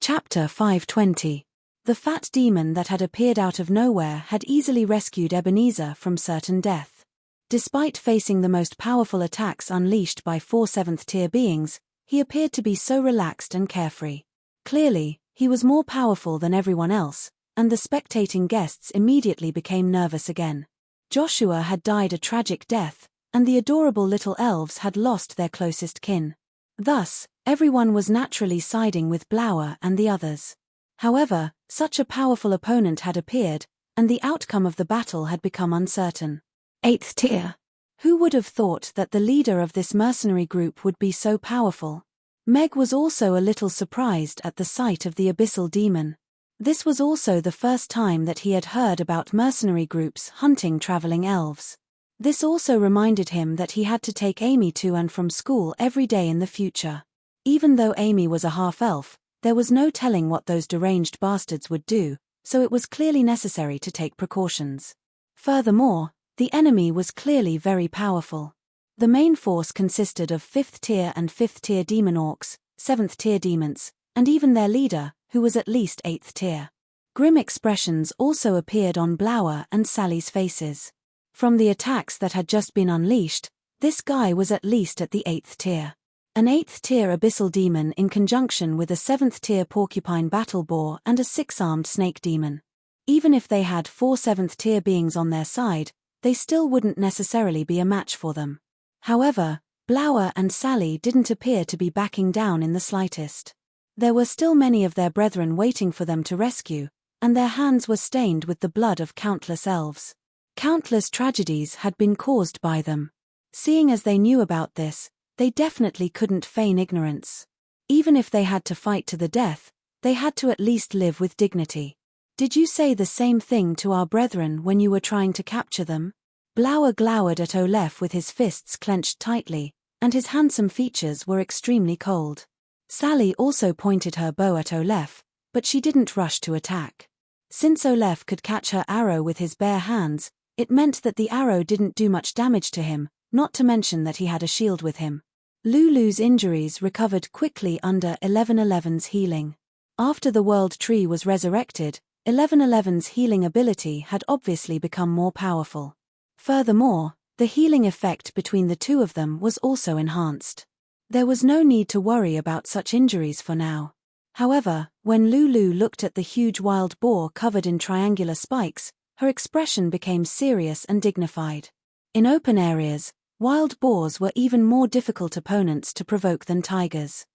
Chapter 520. The fat demon that had appeared out of nowhere had easily rescued Ebenezer from certain death. Despite facing the most powerful attacks unleashed by 4 7th-tier beings, he appeared to be so relaxed and carefree. Clearly, he was more powerful than everyone else, and the spectating guests immediately became nervous again. Joshua had died a tragic death, and the adorable little elves had lost their closest kin. Thus, everyone was naturally siding with Blower and the others. However, such a powerful opponent had appeared, and the outcome of the battle had become uncertain. 8th tier. Who would have thought that the leader of this mercenary group would be so powerful? Meg was also a little surprised at the sight of the abyssal demon. This was also the first time that he had heard about mercenary groups hunting traveling elves. This also reminded him that he had to take Amy to and from school every day in the future. Even though Amy was a half-elf, there was no telling what those deranged bastards would do, so it was clearly necessary to take precautions. Furthermore, the enemy was clearly very powerful. The main force consisted of 5th-tier and 5th-tier demon orcs, 7th-tier demons, and even their leader, who was at least 8th tier. Grim expressions also appeared on Blower and Sally's faces. From the attacks that had just been unleashed, this guy was at least at the 8th tier. An 8th tier abyssal demon in conjunction with a 7th tier porcupine battle boar and a 6-armed snake demon. Even if they had 4 7th tier beings on their side, they still wouldn't necessarily be a match for them. However, Blower and Sally didn't appear to be backing down in the slightest. There were still many of their brethren waiting for them to rescue, and their hands were stained with the blood of countless elves. Countless tragedies had been caused by them. Seeing as they knew about this, they definitely couldn't feign ignorance. Even if they had to fight to the death, they had to at least live with dignity. Did you say the same thing to our brethren when you were trying to capture them? Blower glowered at Olaf with his fists clenched tightly, and his handsome features were extremely cold. Sally also pointed her bow at Olaf, but she didn't rush to attack. Since Olaf could catch her arrow with his bare hands, it meant that the arrow didn't do much damage to him, not to mention that he had a shield with him. Lulu's injuries recovered quickly under 1111's healing. After the World Tree was resurrected, 1111's healing ability had obviously become more powerful. Furthermore, the healing effect between the two of them was also enhanced. There was no need to worry about such injuries for now. However, when Lulu looked at the huge wild boar covered in triangular spikes, her expression became serious and dignified. In open areas, wild boars were even more difficult opponents to provoke than tigers.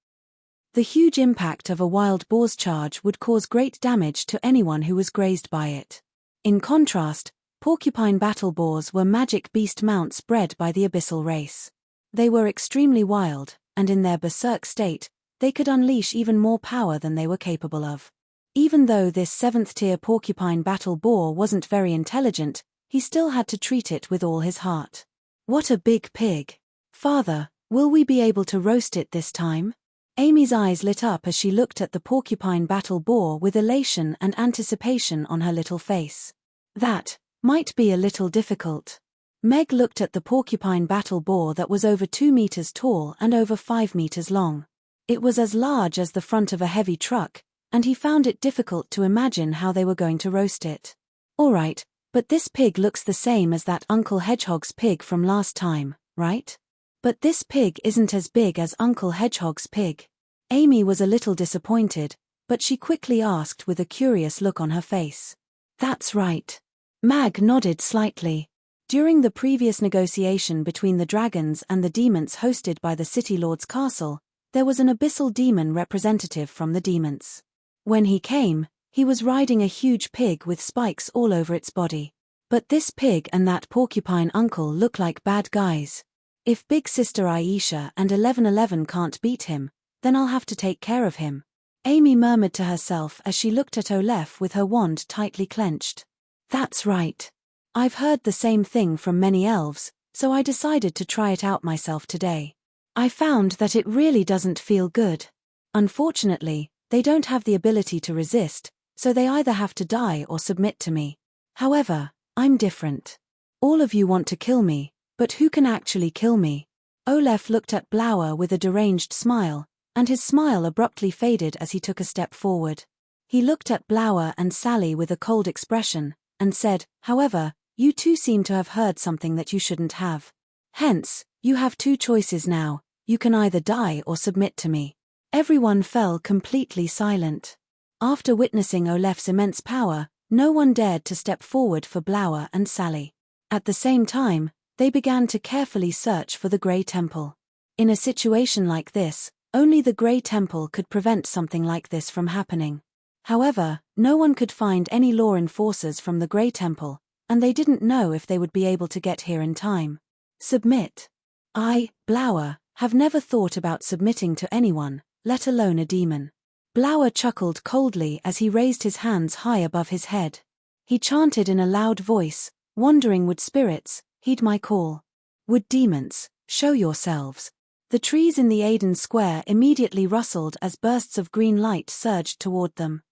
The huge impact of a wild boar's charge would cause great damage to anyone who was grazed by it. In contrast, porcupine battle boars were magic beast mounts bred by the abyssal race. They were extremely wild, and in their berserk state, they could unleash even more power than they were capable of. Even though this 7th-tier porcupine battle boar wasn't very intelligent, he still had to treat it with all his heart. What a big pig! Father, will we be able to roast it this time? Amy's eyes lit up as she looked at the porcupine battle boar with elation and anticipation on her little face. That might be a little difficult. Meg looked at the porcupine battle boar that was over 2 meters tall and over 5 meters long. It was as large as the front of a heavy truck, and he found it difficult to imagine how they were going to roast it. Alright, but this pig looks the same as that Uncle Hedgehog's pig from last time, right? But this pig isn't as big as Uncle Hedgehog's pig. Amy was a little disappointed, but she quickly asked with a curious look on her face. That's right. Mag nodded slightly. During the previous negotiation between the dragons and the demons hosted by the City Lord's castle, there was an abyssal demon representative from the demons. When he came, he was riding a huge pig with spikes all over its body. But this pig and that porcupine uncle look like bad guys. If Big Sister Aisha and 1111 can't beat him, then I'll have to take care of him. Amy murmured to herself as she looked at Olaf with her wand tightly clenched. That's right. I've heard the same thing from many elves, so I decided to try it out myself today. I found that it really doesn't feel good. Unfortunately, they don't have the ability to resist, so they either have to die or submit to me. However, I'm different. All of you want to kill me, but who can actually kill me? Olaf looked at Blower with a deranged smile, and his smile abruptly faded as he took a step forward. He looked at Blower and Sally with a cold expression, and said, "However, you two seem to have heard something that you shouldn't have. Hence, you have two choices now, you can either die or submit to me." Everyone fell completely silent. After witnessing Olaf's immense power, no one dared to step forward for Blower and Sally. At the same time, they began to carefully search for the Grey Temple. In a situation like this, only the Grey Temple could prevent something like this from happening. However, no one could find any law enforcers from the Grey Temple, and they didn't know if they would be able to get here in time. Submit. I, Blower, have never thought about submitting to anyone, let alone a demon. Blower chuckled coldly as he raised his hands high above his head. He chanted in a loud voice, "Wandering wood spirits, heed my call. Wood demons, show yourselves." The trees in the Aiden Square immediately rustled as bursts of green light surged toward them.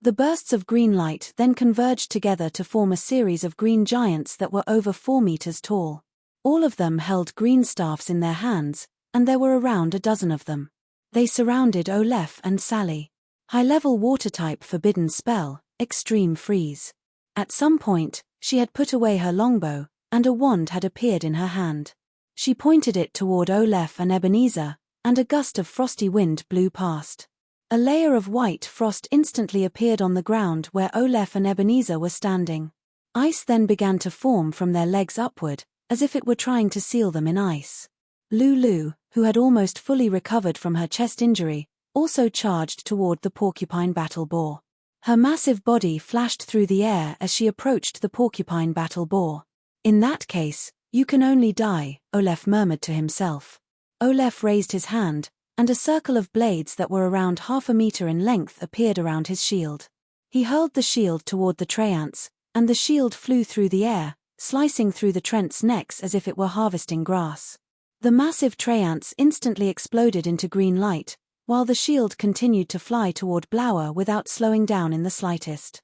The bursts of green light then converged together to form a series of green giants that were over 4 meters tall. All of them held green staffs in their hands, and there were around a dozen of them. They surrounded Olaf and Sally. High-level water-type forbidden spell, extreme freeze. At some point, she had put away her longbow, and a wand had appeared in her hand. She pointed it toward Olaf and Ebenezer, and a gust of frosty wind blew past. A layer of white frost instantly appeared on the ground where Olaf and Ebenezer were standing. Ice then began to form from their legs upward, as if it were trying to seal them in ice. Lulu, who had almost fully recovered from her chest injury, also charged toward the porcupine battle boar. Her massive body flashed through the air as she approached the porcupine battle boar. "In that case, you can only die," Olaf murmured to himself. Olaf raised his hand, and a circle of blades that were around 1/2 meter in length appeared around his shield. He hurled the shield toward the Treants, and the shield flew through the air, slicing through the Trents' necks as if it were harvesting grass. The massive Treants instantly exploded into green light, while the shield continued to fly toward Blower without slowing down in the slightest.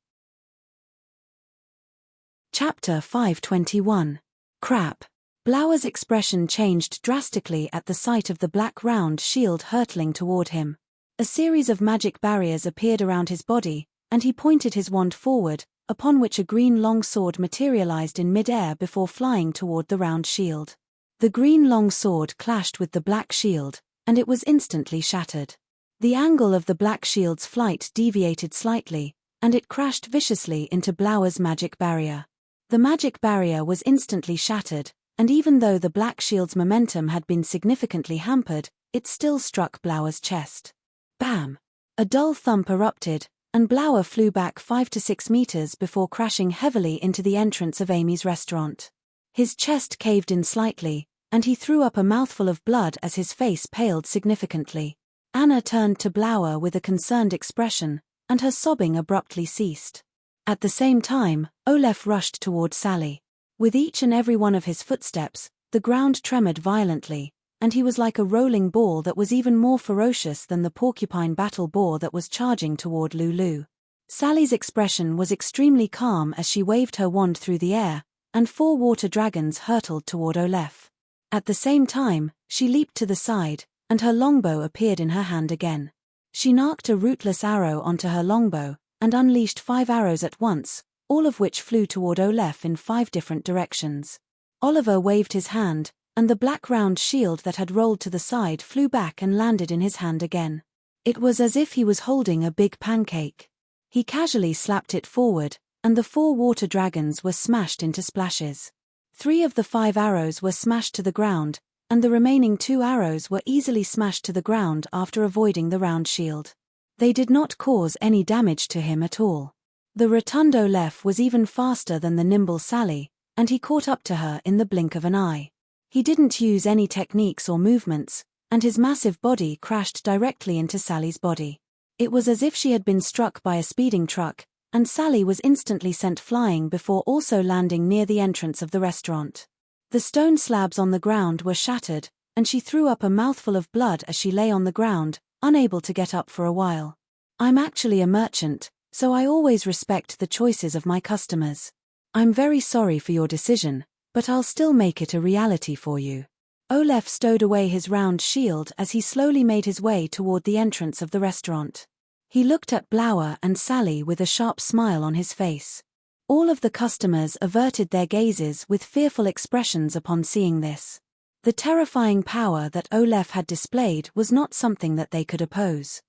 Chapter 521. Crap. Blower's expression changed drastically at the sight of the black round shield hurtling toward him. A series of magic barriers appeared around his body, and he pointed his wand forward, upon which a green long sword materialized in mid-air before flying toward the round shield. The green long sword clashed with the black shield, and it was instantly shattered. The angle of the black shield's flight deviated slightly, and it crashed viciously into Blower's magic barrier. The magic barrier was instantly shattered, and even though the black shield's momentum had been significantly hampered, it still struck Blower's chest. Bam! A dull thump erupted, and Blower flew back 5 to 6 meters before crashing heavily into the entrance of Amy's restaurant. His chest caved in slightly, and he threw up a mouthful of blood as his face paled significantly. Anna turned to Blower with a concerned expression, and her sobbing abruptly ceased. At the same time, Olaf rushed toward Sally. With each and every one of his footsteps, the ground tremored violently, and he was like a rolling ball that was even more ferocious than the porcupine battle boar that was charging toward Lulu. Sally's expression was extremely calm as she waved her wand through the air, and 4 water dragons hurtled toward Olaf. At the same time, she leaped to the side, and her longbow appeared in her hand again. She narked a rootless arrow onto her longbow, and unleashed 5 arrows at once, all of which flew toward Olaf in 5 different directions. Oliver waved his hand, and the black round shield that had rolled to the side flew back and landed in his hand again. It was as if he was holding a big pancake. He casually slapped it forward, and the 4 water dragons were smashed into splashes. 3 of the 5 arrows were smashed to the ground, and the remaining 2 arrows were easily smashed to the ground after avoiding the round shield. They did not cause any damage to him at all. The rotund Olaf was even faster than the nimble Sally, and he caught up to her in the blink of an eye. He didn't use any techniques or movements, and his massive body crashed directly into Sally's body. It was as if she had been struck by a speeding truck, and Sally was instantly sent flying before also landing near the entrance of the restaurant. The stone slabs on the ground were shattered, and she threw up a mouthful of blood as she lay on the ground, unable to get up for a while. "I'm actually a merchant, so I always respect the choices of my customers. I'm very sorry for your decision, but I'll still make it a reality for you." Olaf stowed away his round shield as he slowly made his way toward the entrance of the restaurant. He looked at Blauer and Sally with a sharp smile on his face. All of the customers averted their gazes with fearful expressions upon seeing this. The terrifying power that Olaf had displayed was not something that they could oppose.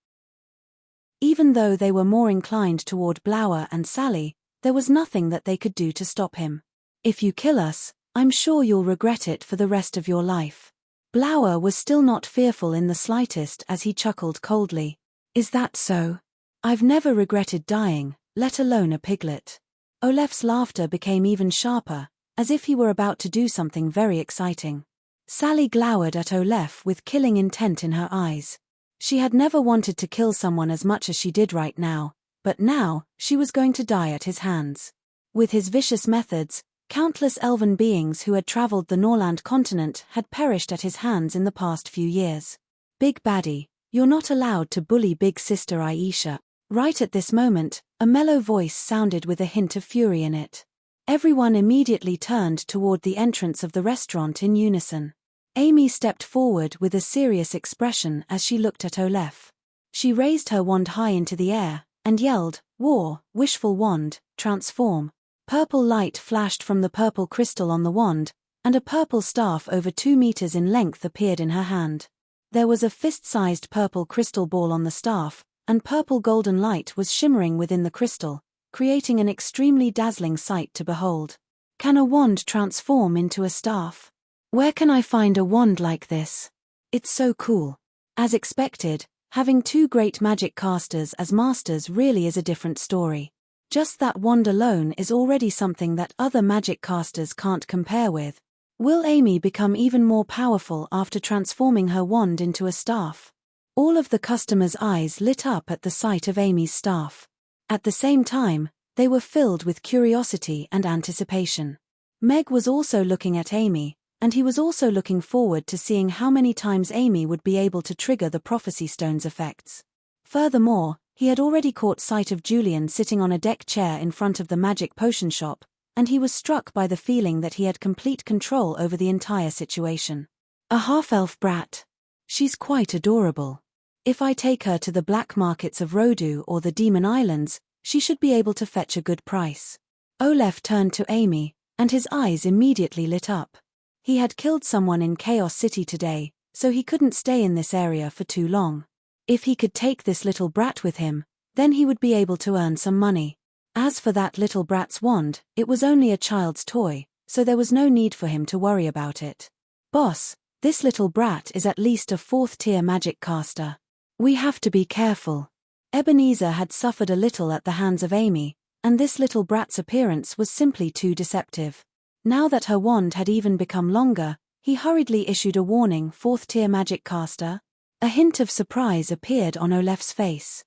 Even though they were more inclined toward Blauer and Sally, there was nothing that they could do to stop him. "If you kill us, I'm sure you'll regret it for the rest of your life." Blauer was still not fearful in the slightest as he chuckled coldly. "Is that so? I've never regretted dying, let alone a piglet." Olaf's laughter became even sharper, as if he were about to do something very exciting. Sally glowered at Olaf with killing intent in her eyes. She had never wanted to kill someone as much as she did right now, but now, she was going to die at his hands. With his vicious methods, countless elven beings who had traveled the Norland continent had perished at his hands in the past few years. "Big baddie, you're not allowed to bully big sister Aisha." Right at this moment, a mellow voice sounded with a hint of fury in it. Everyone immediately turned toward the entrance of the restaurant in unison. Amy stepped forward with a serious expression as she looked at Olaf. She raised her wand high into the air, and yelled, "War, wishful wand, transform." Purple light flashed from the purple crystal on the wand, and a purple staff over 2 meters in length appeared in her hand. There was a fist-sized purple crystal ball on the staff, and purple golden light was shimmering within the crystal, creating an extremely dazzling sight to behold. "Can a wand transform into a staff? Where can I find a wand like this? It's so cool." As expected, having 2 great magic casters as masters really is a different story. Just that wand alone is already something that other magic casters can't compare with. Will Amy become even more powerful after transforming her wand into a staff? All of the customers' eyes lit up at the sight of Amy's staff. At the same time, they were filled with curiosity and anticipation. Meg was also looking at Amy, and he was also looking forward to seeing how many times Amy would be able to trigger the Prophecy Stone's effects. Furthermore, he had already caught sight of Julian sitting on a deck chair in front of the magic potion shop, and he was struck by the feeling that he had complete control over the entire situation. "A half-elf brat. She's quite adorable. If I take her to the black markets of Rodu or the Demon Islands, she should be able to fetch a good price." Olaf turned to Amy, and his eyes immediately lit up. He had killed someone in Chaos City today, so he couldn't stay in this area for too long. If he could take this little brat with him, then he would be able to earn some money. As for that little brat's wand, it was only a child's toy, so there was no need for him to worry about it. "Boss, this little brat is at least a 4th-tier magic caster. We have to be careful." Ebenezer had suffered a little at the hands of Amy, and this little brat's appearance was simply too deceptive. Now that her wand had even become longer, he hurriedly issued a warning, "4th-tier magic caster?" A hint of surprise appeared on Olaf's face.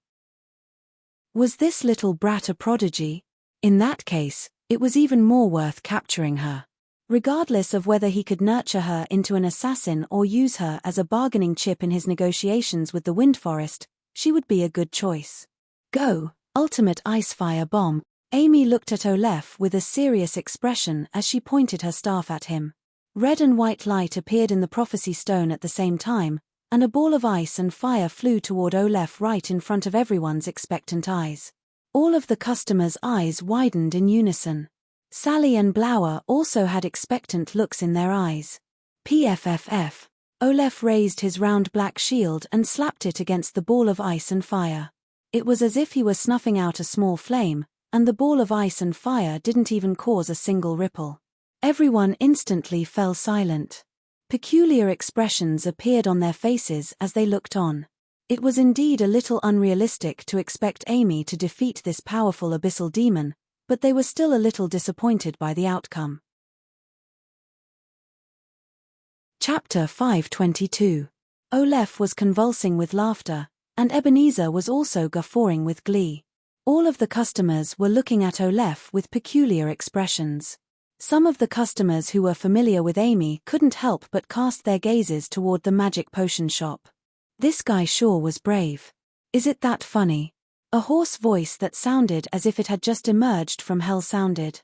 Was this little brat a prodigy? In that case, it was even more worth capturing her. Regardless of whether he could nurture her into an assassin or use her as a bargaining chip in his negotiations with the Wind Forest, she would be a good choice. "Go, ultimate ice-fire bomb." Amy looked at Olaf with a serious expression as she pointed her staff at him. Red and white light appeared in the Prophecy Stone at the same time, and a ball of ice and fire flew toward Olaf right in front of everyone's expectant eyes. All of the customers' eyes widened in unison. Sally and Blauer also had expectant looks in their eyes. "PFFF." Olaf raised his round black shield and slapped it against the ball of ice and fire. It was as if he were snuffing out a small flame, and the ball of ice and fire didn't even cause a single ripple. Everyone instantly fell silent. Peculiar expressions appeared on their faces as they looked on. It was indeed a little unrealistic to expect Amy to defeat this powerful abyssal demon, but they were still a little disappointed by the outcome. Chapter 522. Olaf was convulsing with laughter, and Ebenezer was also guffawing with glee. All of the customers were looking at Olaf with peculiar expressions. Some of the customers who were familiar with Amy couldn't help but cast their gazes toward the magic potion shop. "This guy sure was brave. Is it that funny?" A hoarse voice that sounded as if it had just emerged from hell sounded.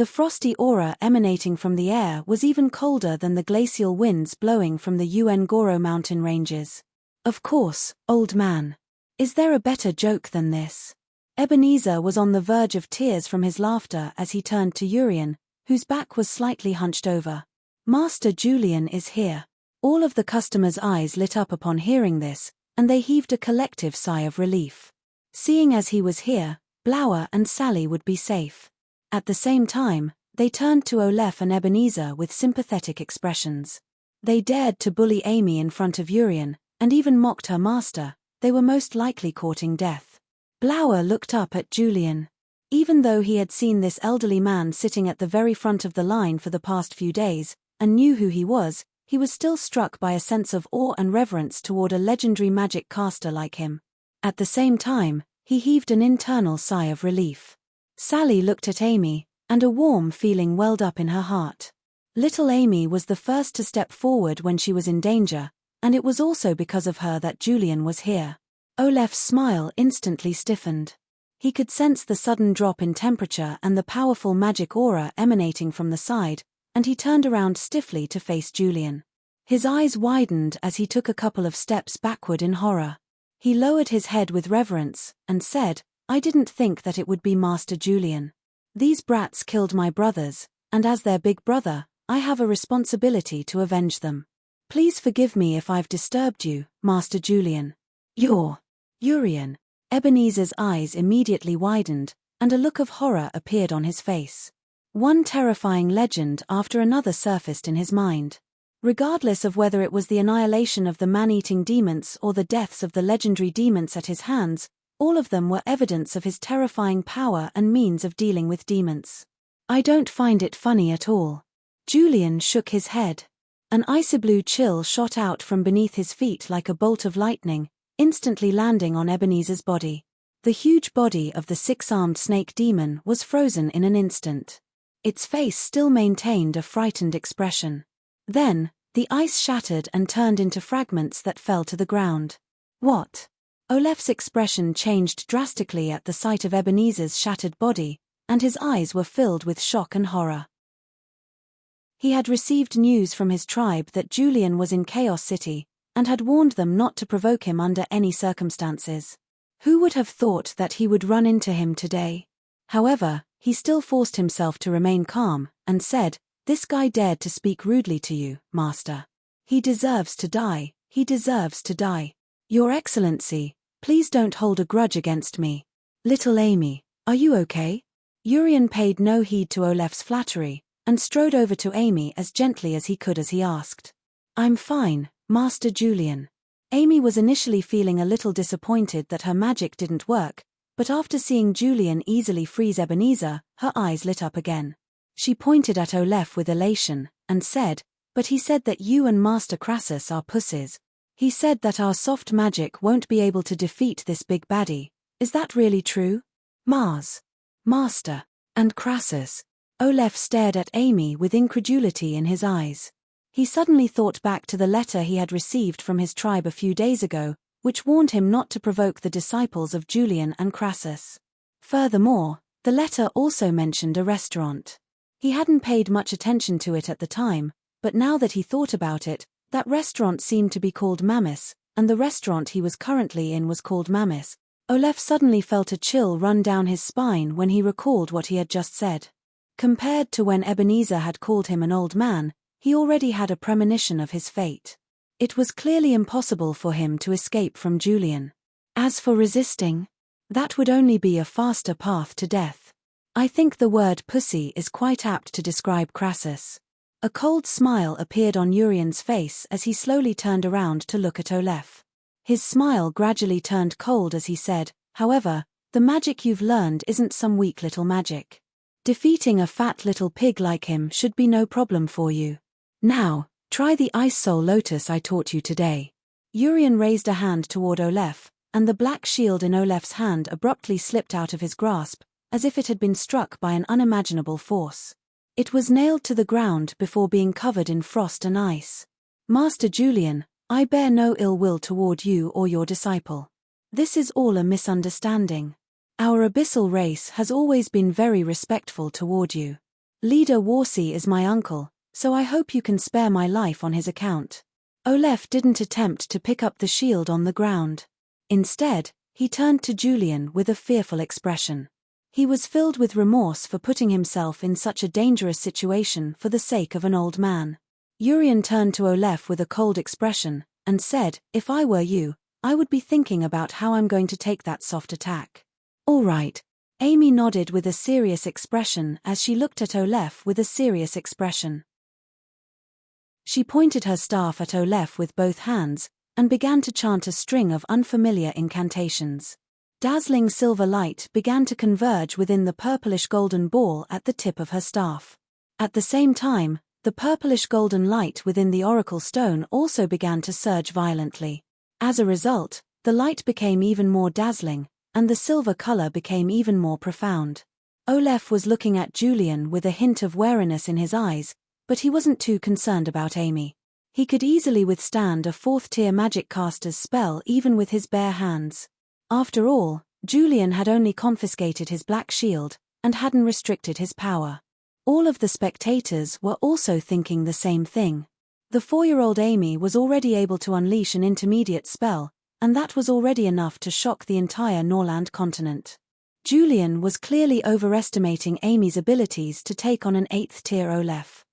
The frosty aura emanating from the air was even colder than the glacial winds blowing from the Ngoro mountain ranges. Of course, old man. Is there a better joke than this? Ebenezer was on the verge of tears from his laughter as he turned to Urian, whose back was slightly hunched over. Master Julian is here. All of the customers' eyes lit up upon hearing this, and they heaved a collective sigh of relief. Seeing as he was here, Blower and Sally would be safe. At the same time, they turned to Olef and Ebenezer with sympathetic expressions. They dared to bully Amy in front of Urian, and even mocked her master. They were most likely courting death. Blower looked up at Julian. Even though he had seen this elderly man sitting at the very front of the line for the past few days, and knew who he was still struck by a sense of awe and reverence toward a legendary magic caster like him. At the same time, he heaved an internal sigh of relief. Sally looked at Amy, and a warm feeling welled up in her heart. Little Amy was the first to step forward when she was in danger, and it was also because of her that Julian was here. Olef's smile instantly stiffened. He could sense the sudden drop in temperature and the powerful magic aura emanating from the side, and he turned around stiffly to face Julian. His eyes widened as he took a couple of steps backward in horror. He lowered his head with reverence, and said, "I didn't think that it would be Master Julian. These brats killed my brothers, and as their big brother, I have a responsibility to avenge them. Please forgive me if I've disturbed you, Master Julian." Urian. Ebenezer's eyes immediately widened, and a look of horror appeared on his face. One terrifying legend after another surfaced in his mind. Regardless of whether it was the annihilation of the man-eating demons or the deaths of the legendary demons at his hands, all of them were evidence of his terrifying power and means of dealing with demons. "I don't find it funny at all." Julian shook his head. An icy blue chill shot out from beneath his feet like a bolt of lightning, instantly landing on Ebenezer's body. The huge body of the six-armed snake demon was frozen in an instant. Its face still maintained a frightened expression. Then, the ice shattered and turned into fragments that fell to the ground. "What?" Olef's expression changed drastically at the sight of Ebenezer's shattered body, and his eyes were filled with shock and horror. He had received news from his tribe that Julian was in Chaos City, and had warned them not to provoke him under any circumstances. Who would have thought that he would run into him today? However, he still forced himself to remain calm, and said, "This guy dared to speak rudely to you, Master. He deserves to die, he deserves to die. Your Excellency, please don't hold a grudge against me. Little Amy, are you okay?" Urian paid no heed to Olef's flattery, and strode over to Amy as gently as he could as he asked, "I'm fine, Master Julian." Amy was initially feeling a little disappointed that her magic didn't work, but after seeing Julian easily freeze Ebenezer, her eyes lit up again. She pointed at Olef with elation, and said, "But he said that you and Master Crassus are pussies. He said that our soft magic won't be able to defeat this big baddie. Is that really true?" Master, and Crassus. Olef stared at Amy with incredulity in his eyes. He suddenly thought back to the letter he had received from his tribe a few days ago, which warned him not to provoke the disciples of Julian and Crassus. Furthermore, the letter also mentioned a restaurant. He hadn't paid much attention to it at the time, but now that he thought about it, that restaurant seemed to be called Mammis, and the restaurant he was currently in was called Mammis. Olef suddenly felt a chill run down his spine when he recalled what he had just said. Compared to when Ebenezer had called him an old man, he already had a premonition of his fate. It was clearly impossible for him to escape from Julian. As for resisting, that would only be a faster path to death. I think the word pussy is quite apt to describe Crassus. A cold smile appeared on Urian's face as he slowly turned around to look at Olef. His smile gradually turned cold as he said, "However, the magic you've learned isn't some weak little magic. Defeating a fat little pig like him should be no problem for you. Now, try the Ice Soul Lotus I taught you today." Urian raised a hand toward Olef, and the black shield in Olef's hand abruptly slipped out of his grasp, as if it had been struck by an unimaginable force. It was nailed to the ground before being covered in frost and ice. "Master Julian, I bear no ill will toward you or your disciple. This is all a misunderstanding. Our abyssal race has always been very respectful toward you. Leader Warsi is my uncle, so I hope you can spare my life on his account." Olaf didn't attempt to pick up the shield on the ground. Instead, he turned to Julian with a fearful expression. He was filled with remorse for putting himself in such a dangerous situation for the sake of an old man. Urian turned to Olaf with a cold expression, and said, "If I were you, I would be thinking about how I'm going to take that soft attack." "All right." Amy nodded with a serious expression as she looked at Olaf with a serious expression. She pointed her staff at Olaf with both hands, and began to chant a string of unfamiliar incantations. Dazzling silver light began to converge within the purplish-golden ball at the tip of her staff. At the same time, the purplish-golden light within the oracle stone also began to surge violently. As a result, the light became even more dazzling, and the silver color became even more profound. Olaf was looking at Julian with a hint of wariness in his eyes, but he wasn't too concerned about Amy. He could easily withstand a 4th-tier magic caster's spell even with his bare hands. After all, Julian had only confiscated his black shield, and hadn't restricted his power. All of the spectators were also thinking the same thing. The 4-year-old Amy was already able to unleash an intermediate spell, and that was already enough to shock the entire Norland continent. Julian was clearly overestimating Amy's abilities to take on an 8th-tier Olaf.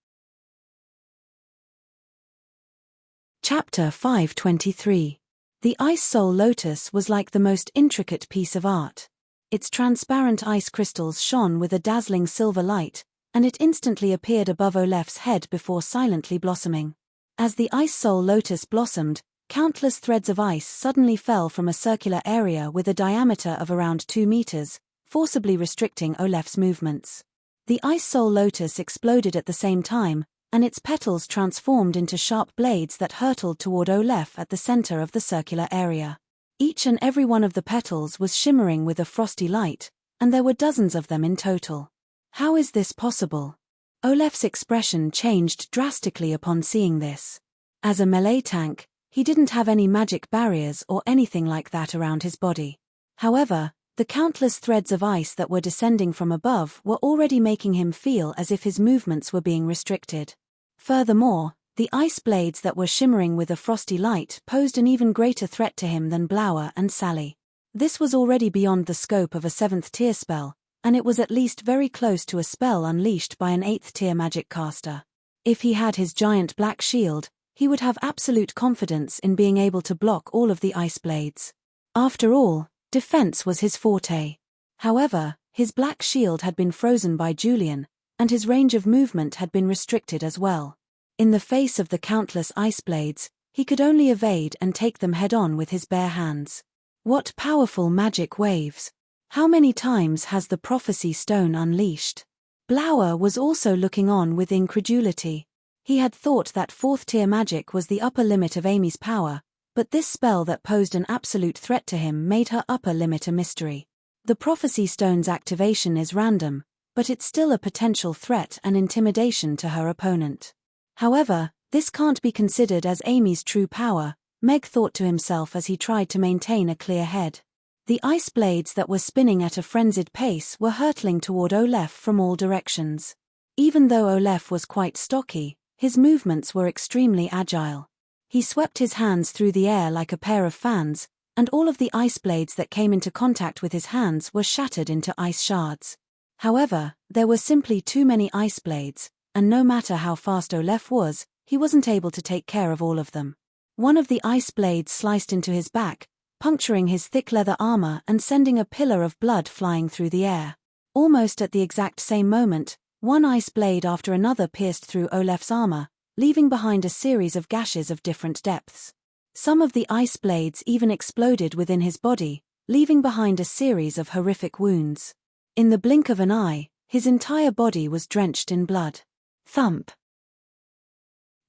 Chapter 523. The Ice Soul Lotus was like the most intricate piece of art. Its transparent ice crystals shone with a dazzling silver light, and it instantly appeared above Olaf's head before silently blossoming. As the Ice Soul Lotus blossomed, countless threads of ice suddenly fell from a circular area with a diameter of around 2 meters, forcibly restricting Olaf's movements. The Ice Soul Lotus exploded at the same time, and its petals transformed into sharp blades that hurtled toward Olaf at the center of the circular area. Each and every one of the petals was shimmering with a frosty light, and there were dozens of them in total. How is this possible? Olaf's expression changed drastically upon seeing this. As a melee tank, he didn't have any magic barriers or anything like that around his body. However, the countless threads of ice that were descending from above were already making him feel as if his movements were being restricted. Furthermore, the ice blades that were shimmering with a frosty light posed an even greater threat to him than Blower and Sally. This was already beyond the scope of a 7th-tier spell, and it was at least very close to a spell unleashed by an 8th-tier magic caster. If he had his giant black shield, he would have absolute confidence in being able to block all of the ice blades. After all, defense was his forte. However, his black shield had been frozen by Julian, and his range of movement had been restricted as well. In the face of the countless ice blades, he could only evade and take them head-on with his bare hands. What powerful magic waves! How many times has the prophecy stone unleashed? Blower was also looking on with incredulity. He had thought that 4th-tier magic was the upper limit of Amy's power, but this spell that posed an absolute threat to him made her upper limit a mystery. The prophecy stone's activation is random, but it's still a potential threat and intimidation to her opponent. However, this can't be considered as Amy's true power, Meg thought to himself as he tried to maintain a clear head. The ice blades that were spinning at a frenzied pace were hurtling toward Olaf from all directions. Even though Olaf was quite stocky, his movements were extremely agile. He swept his hands through the air like a pair of fans, and all of the ice blades that came into contact with his hands were shattered into ice shards. However, there were simply too many ice blades, and no matter how fast Olaf was, he wasn't able to take care of all of them. One of the ice blades sliced into his back, puncturing his thick leather armor and sending a pillar of blood flying through the air. Almost at the exact same moment, one ice blade after another pierced through Olaf's armor, leaving behind a series of gashes of different depths. Some of the ice blades even exploded within his body, leaving behind a series of horrific wounds. In the blink of an eye, his entire body was drenched in blood. Thump!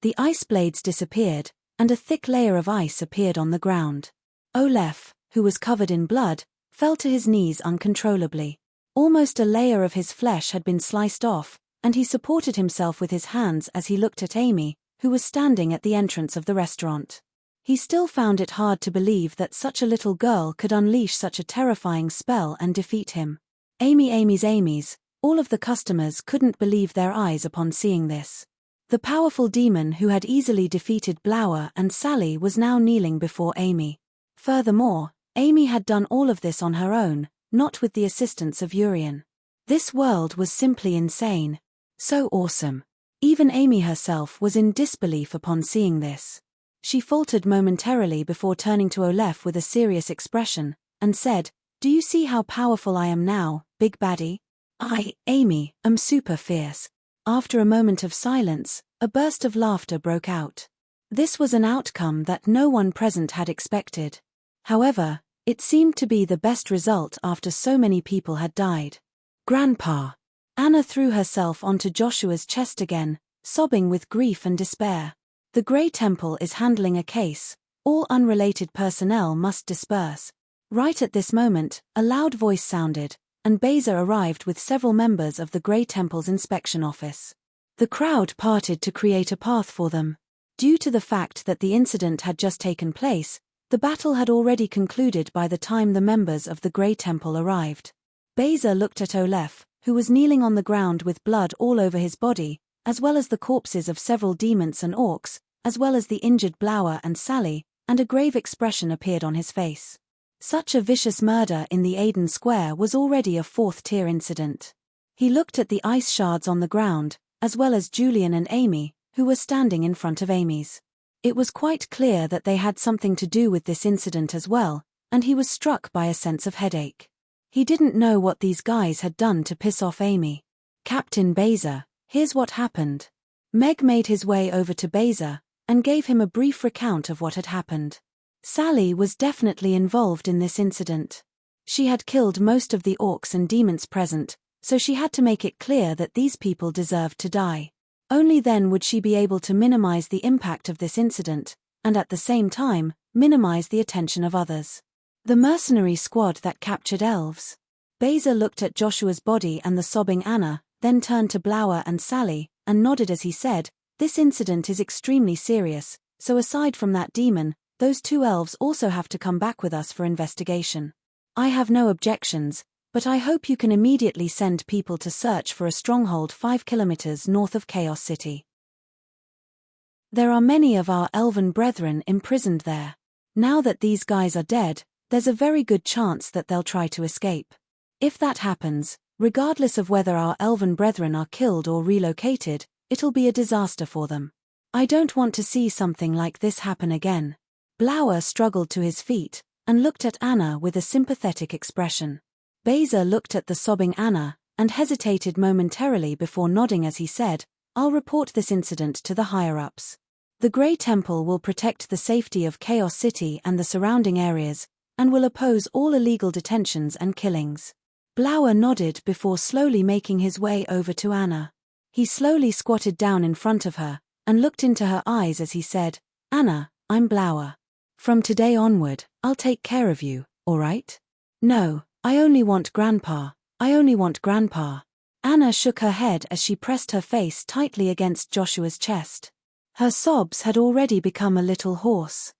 The ice blades disappeared, and a thick layer of ice appeared on the ground. Olaf, who was covered in blood, fell to his knees uncontrollably. Almost a layer of his flesh had been sliced off, and he supported himself with his hands as he looked at Amy, who was standing at the entrance of the restaurant. He still found it hard to believe that such a little girl could unleash such a terrifying spell and defeat him. Amy's, All of the customers couldn't believe their eyes upon seeing this. The powerful demon who had easily defeated Blower and Sally was now kneeling before Amy. Furthermore, Amy had done all of this on her own, not with the assistance of Urian. This world was simply insane. So awesome. Even Amy herself was in disbelief upon seeing this. She faltered momentarily before turning to Olaf with a serious expression, and said, "Do you see how powerful I am now, big baddie? I, Amy, am super fierce." After a moment of silence, a burst of laughter broke out. This was an outcome that no one present had expected. However, it seemed to be the best result after so many people had died. "Grandpa!" Anna threw herself onto Joshua's chest again, sobbing with grief and despair. "The Grey Temple is handling a case. All unrelated personnel must disperse." Right at this moment, a loud voice sounded, and Beza arrived with several members of the Grey Temple's inspection office. The crowd parted to create a path for them. Due to the fact that the incident had just taken place, the battle had already concluded by the time the members of the Grey Temple arrived. Beza looked at Olaf, who was kneeling on the ground with blood all over his body, as well as the corpses of several demons and orcs, as well as the injured Blower and Sally, and a grave expression appeared on his face. Such a vicious murder in the Aiden Square was already a fourth-tier incident. He looked at the ice shards on the ground, as well as Julian and Amy, who were standing in front of Amy's. It was quite clear that they had something to do with this incident as well, and he was struck by a sense of headache. He didn't know what these guys had done to piss off Amy. "Captain Beza, here's what happened." Meg made his way over to Beza, and gave him a brief recount of what had happened. Sally was definitely involved in this incident. She had killed most of the orcs and demons present, so she had to make it clear that these people deserved to die. Only then would she be able to minimize the impact of this incident, and at the same time, minimize the attention of others. The mercenary squad that captured elves. Beza looked at Joshua's body and the sobbing Anna, then turned to Blower and Sally, and nodded as he said, "This incident is extremely serious, so aside from that demon, those two elves also have to come back with us for investigation. I have no objections, but I hope you can immediately send people to search for a stronghold 5 kilometers north of Chaos City. There are many of our elven brethren imprisoned there. Now that these guys are dead, there's a very good chance that they'll try to escape. If that happens, regardless of whether our elven brethren are killed or relocated, it'll be a disaster for them. I don't want to see something like this happen again." Blower struggled to his feet, and looked at Anna with a sympathetic expression. Beza looked at the sobbing Anna, and hesitated momentarily before nodding as he said, "I'll report this incident to the higher-ups. The Grey Temple will protect the safety of Chaos City and the surrounding areas, and will oppose all illegal detentions and killings." Blower nodded before slowly making his way over to Anna. He slowly squatted down in front of her, and looked into her eyes as he said, "Anna, I'm Blower. From today onward, I'll take care of you, alright? No, I only want Grandpa, I only want Grandpa." Anna shook her head as she pressed her face tightly against Joshua's chest. Her sobs had already become a little hoarse.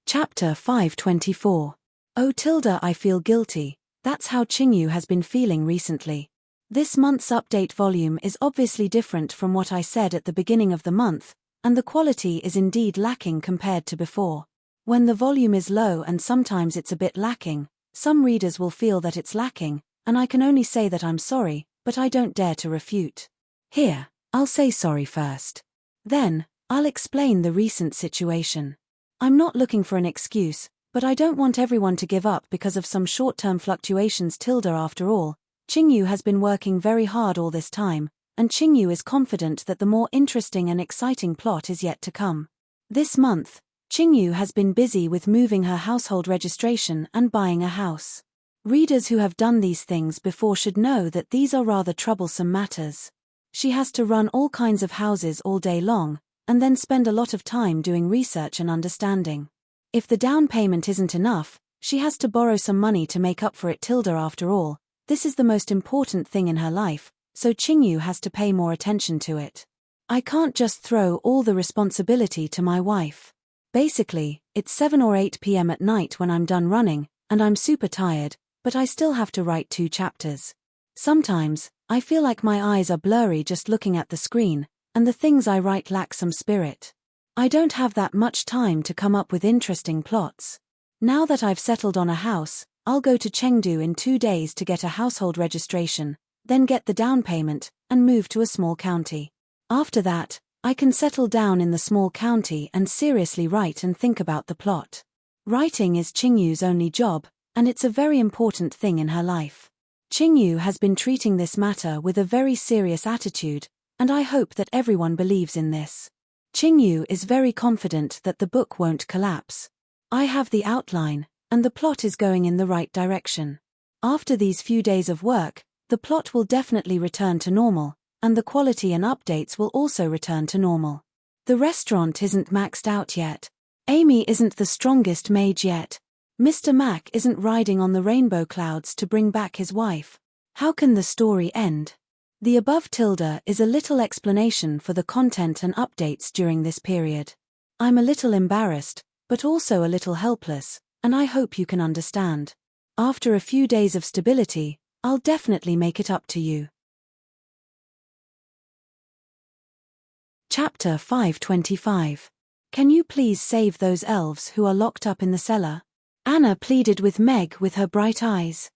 Chapter 524. "Oh Tilda, I feel guilty. That's how Qingyu has been feeling recently. This month's update volume is obviously different from what I said at the beginning of the month, and the quality is indeed lacking compared to before. When the volume is low and sometimes it's a bit lacking, some readers will feel that it's lacking, and I can only say that I'm sorry, but I don't dare to refute. Here, I'll say sorry first. Then, I'll explain the recent situation. I'm not looking for an excuse, but I don't want everyone to give up because of some short-term fluctuations. Tilda, after all, Qingyu has been working very hard all this time, and Qingyu is confident that the more interesting and exciting plot is yet to come. This month, Qingyu has been busy with moving her household registration and buying a house. Readers who have done these things before should know that these are rather troublesome matters. She has to run all kinds of houses all day long, and then spend a lot of time doing research and understanding. If the down payment isn't enough, she has to borrow some money to make up for it. Tilda, after all, this is the most important thing in her life, so Qingyu has to pay more attention to it. I can't just throw all the responsibility to my wife. Basically, it's 7 or 8 p.m. at night when I'm done running, and I'm super tired, but I still have to write 2 chapters. Sometimes, I feel like my eyes are blurry just looking at the screen, and the things I write lack some spirit. I don't have that much time to come up with interesting plots. Now that I've settled on a house, I'll go to Chengdu in 2 days to get a household registration, then get the down payment, and move to a small county. After that, I can settle down in the small county and seriously write and think about the plot. Writing is Qingyu's only job, and it's a very important thing in her life. Qingyu has been treating this matter with a very serious attitude, and I hope that everyone believes in this. Qingyu is very confident that the book won't collapse. I have the outline, and the plot is going in the right direction. After these few days of work, the plot will definitely return to normal, and the quality and updates will also return to normal. The restaurant isn't maxed out yet. Amy isn't the strongest mage yet. Mr. Mac isn't riding on the rainbow clouds to bring back his wife. How can the story end? The above tilde is a little explanation for the content and updates during this period. I'm a little embarrassed, but also a little helpless, and I hope you can understand. After a few days of stability, I'll definitely make it up to you. Chapter 525. Can you please save those elves who are locked up in the cellar? Anna pleaded with Meg with her bright eyes.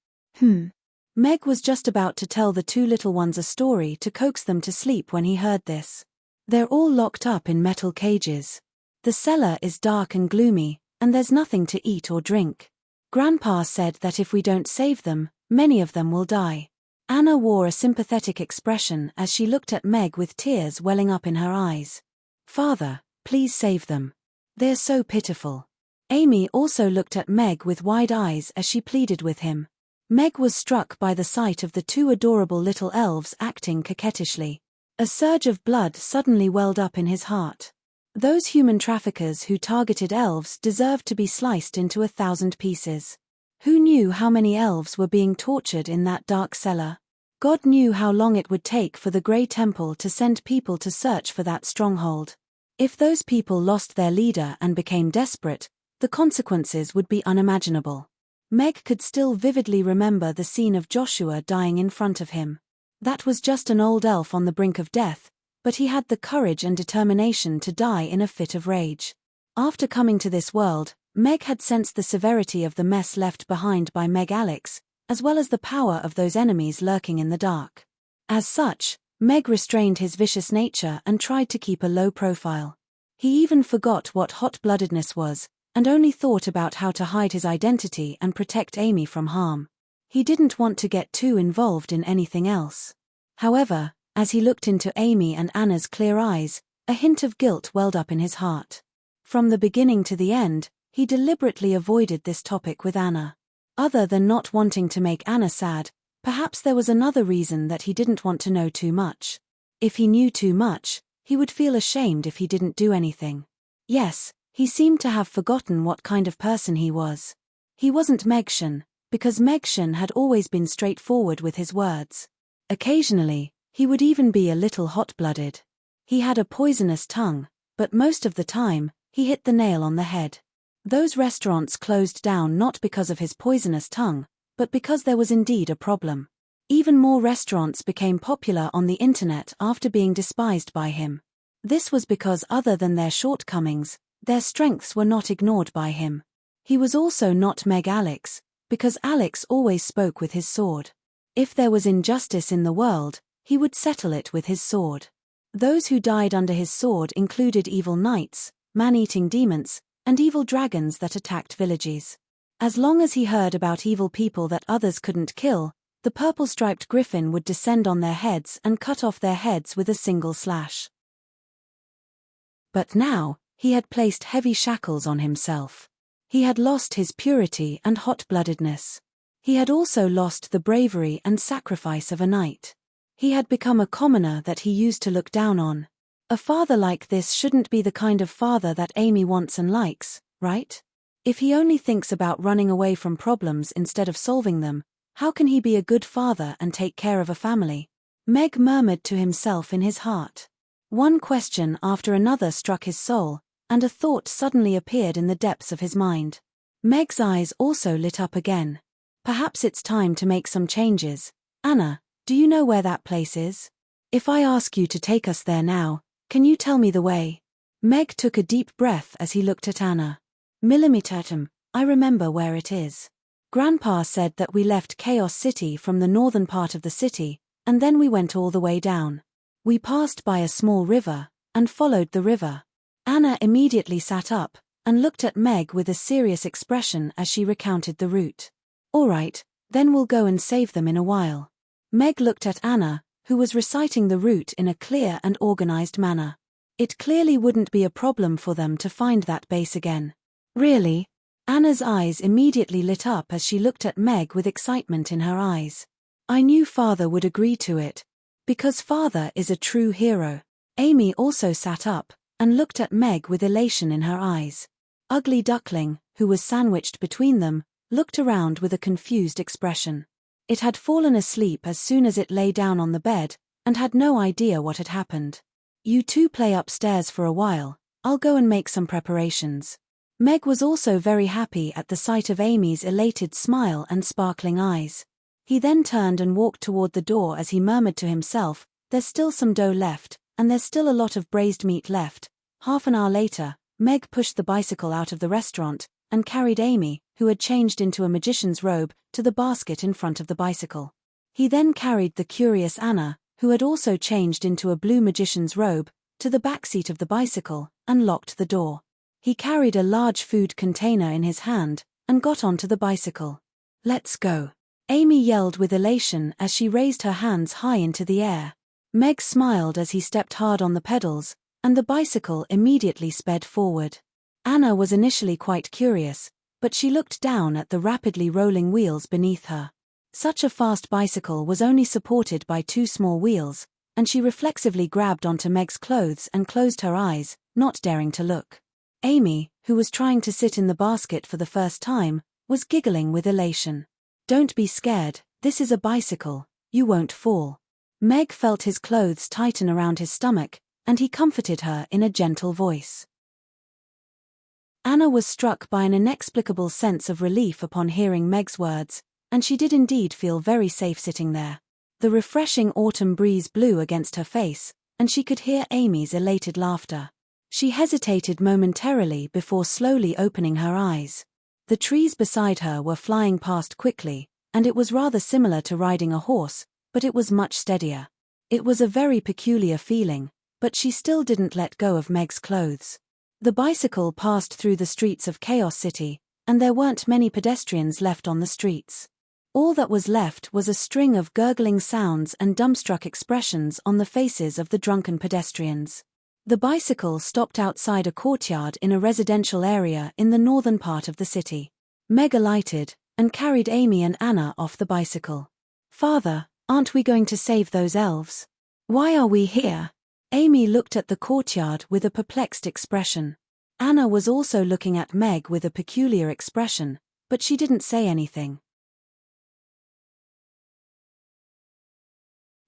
Meg was just about to tell the 2 little ones a story to coax them to sleep when he heard this. They're all locked up in metal cages. The cellar is dark and gloomy, and there's nothing to eat or drink. Grandpa said that if we don't save them, many of them will die. Anna wore a sympathetic expression as she looked at Meg with tears welling up in her eyes. Father, please save them. They're so pitiful. Amy also looked at Meg with wide eyes as she pleaded with him. Meg was struck by the sight of the 2 adorable little elves acting coquettishly. A surge of blood suddenly welled up in his heart. Those human traffickers who targeted elves deserved to be sliced into 1,000 pieces. Who knew how many elves were being tortured in that dark cellar? God knew how long it would take for the Grey Temple to send people to search for that stronghold. If those people lost their leader and became desperate, the consequences would be unimaginable. Meg could still vividly remember the scene of Joshua dying in front of him. That was just an old elf on the brink of death, but he had the courage and determination to die in a fit of rage. After coming to this world, Meg had sensed the severity of the mess left behind by Meg Alex, as well as the power of those enemies lurking in the dark. As such, Meg restrained his vicious nature and tried to keep a low profile. He even forgot what hot-bloodedness was, and only thought about how to hide his identity and protect Amy from harm. He didn't want to get too involved in anything else. However, as he looked into Amy and Anna's clear eyes, a hint of guilt welled up in his heart. From the beginning to the end, he deliberately avoided this topic with Anna. Other than not wanting to make Anna sad, perhaps there was another reason that he didn't want to know too much. If he knew too much, he would feel ashamed if he didn't do anything. Yes, he seemed to have forgotten what kind of person he was. He wasn't Megshan, because Megshan had always been straightforward with his words. Occasionally, he would even be a little hot-blooded. He had a poisonous tongue, but most of the time, he hit the nail on the head. Those restaurants closed down not because of his poisonous tongue, but because there was indeed a problem. Even more restaurants became popular on the internet after being despised by him. This was because other than their shortcomings, their strengths were not ignored by him. He was also not Meg Alex, because Alex always spoke with his sword. If there was injustice in the world, he would settle it with his sword. Those who died under his sword included evil knights, man-eating demons, and evil dragons that attacked villages. As long as he heard about evil people that others couldn't kill, the purple-striped griffin would descend on their heads and cut off their heads with a single slash. But now, he had placed heavy shackles on himself. He had lost his purity and hot-bloodedness. He had also lost the bravery and sacrifice of a knight. He had become a commoner that he used to look down on. A father like this shouldn't be the kind of father that Amy wants and likes, right? If he only thinks about running away from problems instead of solving them, how can he be a good father and take care of a family? Meg murmured to himself in his heart. One question after another struck his soul, and a thought suddenly appeared in the depths of his mind. Meg's eyes also lit up again. Perhaps it's time to make some changes. Anna, do you know where that place is? If I ask you to take us there now, can you tell me the way? Meg took a deep breath as he looked at Anna. Millimetertum, I remember where it is. Grandpa said that we left Chaos City from the northern part of the city, and then we went all the way down. We passed by a small river, and followed the river. Anna immediately sat up, and looked at Meg with a serious expression as she recounted the route. All right, then we'll go and save them in a while. Meg looked at Anna, who was reciting the route in a clear and organized manner. It clearly wouldn't be a problem for them to find that base again. Really? Anna's eyes immediately lit up as she looked at Meg with excitement in her eyes. I knew Father would agree to it. Because Father is a true hero. Amy also sat up, and looked at Meg with elation in her eyes. Ugly Duckling, who was sandwiched between them, looked around with a confused expression. It had fallen asleep as soon as it lay down on the bed, and had no idea what had happened. You two play upstairs for a while, I'll go and make some preparations. Meg was also very happy at the sight of Amy's elated smile and sparkling eyes. He then turned and walked toward the door as he murmured to himself, there's still some dough left, and there's still a lot of braised meat left. Half an hour later, Meg pushed the bicycle out of the restaurant, and carried Amy, who had changed into a magician's robe, to the basket in front of the bicycle. He then carried the curious Anna, who had also changed into a blue magician's robe, to the back seat of the bicycle, and locked the door. He carried a large food container in his hand, and got onto the bicycle. Let's go. Amy yelled with elation as she raised her hands high into the air. Meg smiled as he stepped hard on the pedals, and the bicycle immediately sped forward. Anna was initially quite curious, but she looked down at the rapidly rolling wheels beneath her. Such a fast bicycle was only supported by two small wheels, and she reflexively grabbed onto Meg's clothes and closed her eyes, not daring to look. Amy, who was trying to sit in the basket for the first time, was giggling with elation. Don't be scared, this is a bicycle, you won't fall. Meg felt his clothes tighten around his stomach, and he comforted her in a gentle voice. Anna was struck by an inexplicable sense of relief upon hearing Meg's words, and she did indeed feel very safe sitting there. The refreshing autumn breeze blew against her face, and she could hear Amy's elated laughter. She hesitated momentarily before slowly opening her eyes. The trees beside her were flying past quickly, and it was rather similar to riding a horse, but it was much steadier. It was a very peculiar feeling, but she still didn't let go of Meg's clothes. The bicycle passed through the streets of Chaos City, and there weren't many pedestrians left on the streets. All that was left was a string of gurgling sounds and dumbstruck expressions on the faces of the drunken pedestrians. The bicycle stopped outside a courtyard in a residential area in the northern part of the city. Meg alighted, and carried Amy and Anna off the bicycle. Father, aren't we going to save those elves? Why are we here? Amy looked at the courtyard with a perplexed expression. Anna was also looking at Meg with a peculiar expression, but she didn't say anything.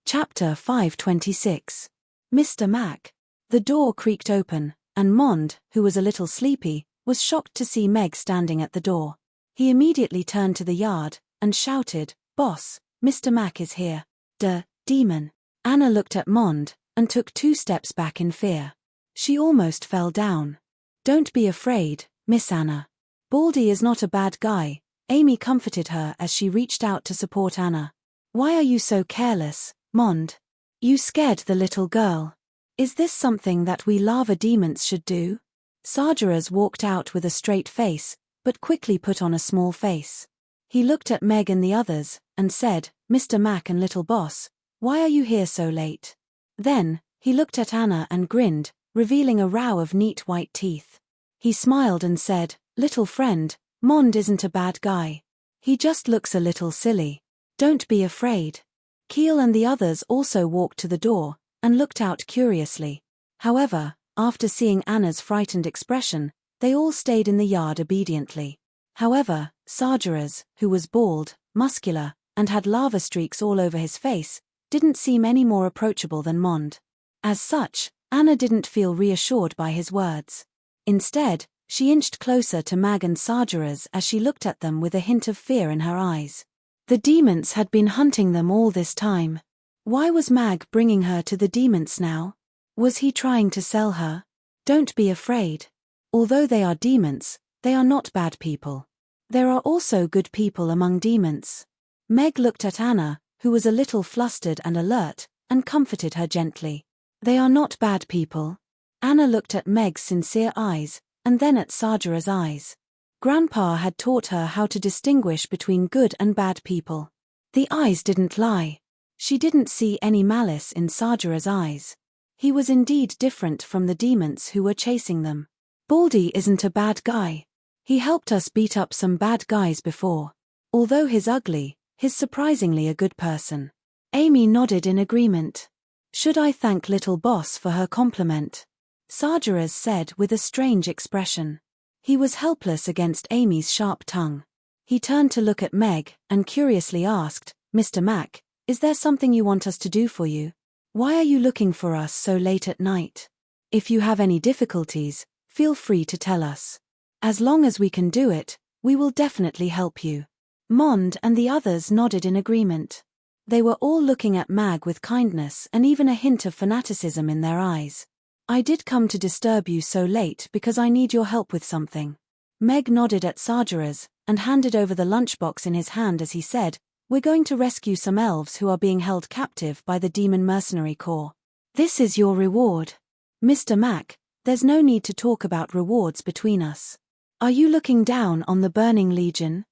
Chapter 526. Mr. Mac. The door creaked open, and Mond, who was a little sleepy, was shocked to see Meg standing at the door. He immediately turned to the yard, and shouted, Boss, Mr. Mac is here. Demon. Anna looked at Mond, and took 2 steps back in fear. She almost fell down. Don't be afraid, Miss Anna. Baldy is not a bad guy, Amy comforted her as she reached out to support Anna. Why are you so careless, Mond? You scared the little girl. Is this something that we lava demons should do? Sargeras walked out with a straight face, but quickly put on a small face. He looked at Meg and the others, and said, Mr. Mac and little boss, why are you here so late? Then, he looked at Anna and grinned, revealing a row of neat white teeth. He smiled and said, Little friend, Mond isn't a bad guy. He just looks a little silly. Don't be afraid. Keel and the others also walked to the door, and looked out curiously. However, after seeing Anna's frightened expression, they all stayed in the yard obediently. However, Sargeras, who was bald, muscular, and had lava streaks all over his face, didn't seem any more approachable than Mond. As such, Anna didn't feel reassured by his words. Instead, she inched closer to Mag and Sargeras as she looked at them with a hint of fear in her eyes. The demons had been hunting them all this time. Why was Mag bringing her to the demons now? Was he trying to sell her? Don't be afraid. Although they are demons, they are not bad people. There are also good people among demons. Meg looked at Anna, who was a little flustered and alert, and comforted her gently. They are not bad people. Anna looked at Meg's sincere eyes, and then at Sajara's eyes. Grandpa had taught her how to distinguish between good and bad people. The eyes didn't lie. She didn't see any malice in Sajara's eyes. He was indeed different from the demons who were chasing them. Baldy isn't a bad guy. He helped us beat up some bad guys before. Although he's ugly, he's surprisingly a good person. Amy nodded in agreement. Should I thank Little Boss for her compliment? Sajara's said with a strange expression. He was helpless against Amy's sharp tongue. He turned to look at Meg and curiously asked, Mr. Mac, is there something you want us to do for you? Why are you looking for us so late at night? If you have any difficulties, feel free to tell us. As long as we can do it, we will definitely help you. Mond and the others nodded in agreement. They were all looking at Mag with kindness and even a hint of fanaticism in their eyes. I did come to disturb you so late because I need your help with something. Meg nodded at Sajara's and handed over the lunchbox in his hand as he said, We're going to rescue some elves who are being held captive by the Demon Mercenary Corps. This is your reward. Mr. Mac, there's no need to talk about rewards between us. Are you looking down on the Burning Legion?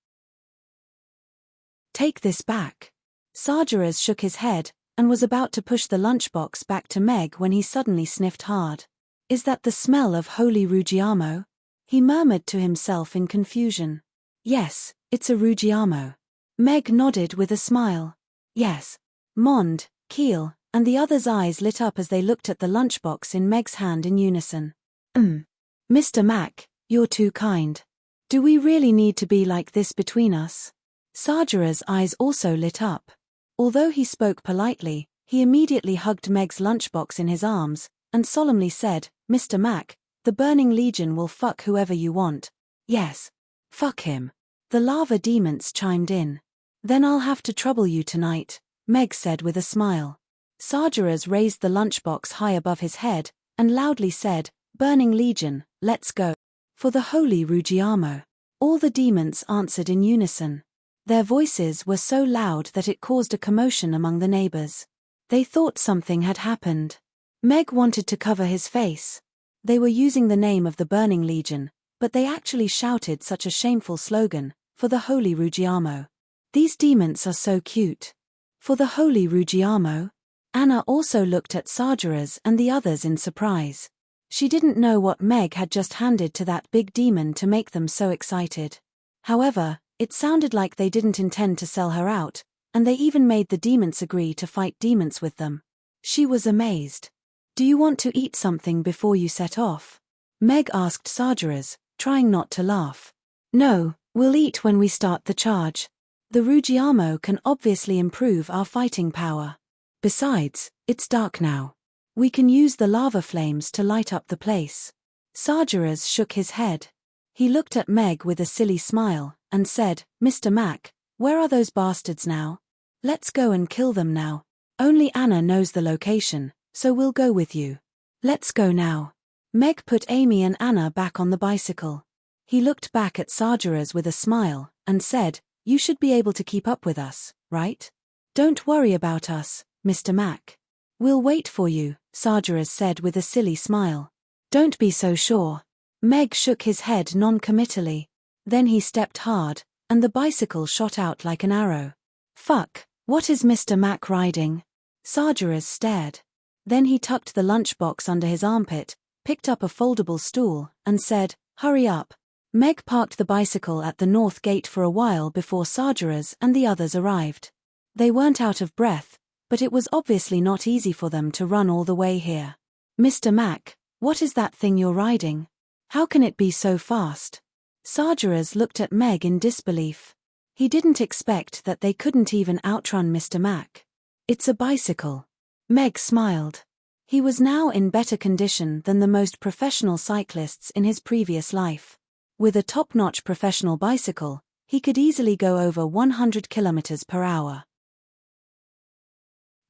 Take this back. Sajara's shook his head and was about to push the lunchbox back to Meg when he suddenly sniffed hard. Is that the smell of holy Ruggiamo? He murmured to himself in confusion. Yes, it's a Ruggiamo. Meg nodded with a smile. Yes. Mond, Keel, and the others' eyes lit up as they looked at the lunchbox in Meg's hand in unison. Mr. Mac, you're too kind. Do we really need to be like this between us? Sajara's eyes also lit up. Although he spoke politely, he immediately hugged Meg's lunchbox in his arms, and solemnly said, Mr. Mac, the Burning Legion will fuck whoever you want. Yes. Fuck him. The lava demons chimed in. Then I'll have to trouble you tonight, Meg said with a smile. Sajara's raised the lunchbox high above his head, and loudly said, Burning Legion, let's go. For the holy Ruggiamo. All the demons answered in unison. Their voices were so loud that it caused a commotion among the neighbors. They thought something had happened. Meg wanted to cover his face. They were using the name of the Burning Legion, but they actually shouted such a shameful slogan, for the holy Ruggiamo. These demons are so cute. For the holy Ruggiamo? Anna also looked at Sajara's and the others in surprise. She didn't know what Meg had just handed to that big demon to make them so excited. However, it sounded like they didn't intend to sell her out, and they even made the demons agree to fight demons with them. She was amazed. Do you want to eat something before you set off? Meg asked Sajara's, trying not to laugh. No, we'll eat when we start the charge. The Ruggiamo can obviously improve our fighting power. Besides, it's dark now. We can use the lava flames to light up the place. Sajara's shook his head. He looked at Meg with a silly smile, and said, Mr. Mac, where are those bastards now? Let's go and kill them now. Only Anna knows the location, so we'll go with you. Let's go now. Meg put Amy and Anna back on the bicycle. He looked back at Sajara's with a smile, and said, You should be able to keep up with us, right? Don't worry about us, Mr. Mac. We'll wait for you, Sajara's said with a silly smile. Don't be so sure. Meg shook his head non-committally. Then he stepped hard, and the bicycle shot out like an arrow. Fuck, what is Mr. Mac riding? Sajara's stared. Then he tucked the lunchbox under his armpit, picked up a foldable stool, and said, Hurry up. Meg parked the bicycle at the north gate for a while before Sajara's and the others arrived. They weren't out of breath, but it was obviously not easy for them to run all the way here. Mr. Mac, what is that thing you're riding? How can it be so fast? Sajara's looked at Meg in disbelief. He didn't expect that they couldn't even outrun Mr. Mac. It's a bicycle. Meg smiled. He was now in better condition than the most professional cyclists in his previous life. With a top-notch professional bicycle, He could easily go over 100 kilometers per hour.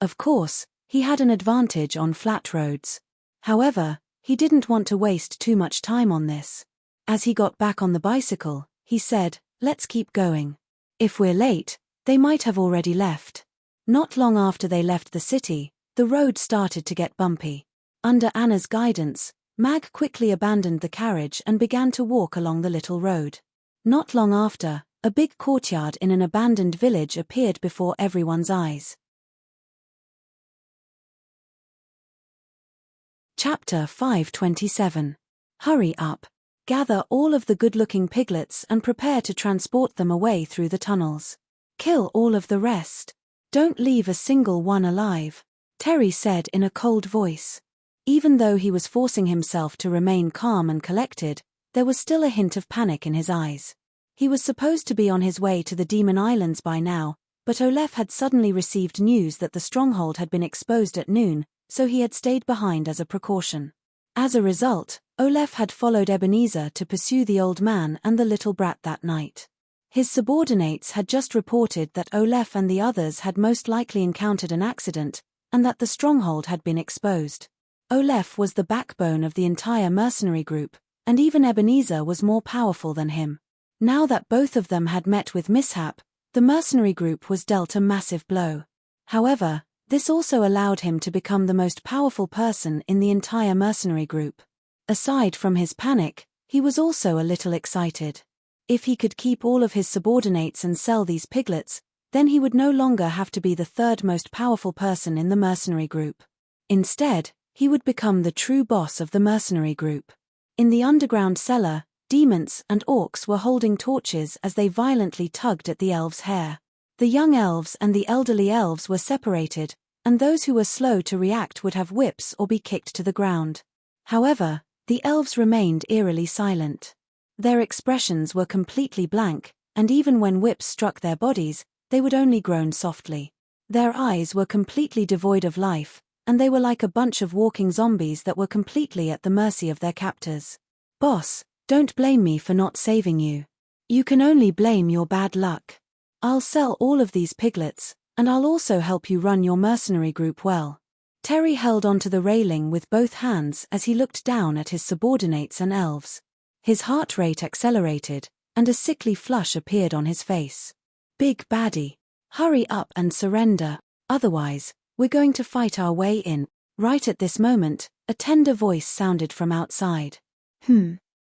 Of course, he had an advantage on flat roads. However, he didn't want to waste too much time on this. As he got back on the bicycle, he said, "Let's keep going. If we're late, they might have already left." Not long after they left the city, the road started to get bumpy. Under Anna's guidance, Mag quickly abandoned the carriage and began to walk along the little road. Not long after, a big courtyard in an abandoned village appeared before everyone's eyes. Chapter 527. Hurry up. Gather all of the good-looking piglets and prepare to transport them away through the tunnels. Kill all of the rest. Don't leave a single one alive, Terry said in a cold voice. Even though he was forcing himself to remain calm and collected, there was still a hint of panic in his eyes. He was supposed to be on his way to the Demon Islands by now, but Olaf had suddenly received news that the stronghold had been exposed at noon, so he had stayed behind as a precaution. As a result, Olaf had followed Ebenezer to pursue the old man and the little brat that night. His subordinates had just reported that Olaf and the others had most likely encountered an accident, and that the stronghold had been exposed. Olaf was the backbone of the entire mercenary group, and even Ebenezer was more powerful than him. Now that both of them had met with mishap, the mercenary group was dealt a massive blow. However, this also allowed him to become the most powerful person in the entire mercenary group. Aside from his panic, he was also a little excited. If he could keep all of his subordinates and sell these piglets, then he would no longer have to be the third most powerful person in the mercenary group. Instead, he would become the true boss of the mercenary group. In the underground cellar, demons and orcs were holding torches as they violently tugged at the elves' hair. The young elves and the elderly elves were separated, and those who were slow to react would have whips or be kicked to the ground. However, the elves remained eerily silent. Their expressions were completely blank, and even when whips struck their bodies, they would only groan softly. Their eyes were completely devoid of life, and they were like a bunch of walking zombies that were completely at the mercy of their captors. "Boss, don't blame me for not saving you. You can only blame your bad luck. I'll sell all of these piglets, and I'll also help you run your mercenary group well." Terry held onto the railing with both hands as he looked down at his subordinates and elves. His heart rate accelerated, and a sickly flush appeared on his face. "Big baddie, hurry up and surrender, otherwise, we're going to fight our way in." Right at this moment, a tender voice sounded from outside.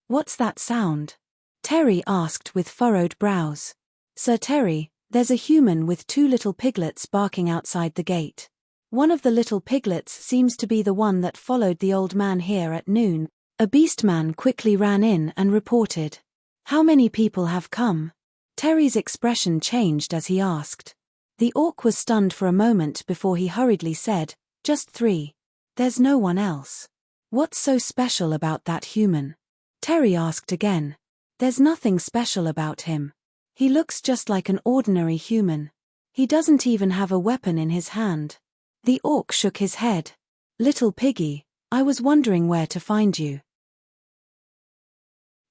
What's that sound?" Terry asked with furrowed brows. "Sir Terry, there's a human with 2 little piglets barking outside the gate. One of the little piglets seems to be the one that followed the old man here at noon." A beastman quickly ran in and reported. "How many people have come?" Terry's expression changed as he asked. The orc was stunned for a moment before he hurriedly said, "Just 3. There's no one else." "What's so special about that human?" Terry asked again. "There's nothing special about him. He looks just like an ordinary human. He doesn't even have a weapon in his hand." The orc shook his head. "Little piggy, I was wondering where to find you.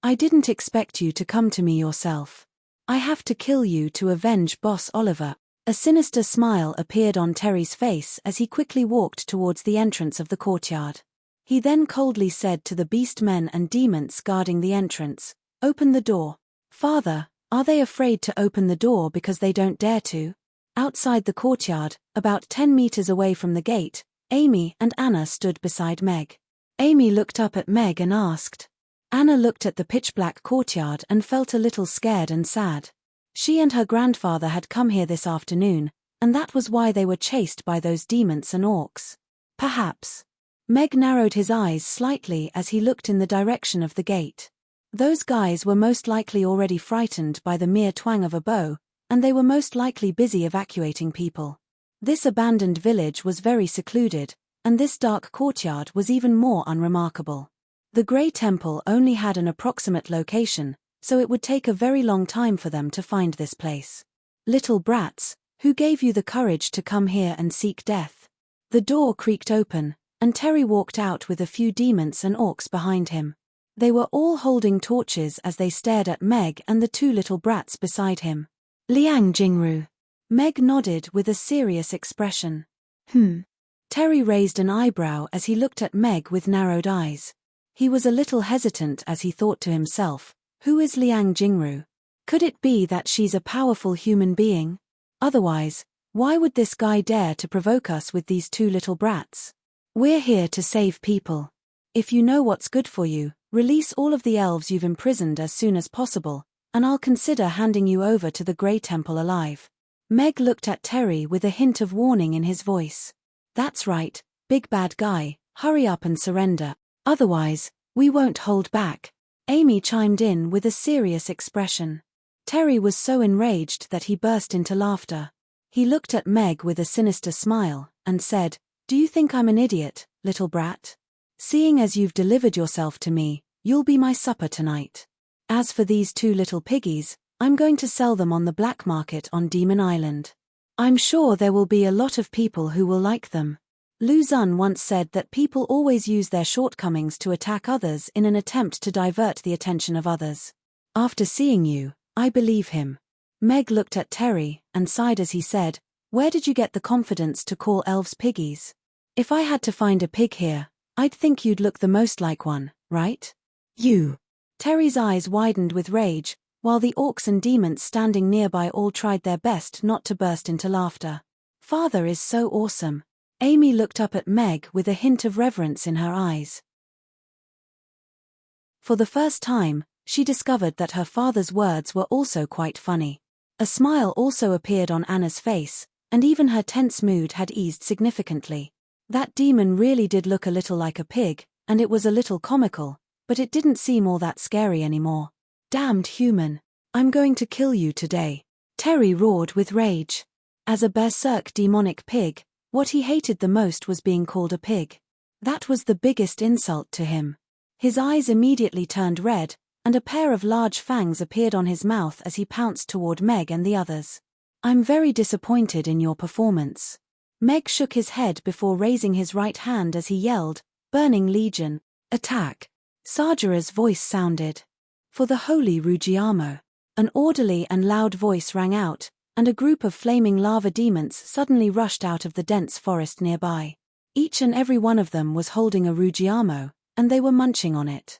I didn't expect you to come to me yourself. I have to kill you to avenge Boss Oliver." A sinister smile appeared on Terry's face as he quickly walked towards the entrance of the courtyard. He then coldly said to the beast men and demons guarding the entrance, "Open the door." "Father, are they afraid to open the door because they don't dare to?" Outside the courtyard, about 10 meters away from the gate, Amy and Anna stood beside Meg. Amy looked up at Meg and asked. Anna looked at the pitch-black courtyard and felt a little scared and sad. She and her grandfather had come here this afternoon, and that was why they were chased by those demons and orcs. Perhaps. Meg narrowed his eyes slightly as he looked in the direction of the gate. Those guys were most likely already frightened by the mere twang of a bow, and they were most likely busy evacuating people. This abandoned village was very secluded, and this dark courtyard was even more unremarkable. The Grey Temple only had an approximate location, so it would take a very long time for them to find this place. "Little brats, who gave you the courage to come here and seek death?" The door creaked open, and Terry walked out with a few demons and orcs behind him. They were all holding torches as they stared at Meg and the two little brats beside him. Liang Jingru. Meg nodded with a serious expression. Terry raised an eyebrow as he looked at Meg with narrowed eyes. He was a little hesitant as he thought to himself, who is Liang Jingru? Could it be that she's a powerful human being? Otherwise, why would this guy dare to provoke us with these two little brats? We're here to save people. If you know what's good for you, release all of the elves you've imprisoned as soon as possible, and I'll consider handing you over to the Grey Temple alive. Meg looked at Terry with a hint of warning in his voice. That's right, big bad guy, hurry up and surrender. Otherwise, we won't hold back. Amy chimed in with a serious expression. Terry was so enraged that he burst into laughter. He looked at Meg with a sinister smile, and said, "Do you think I'm an idiot, little brat? Seeing as you've delivered yourself to me, you'll be my supper tonight. As for these two little piggies, I'm going to sell them on the black market on Demon Island. I'm sure there will be a lot of people who will like them." Lu Xun once said that people always use their shortcomings to attack others in an attempt to divert the attention of others. After seeing you, I believe him. Meg looked at Terry and sighed as he said, "Where did you get the confidence to call elves piggies? If I had to find a pig here, I'd think you'd look the most like one, right? You." Terry's eyes widened with rage, while the orcs and demons standing nearby all tried their best not to burst into laughter. "Father is so awesome." Amy looked up at Meg with a hint of reverence in her eyes. For the first time, she discovered that her father's words were also quite funny. A smile also appeared on Anna's face, and even her tense mood had eased significantly. That demon really did look a little like a pig, and it was a little comical, but it didn't seem all that scary anymore. "Damned human. I'm going to kill you today." Terry roared with rage. As a berserk demonic pig, what he hated the most was being called a pig. That was the biggest insult to him. His eyes immediately turned red, and a pair of large fangs appeared on his mouth as he pounced toward Meg and the others. "I'm very disappointed in your performance." Meg shook his head before raising his right hand as he yelled, "Burning Legion, attack!" Sajara's voice sounded. "For the Holy Rugiamo." An orderly and loud voice rang out, and a group of flaming lava demons suddenly rushed out of the dense forest nearby. Each and every one of them was holding a Rugiamo, and they were munching on it.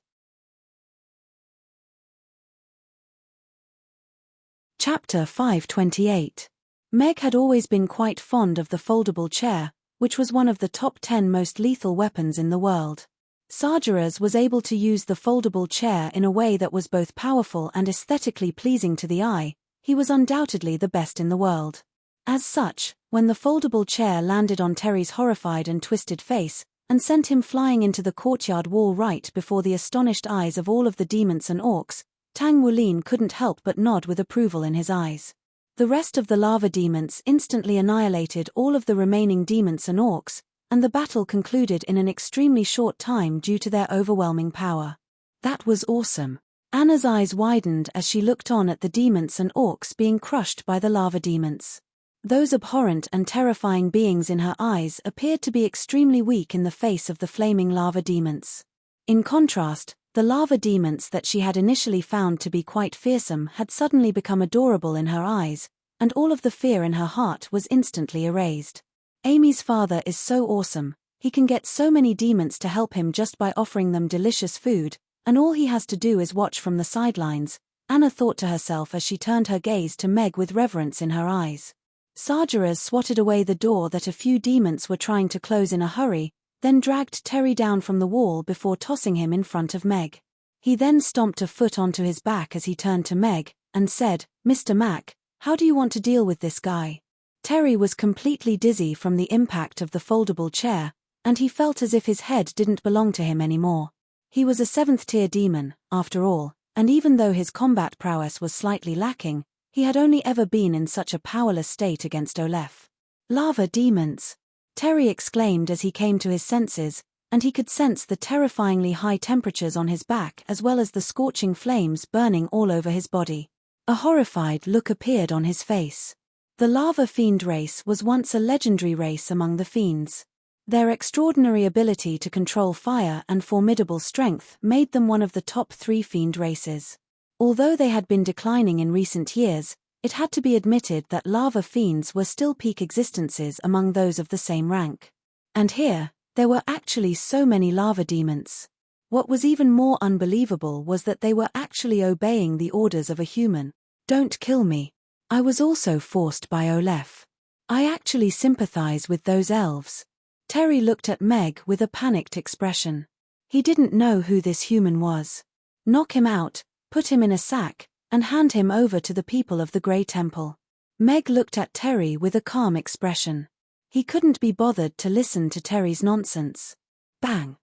Chapter 528. Meg had always been quite fond of the foldable chair, which was one of the top 10 most lethal weapons in the world. Sajara's was able to use the foldable chair in a way that was both powerful and aesthetically pleasing to the eye. He was undoubtedly the best in the world. As such, when the foldable chair landed on Terry's horrified and twisted face, and sent him flying into the courtyard wall right before the astonished eyes of all of the demons and orcs, Tang Wulin couldn't help but nod with approval in his eyes. The rest of the lava demons instantly annihilated all of the remaining demons and orcs, and the battle concluded in an extremely short time due to their overwhelming power. That was awesome. Anna's eyes widened as she looked on at the demons and orcs being crushed by the lava demons. Those abhorrent and terrifying beings in her eyes appeared to be extremely weak in the face of the flaming lava demons. In contrast, the lava demons that she had initially found to be quite fearsome had suddenly become adorable in her eyes, and all of the fear in her heart was instantly erased. Amy's father is so awesome, he can get so many demons to help him just by offering them delicious food, and all he has to do is watch from the sidelines, Anna thought to herself as she turned her gaze to Meg with reverence in her eyes. Sajara's swatted away the door that a few demons were trying to close in a hurry, then dragged Terry down from the wall before tossing him in front of Meg. He then stomped a foot onto his back as he turned to Meg, and said, "Mr. Mac, how do you want to deal with this guy?" Terry was completely dizzy from the impact of the foldable chair, and he felt as if his head didn't belong to him anymore. He was a 7th-tier demon, after all, and even though his combat prowess was slightly lacking, he had only ever been in such a powerless state against Olef. "Lava demons!" Terry exclaimed as he came to his senses, and he could sense the terrifyingly high temperatures on his back as well as the scorching flames burning all over his body. A horrified look appeared on his face. The lava fiend race was once a legendary race among the fiends. Their extraordinary ability to control fire and formidable strength made them one of the top 3 fiend races. Although they had been declining in recent years, it had to be admitted that lava fiends were still peak existences among those of the same rank. And here, there were actually so many lava demons. What was even more unbelievable was that they were actually obeying the orders of a human. Don't kill me. I was also forced by Olef. I actually sympathize with those elves. Terry looked at Meg with a panicked expression. He didn't know who this human was. Knock him out, put him in a sack, and hand him over to the people of the Grey Temple. Meg looked at Terry with a calm expression. He couldn't be bothered to listen to Terry's nonsense. Bang!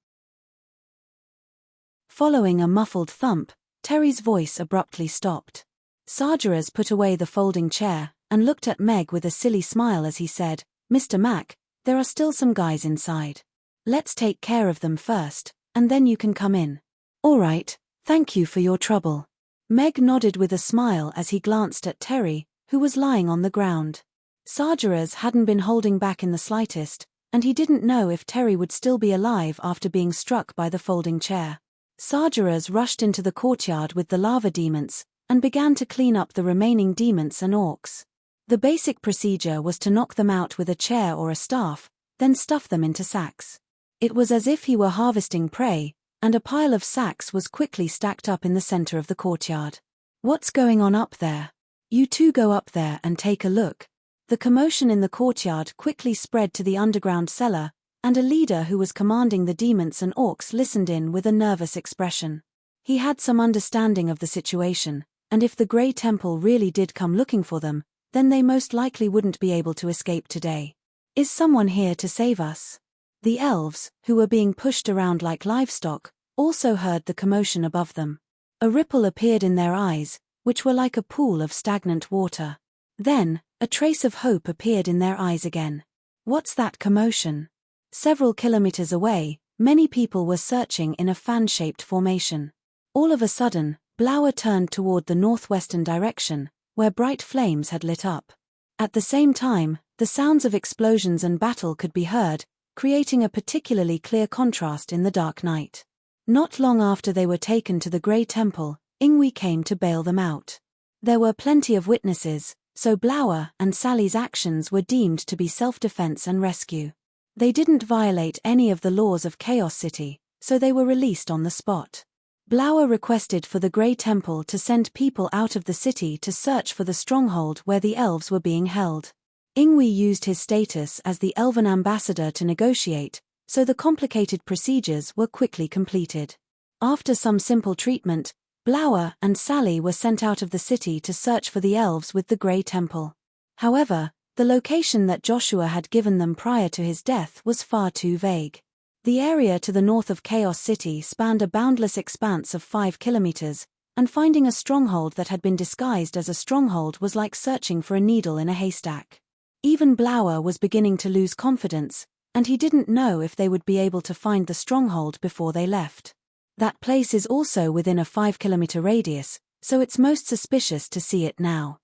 Following a muffled thump, Terry's voice abruptly stopped. Sargeras put away the folding chair and looked at Meg with a silly smile as he said, "Mr. Mac, there are still some guys inside. Let's take care of them first, and then you can come in." "All right, thank you for your trouble." Meg nodded with a smile as he glanced at Terry, who was lying on the ground. Sargeras hadn't been holding back in the slightest, and he didn't know if Terry would still be alive after being struck by the folding chair. Sargeras rushed into the courtyard with the lava demons and began to clean up the remaining demons and orcs. The basic procedure was to knock them out with a chair or a staff, then stuff them into sacks. It was as if he were harvesting prey, and a pile of sacks was quickly stacked up in the center of the courtyard. "What's going on up there? You two go up there and take a look." The commotion in the courtyard quickly spread to the underground cellar, and a leader who was commanding the demons and orcs listened in with a nervous expression. He had some understanding of the situation, and if the Grey Temple really did come looking for them, then they most likely wouldn't be able to escape today. "Is someone here to save us?" The elves, who were being pushed around like livestock, also heard the commotion above them. A ripple appeared in their eyes, which were like a pool of stagnant water. Then, a trace of hope appeared in their eyes again. What's that commotion? Several kilometers away, many people were searching in a fan-shaped formation. All of a sudden, Blauer turned toward the northwestern direction, where bright flames had lit up. At the same time, the sounds of explosions and battle could be heard, creating a particularly clear contrast in the dark night. Not long after they were taken to the Grey Temple, Ingwe came to bail them out. There were plenty of witnesses, so Blauer and Sally's actions were deemed to be self-defense and rescue. They didn't violate any of the laws of Chaos City, so they were released on the spot. Blauer requested for the Grey Temple to send people out of the city to search for the stronghold where the elves were being held. Ingwe used his status as the elven ambassador to negotiate, so the complicated procedures were quickly completed. After some simple treatment, Blauer and Sally were sent out of the city to search for the elves with the Grey Temple. However, the location that Joshua had given them prior to his death was far too vague. The area to the north of Chaos City spanned a boundless expanse of 5 kilometers, and finding a stronghold that had been disguised as a stronghold was like searching for a needle in a haystack. Even Blauer was beginning to lose confidence, and he didn't know if they would be able to find the stronghold before they left. That place is also within a 5-kilometer radius, so it's most suspicious to see it now.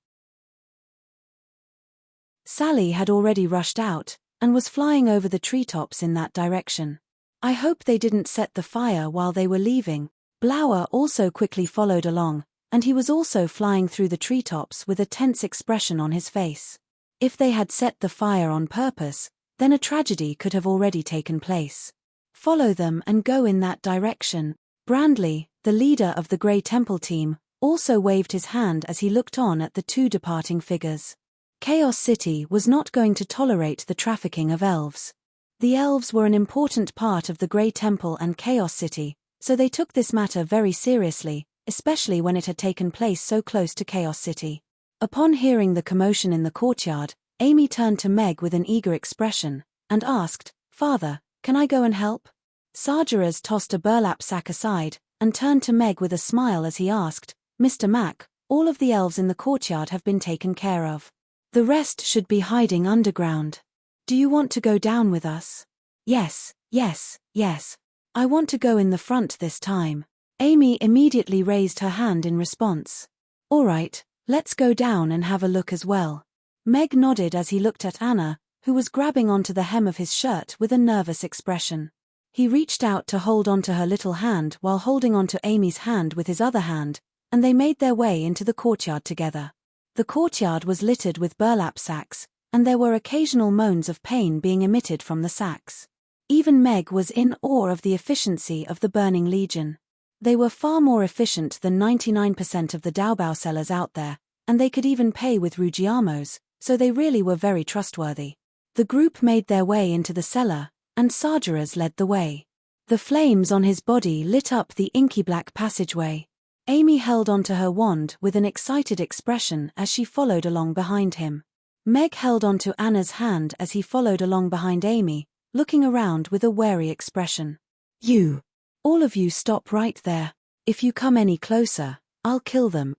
Sally had already rushed out, and was flying over the treetops in that direction. "I hope they didn't set the fire while they were leaving." Blauer also quickly followed along, and he was also flying through the treetops with a tense expression on his face. If they had set the fire on purpose, then a tragedy could have already taken place. "Follow them and go in that direction." Brandley, the leader of the Grey Temple team, also waved his hand as he looked on at the two departing figures. Chaos City was not going to tolerate the trafficking of elves. The elves were an important part of the Grey Temple and Chaos City, so they took this matter very seriously, especially when it had taken place so close to Chaos City. Upon hearing the commotion in the courtyard, Amy turned to Meg with an eager expression, and asked, "Father, can I go and help?" Sargeras tossed a burlap sack aside, and turned to Meg with a smile as he asked, "Mr. Mac, all of the elves in the courtyard have been taken care of. The rest should be hiding underground. Do you want to go down with us?" Yes. I want to go in the front this time." Amy immediately raised her hand in response. "All right, let's go down and have a look as well." Meg nodded as he looked at Anna, who was grabbing onto the hem of his shirt with a nervous expression. He reached out to hold onto her little hand while holding onto Amy's hand with his other hand, and they made their way into the courtyard together. The courtyard was littered with burlap sacks, and there were occasional moans of pain being emitted from the sacks. Even Meg was in awe of the efficiency of the Burning Legion. They were far more efficient than 99% of the Daobao sellers out there, and they could even pay with Rugiamos, so they really were very trustworthy. The group made their way into the cellar, and Sargeras led the way. The flames on his body lit up the inky black passageway. Amy held onto her wand with an excited expression as she followed along behind him. Meg held onto Anna's hand as he followed along behind Amy, looking around with a wary expression. "You! All of you stop right there. If you come any closer, I'll kill them."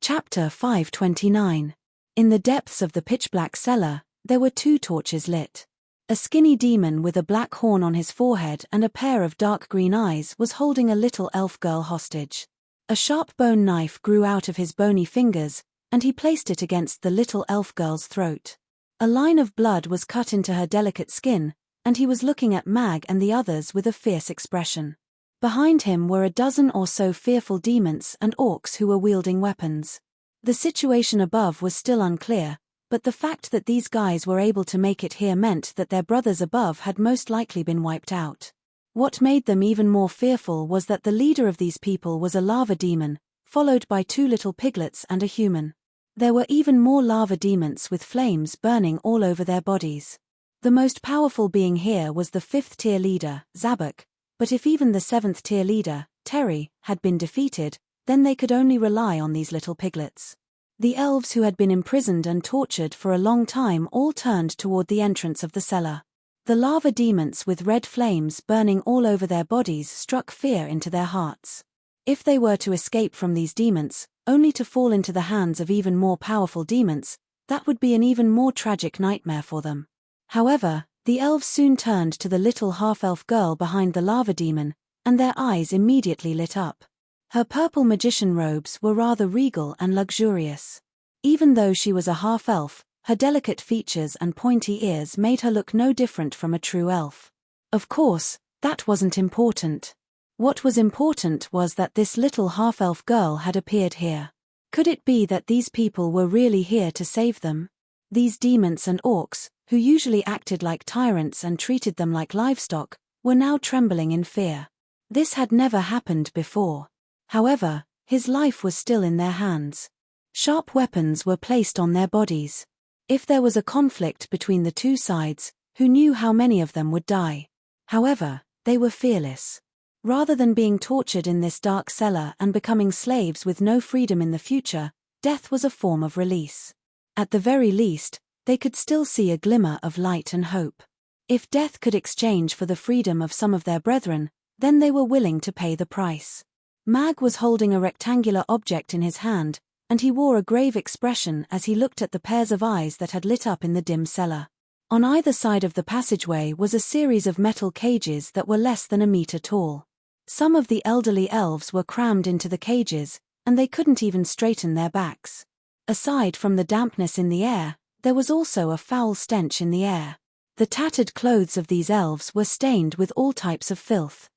Chapter 529. In the depths of the pitch-black cellar, there were 2 torches lit. A skinny demon with a black horn on his forehead and a pair of dark green eyes was holding a little elf girl hostage. A sharp bone knife grew out of his bony fingers, and he placed it against the little elf girl's throat. A line of blood was cut into her delicate skin, and he was looking at Mag and the others with a fierce expression. Behind him were a dozen or so fearful demons and orcs who were wielding weapons. The situation above was still unclear, but the fact that these guys were able to make it here meant that their brothers above had most likely been wiped out. What made them even more fearful was that the leader of these people was a lava demon, followed by 2 little piglets and a human. There were even more lava demons with flames burning all over their bodies. The most powerful being here was the 5th-tier leader, Zabuk, but if even the 7th-tier leader, Terry, had been defeated, then they could only rely on these little piglets. The elves who had been imprisoned and tortured for a long time all turned toward the entrance of the cellar. The lava demons with red flames burning all over their bodies struck fear into their hearts. If they were to escape from these demons, only to fall into the hands of even more powerful demons, that would be an even more tragic nightmare for them. However, the elves soon turned to the little half-elf girl behind the lava demon, and their eyes immediately lit up. Her purple magician robes were rather regal and luxurious. Even though she was a half-elf, her delicate features and pointy ears made her look no different from a true elf. Of course, that wasn't important. What was important was that this little half-elf girl had appeared here. Could it be that these people were really here to save them? These demons and orcs, who usually acted like tyrants and treated them like livestock, were now trembling in fear. This had never happened before. However, his life was still in their hands. Sharp weapons were placed on their bodies. If there was a conflict between the 2 sides, who knew how many of them would die? However, they were fearless. Rather than being tortured in this dark cellar and becoming slaves with no freedom in the future, death was a form of release. At the very least, they could still see a glimmer of light and hope. If death could exchange for the freedom of some of their brethren, then they were willing to pay the price. Mag was holding a rectangular object in his hand, and he wore a grave expression as he looked at the pairs of eyes that had lit up in the dim cellar. On either side of the passageway was a series of metal cages that were less than a meter tall. Some of the elderly elves were crammed into the cages, and they couldn't even straighten their backs. Aside from the dampness in the air, there was also a foul stench in the air. The tattered clothes of these elves were stained with all types of filth.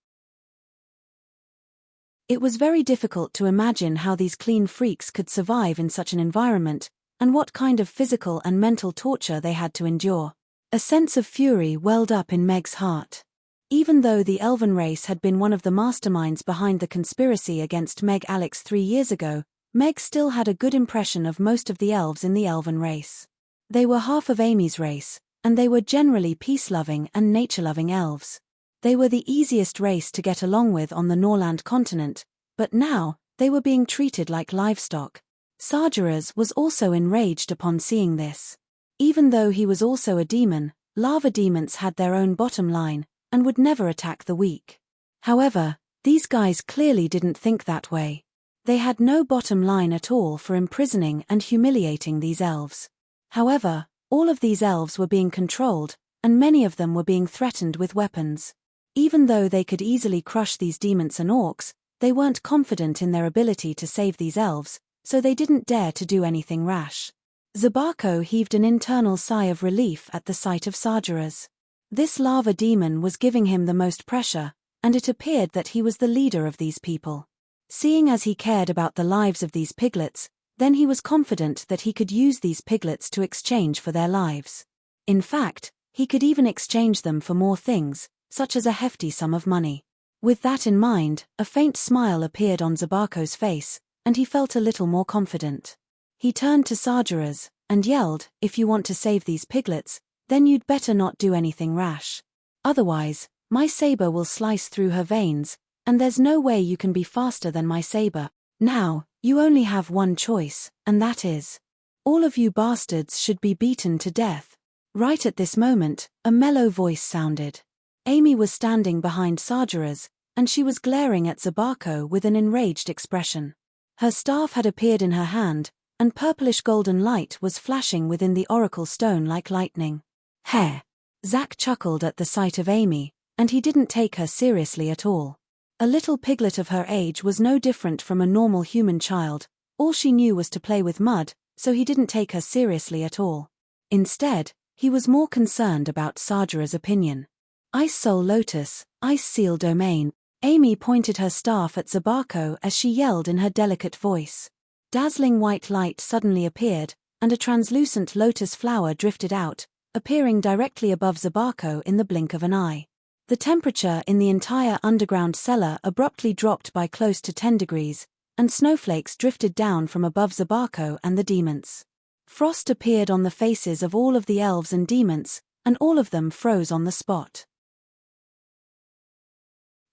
It was very difficult to imagine how these clean freaks could survive in such an environment, and what kind of physical and mental torture they had to endure. A sense of fury welled up in Meg's heart. Even though the elven race had been one of the masterminds behind the conspiracy against Meg Alex 3 years ago, Meg still had a good impression of most of the elves in the elven race. They were half of Amy's race, and they were generally peace-loving and nature-loving elves. They were the easiest race to get along with on the Norland continent, but now, they were being treated like livestock. Sargeras was also enraged upon seeing this. Even though he was also a demon, lava demons had their own bottom line, and would never attack the weak. However, these guys clearly didn't think that way. They had no bottom line at all for imprisoning and humiliating these elves. However, all of these elves were being controlled, and many of them were being threatened with weapons. Even though they could easily crush these demons and orcs, they weren't confident in their ability to save these elves, so they didn't dare to do anything rash. Zabako heaved an internal sigh of relief at the sight of Sajaras. This lava demon was giving him the most pressure, and it appeared that he was the leader of these people. Seeing as he cared about the lives of these piglets, then he was confident that he could use these piglets to exchange for their lives. In fact, he could even exchange them for more things, such as a hefty sum of money. With that in mind, a faint smile appeared on Zabako's face, and he felt a little more confident. He turned to Sajaras, and yelled, "If you want to save these piglets, then you'd better not do anything rash. Otherwise, my saber will slice through her veins, and there's no way you can be faster than my saber. Now, you only have one choice, and that is, all of you bastards should be beaten to death." Right at this moment, a mellow voice sounded. Amy was standing behind Sajaras, and she was glaring at Zabako with an enraged expression. Her staff had appeared in her hand, and purplish golden light was flashing within the oracle stone like lightning. "Heh!" Zack chuckled at the sight of Amy, and he didn't take her seriously at all. A little piglet of her age was no different from a normal human child. All she knew was to play with mud, so he didn't take her seriously at all. Instead, he was more concerned about Sajara's opinion. "Ice Soul Lotus, Ice Seal Domain." Amy pointed her staff at Zabako as she yelled in her delicate voice. Dazzling white light suddenly appeared, and a translucent lotus flower drifted out, appearing directly above Zabako in the blink of an eye. The temperature in the entire underground cellar abruptly dropped by close to 10 degrees, and snowflakes drifted down from above Zabako and the demons. Frost appeared on the faces of all of the elves and demons, and all of them froze on the spot.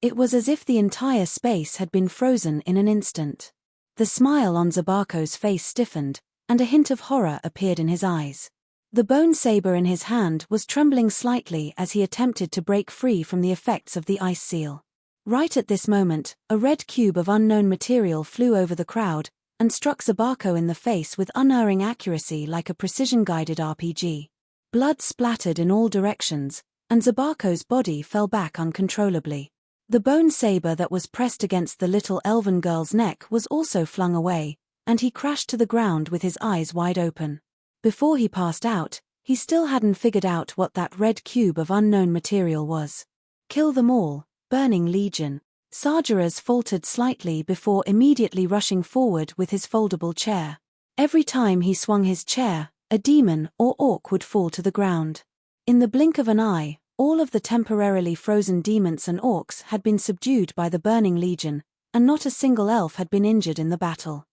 It was as if the entire space had been frozen in an instant. The smile on Zabako's face stiffened, and a hint of horror appeared in his eyes. The bone saber in his hand was trembling slightly as he attempted to break free from the effects of the ice seal. Right at this moment, a red cube of unknown material flew over the crowd, and struck Zabako in the face with unerring accuracy like a precision-guided RPG. Blood splattered in all directions, and Zabako's body fell back uncontrollably. The bone saber that was pressed against the little elven girl's neck was also flung away, and he crashed to the ground with his eyes wide open. Before he passed out, he still hadn't figured out what that red cube of unknown material was. "Kill them all, Burning Legion." Sajaras faltered slightly before immediately rushing forward with his foldable chair. Every time he swung his chair, a demon or orc would fall to the ground. In the blink of an eye, all of the temporarily frozen demons and orcs had been subdued by the Burning Legion, and not a single elf had been injured in the battle.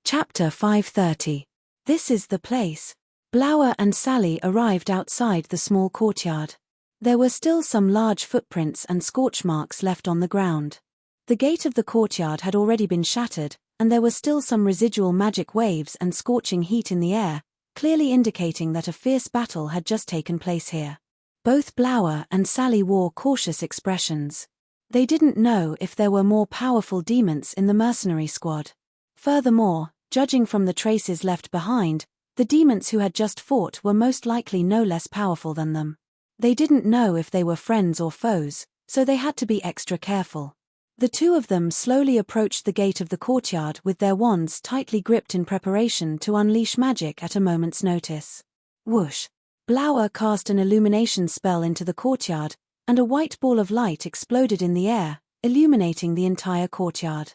Chapter 530. This is the place. Blower and Sally arrived outside the small courtyard. There were still some large footprints and scorch marks left on the ground. The gate of the courtyard had already been shattered, and there were still some residual magic waves and scorching heat in the air, clearly indicating that a fierce battle had just taken place here. Both Blower and Sally wore cautious expressions. They didn't know if there were more powerful demons in the mercenary squad. Furthermore, judging from the traces left behind, the demons who had just fought were most likely no less powerful than them. They didn't know if they were friends or foes, so they had to be extra careful. The two of them slowly approached the gate of the courtyard with their wands tightly gripped in preparation to unleash magic at a moment's notice. Whoosh! Blower cast an illumination spell into the courtyard, and a white ball of light exploded in the air, illuminating the entire courtyard.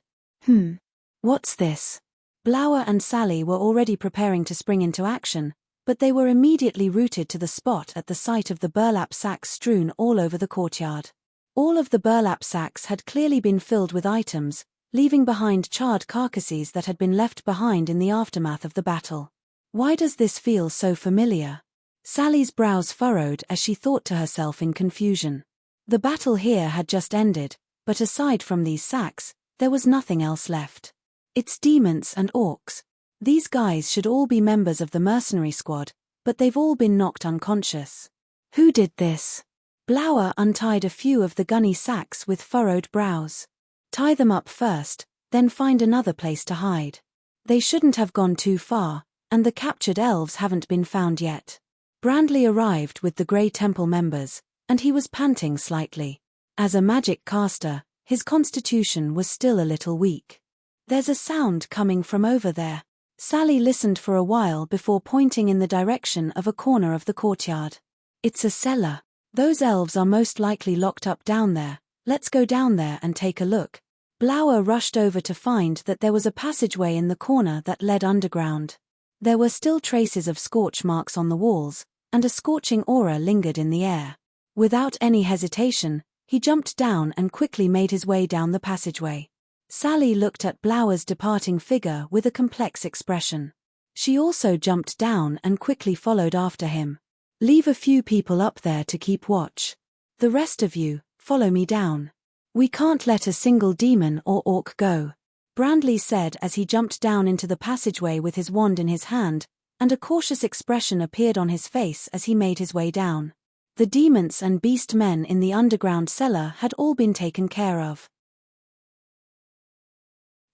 What's this? Blower and Sally were already preparing to spring into action, but they were immediately rooted to the spot at the sight of the burlap sacks strewn all over the courtyard. All of the burlap sacks had clearly been filled with items, leaving behind charred carcasses that had been left behind in the aftermath of the battle. Why does this feel so familiar? Sally's brows furrowed as she thought to herself in confusion. The battle here had just ended, but aside from these sacks, there was nothing else left. It's demons and orcs. These guys should all be members of the mercenary squad, but they've all been knocked unconscious. Who did this? Blower untied a few of the gunny sacks with furrowed brows. Tie them up first, then find another place to hide. They shouldn't have gone too far, and the captured elves haven't been found yet. Brandley arrived with the Grey Temple members, and he was panting slightly. As a magic caster, his constitution was still a little weak. "There's a sound coming from over there." Sally listened for a while before pointing in the direction of a corner of the courtyard. "It's a cellar. Those elves are most likely locked up down there. Let's go down there and take a look." Blower rushed over to find that there was a passageway in the corner that led underground. There were still traces of scorch marks on the walls, and a scorching aura lingered in the air. Without any hesitation, he jumped down and quickly made his way down the passageway. Sally looked at Blower's departing figure with a complex expression. She also jumped down and quickly followed after him. "Leave a few people up there to keep watch. The rest of you, follow me down. We can't let a single demon or orc go," Brandley said as he jumped down into the passageway with his wand in his hand, and a cautious expression appeared on his face as he made his way down. The demons and beast men in the underground cellar had all been taken care of.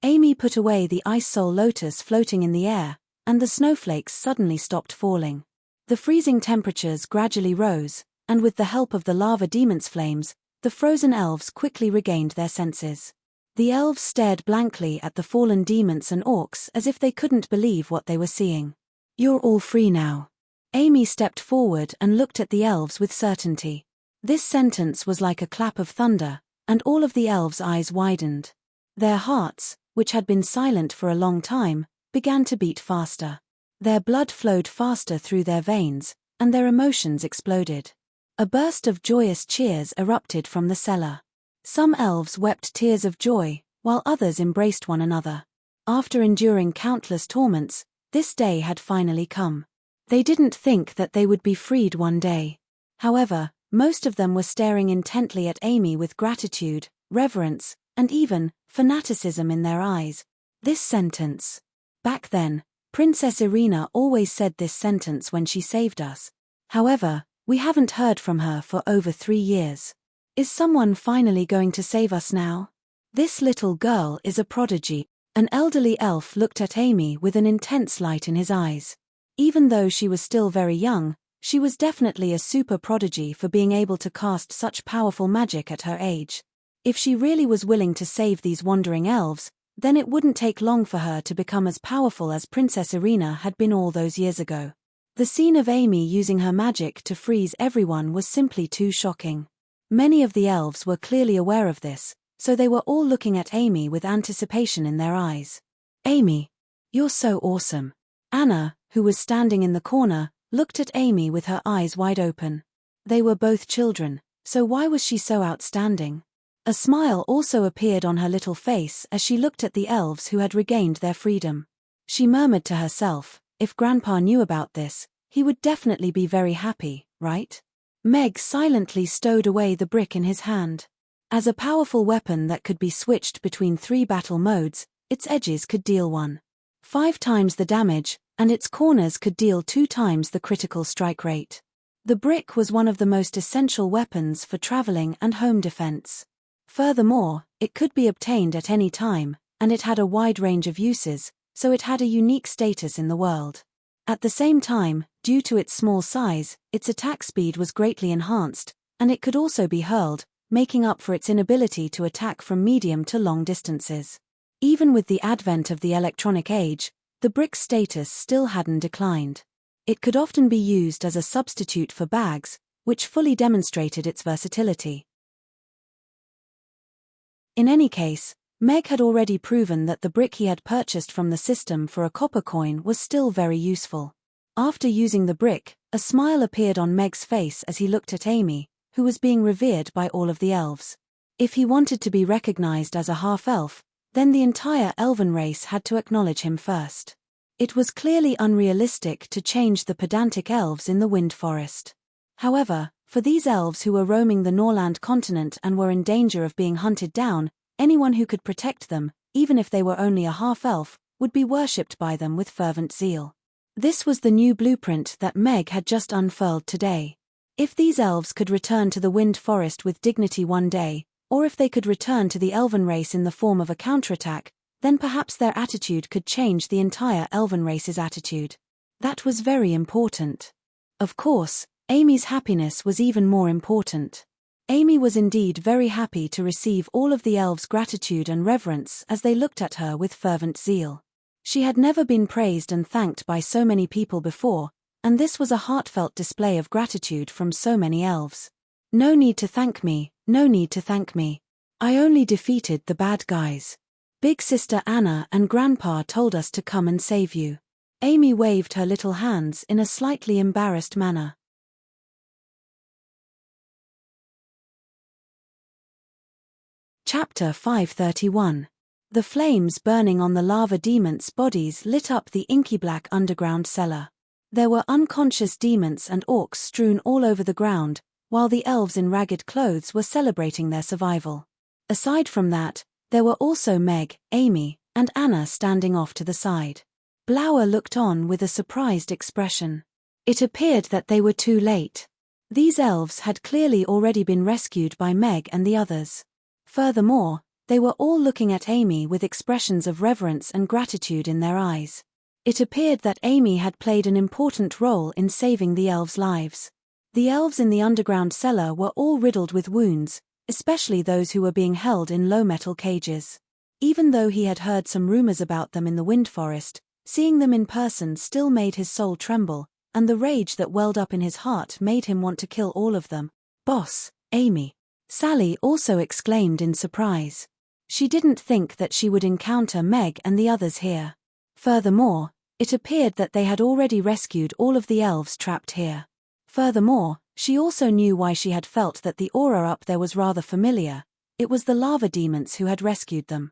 Amy put away the ice soul lotus floating in the air, and the snowflakes suddenly stopped falling. The freezing temperatures gradually rose, and with the help of the lava demon's flames, the frozen elves quickly regained their senses. The elves stared blankly at the fallen demons and orcs as if they couldn't believe what they were seeing. "You're all free now." Amy stepped forward and looked at the elves with certainty. This sentence was like a clap of thunder, and all of the elves' eyes widened. Their hearts, which had been silent for a long time, began to beat faster. Their blood flowed faster through their veins, and their emotions exploded. A burst of joyous cheers erupted from the cellar. Some elves wept tears of joy, while others embraced one another. After enduring countless torments, this day had finally come. They didn't think that they would be freed one day. However, most of them were staring intently at Amy with gratitude, reverence, and even fanaticism in their eyes. This sentence. Back then, Princess Irina always said this sentence when she saved us. However, we haven't heard from her for over 3 years. Is someone finally going to save us now? This little girl is a prodigy. An elderly elf looked at Amy with an intense light in his eyes. Even though she was still very young, she was definitely a super prodigy for being able to cast such powerful magic at her age. If she really was willing to save these wandering elves, then it wouldn't take long for her to become as powerful as Princess Irina had been all those years ago. The scene of Amy using her magic to freeze everyone was simply too shocking. Many of the elves were clearly aware of this, so they were all looking at Amy with anticipation in their eyes. "Amy, you're so awesome." Anna, who was standing in the corner, looked at Amy with her eyes wide open. They were both children, so why was she so outstanding? A smile also appeared on her little face as she looked at the elves who had regained their freedom. She murmured to herself, if Grandpa knew about this, he would definitely be very happy, right? Meg silently stowed away the brick in his hand. As a powerful weapon that could be switched between 3 battle modes, its edges could deal 1.5 times the damage, and its corners could deal 2 times the critical strike rate. The brick was one of the most essential weapons for traveling and home defense. Furthermore, it could be obtained at any time, and it had a wide range of uses, so it had a unique status in the world. At the same time, due to its small size, its attack speed was greatly enhanced, and it could also be hurled, making up for its inability to attack from medium to long distances. Even with the advent of the electronic age, the brick's status still hadn't declined. It could often be used as a substitute for bags, which fully demonstrated its versatility. In any case, Meg had already proven that the brick he had purchased from the system for a copper coin was still very useful. After using the brick, a smile appeared on Meg's face as he looked at Amy, who was being revered by all of the elves. If he wanted to be recognized as a half-elf, then the entire elven race had to acknowledge him first. It was clearly unrealistic to change the pedantic elves in the Wind Forest. However, for these elves who were roaming the Norland continent and were in danger of being hunted down, anyone who could protect them, even if they were only a half-elf, would be worshipped by them with fervent zeal. This was the new blueprint that Meg had just unfurled today. If these elves could return to the Wind Forest with dignity one day, or if they could return to the elven race in the form of a counterattack, then perhaps their attitude could change the entire elven race's attitude. That was very important. Of course, Amy's happiness was even more important. Amy was indeed very happy to receive all of the elves' gratitude and reverence as they looked at her with fervent zeal. She had never been praised and thanked by so many people before, and this was a heartfelt display of gratitude from so many elves. "No need to thank me, no need to thank me. I only defeated the bad guys. Big Sister Anna and Grandpa told us to come and save you." Amy waved her little hands in a slightly embarrassed manner. Chapter 531. The flames burning on the lava demons' bodies lit up the inky black underground cellar. There were unconscious demons and orcs strewn all over the ground, while the elves in ragged clothes were celebrating their survival. Aside from that, there were also Meg, Amy, and Anna standing off to the side. Blower looked on with a surprised expression. It appeared that they were too late. These elves had clearly already been rescued by Meg and the others. Furthermore, they were all looking at Amy with expressions of reverence and gratitude in their eyes. It appeared that Amy had played an important role in saving the elves' lives. The elves in the underground cellar were all riddled with wounds, especially those who were being held in low-metal cages. Even though he had heard some rumors about them in the wind forest, seeing them in person still made his soul tremble, and the rage that welled up in his heart made him want to kill all of them. "Boss, Amy!" Sally also exclaimed in surprise. She didn't think that she would encounter Meg and the others here. Furthermore, it appeared that they had already rescued all of the elves trapped here. Furthermore, she also knew why she had felt that the aura up there was rather familiar. It was the lava demons who had rescued them.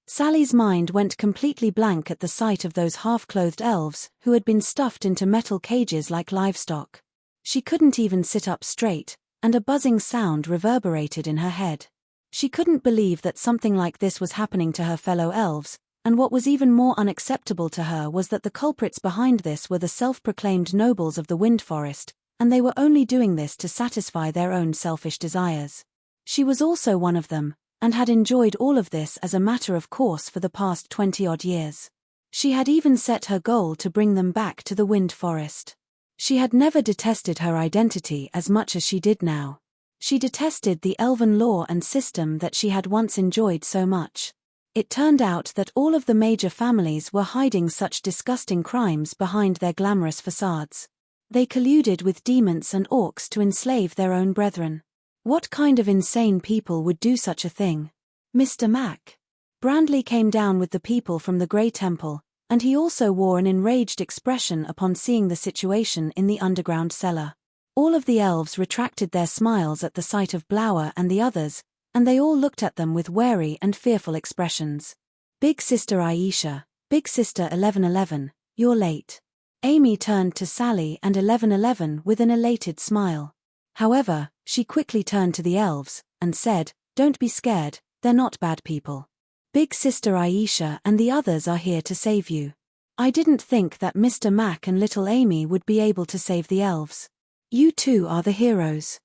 Sally's mind went completely blank at the sight of those half-clothed elves who had been stuffed into metal cages like livestock. She couldn't even sit up straight, and a buzzing sound reverberated in her head. She couldn't believe that something like this was happening to her fellow elves, and what was even more unacceptable to her was that the culprits behind this were the self-proclaimed nobles of the wind forest, and they were only doing this to satisfy their own selfish desires. She was also one of them, and had enjoyed all of this as a matter of course for the past 20-odd years. She had even set her goal to bring them back to the wind forest. She had never detested her identity as much as she did now. She detested the elven law and system that she had once enjoyed so much. It turned out that all of the major families were hiding such disgusting crimes behind their glamorous facades. They colluded with demons and orcs to enslave their own brethren. What kind of insane people would do such a thing? Mr. Mac. Brandley came down with the people from the Grey Temple, and he also wore an enraged expression upon seeing the situation in the underground cellar. All of the elves retracted their smiles at the sight of Blower and the others, and they all looked at them with wary and fearful expressions. "Big Sister Aisha, Big Sister 1111, you're late." Amy turned to Sally and 1111 with an elated smile. However, she quickly turned to the elves, and said, "Don't be scared, they're not bad people. Big Sister Aisha and the others are here to save you. I didn't think that Mr. Mac and little Amy would be able to save the elves. You two are the heroes."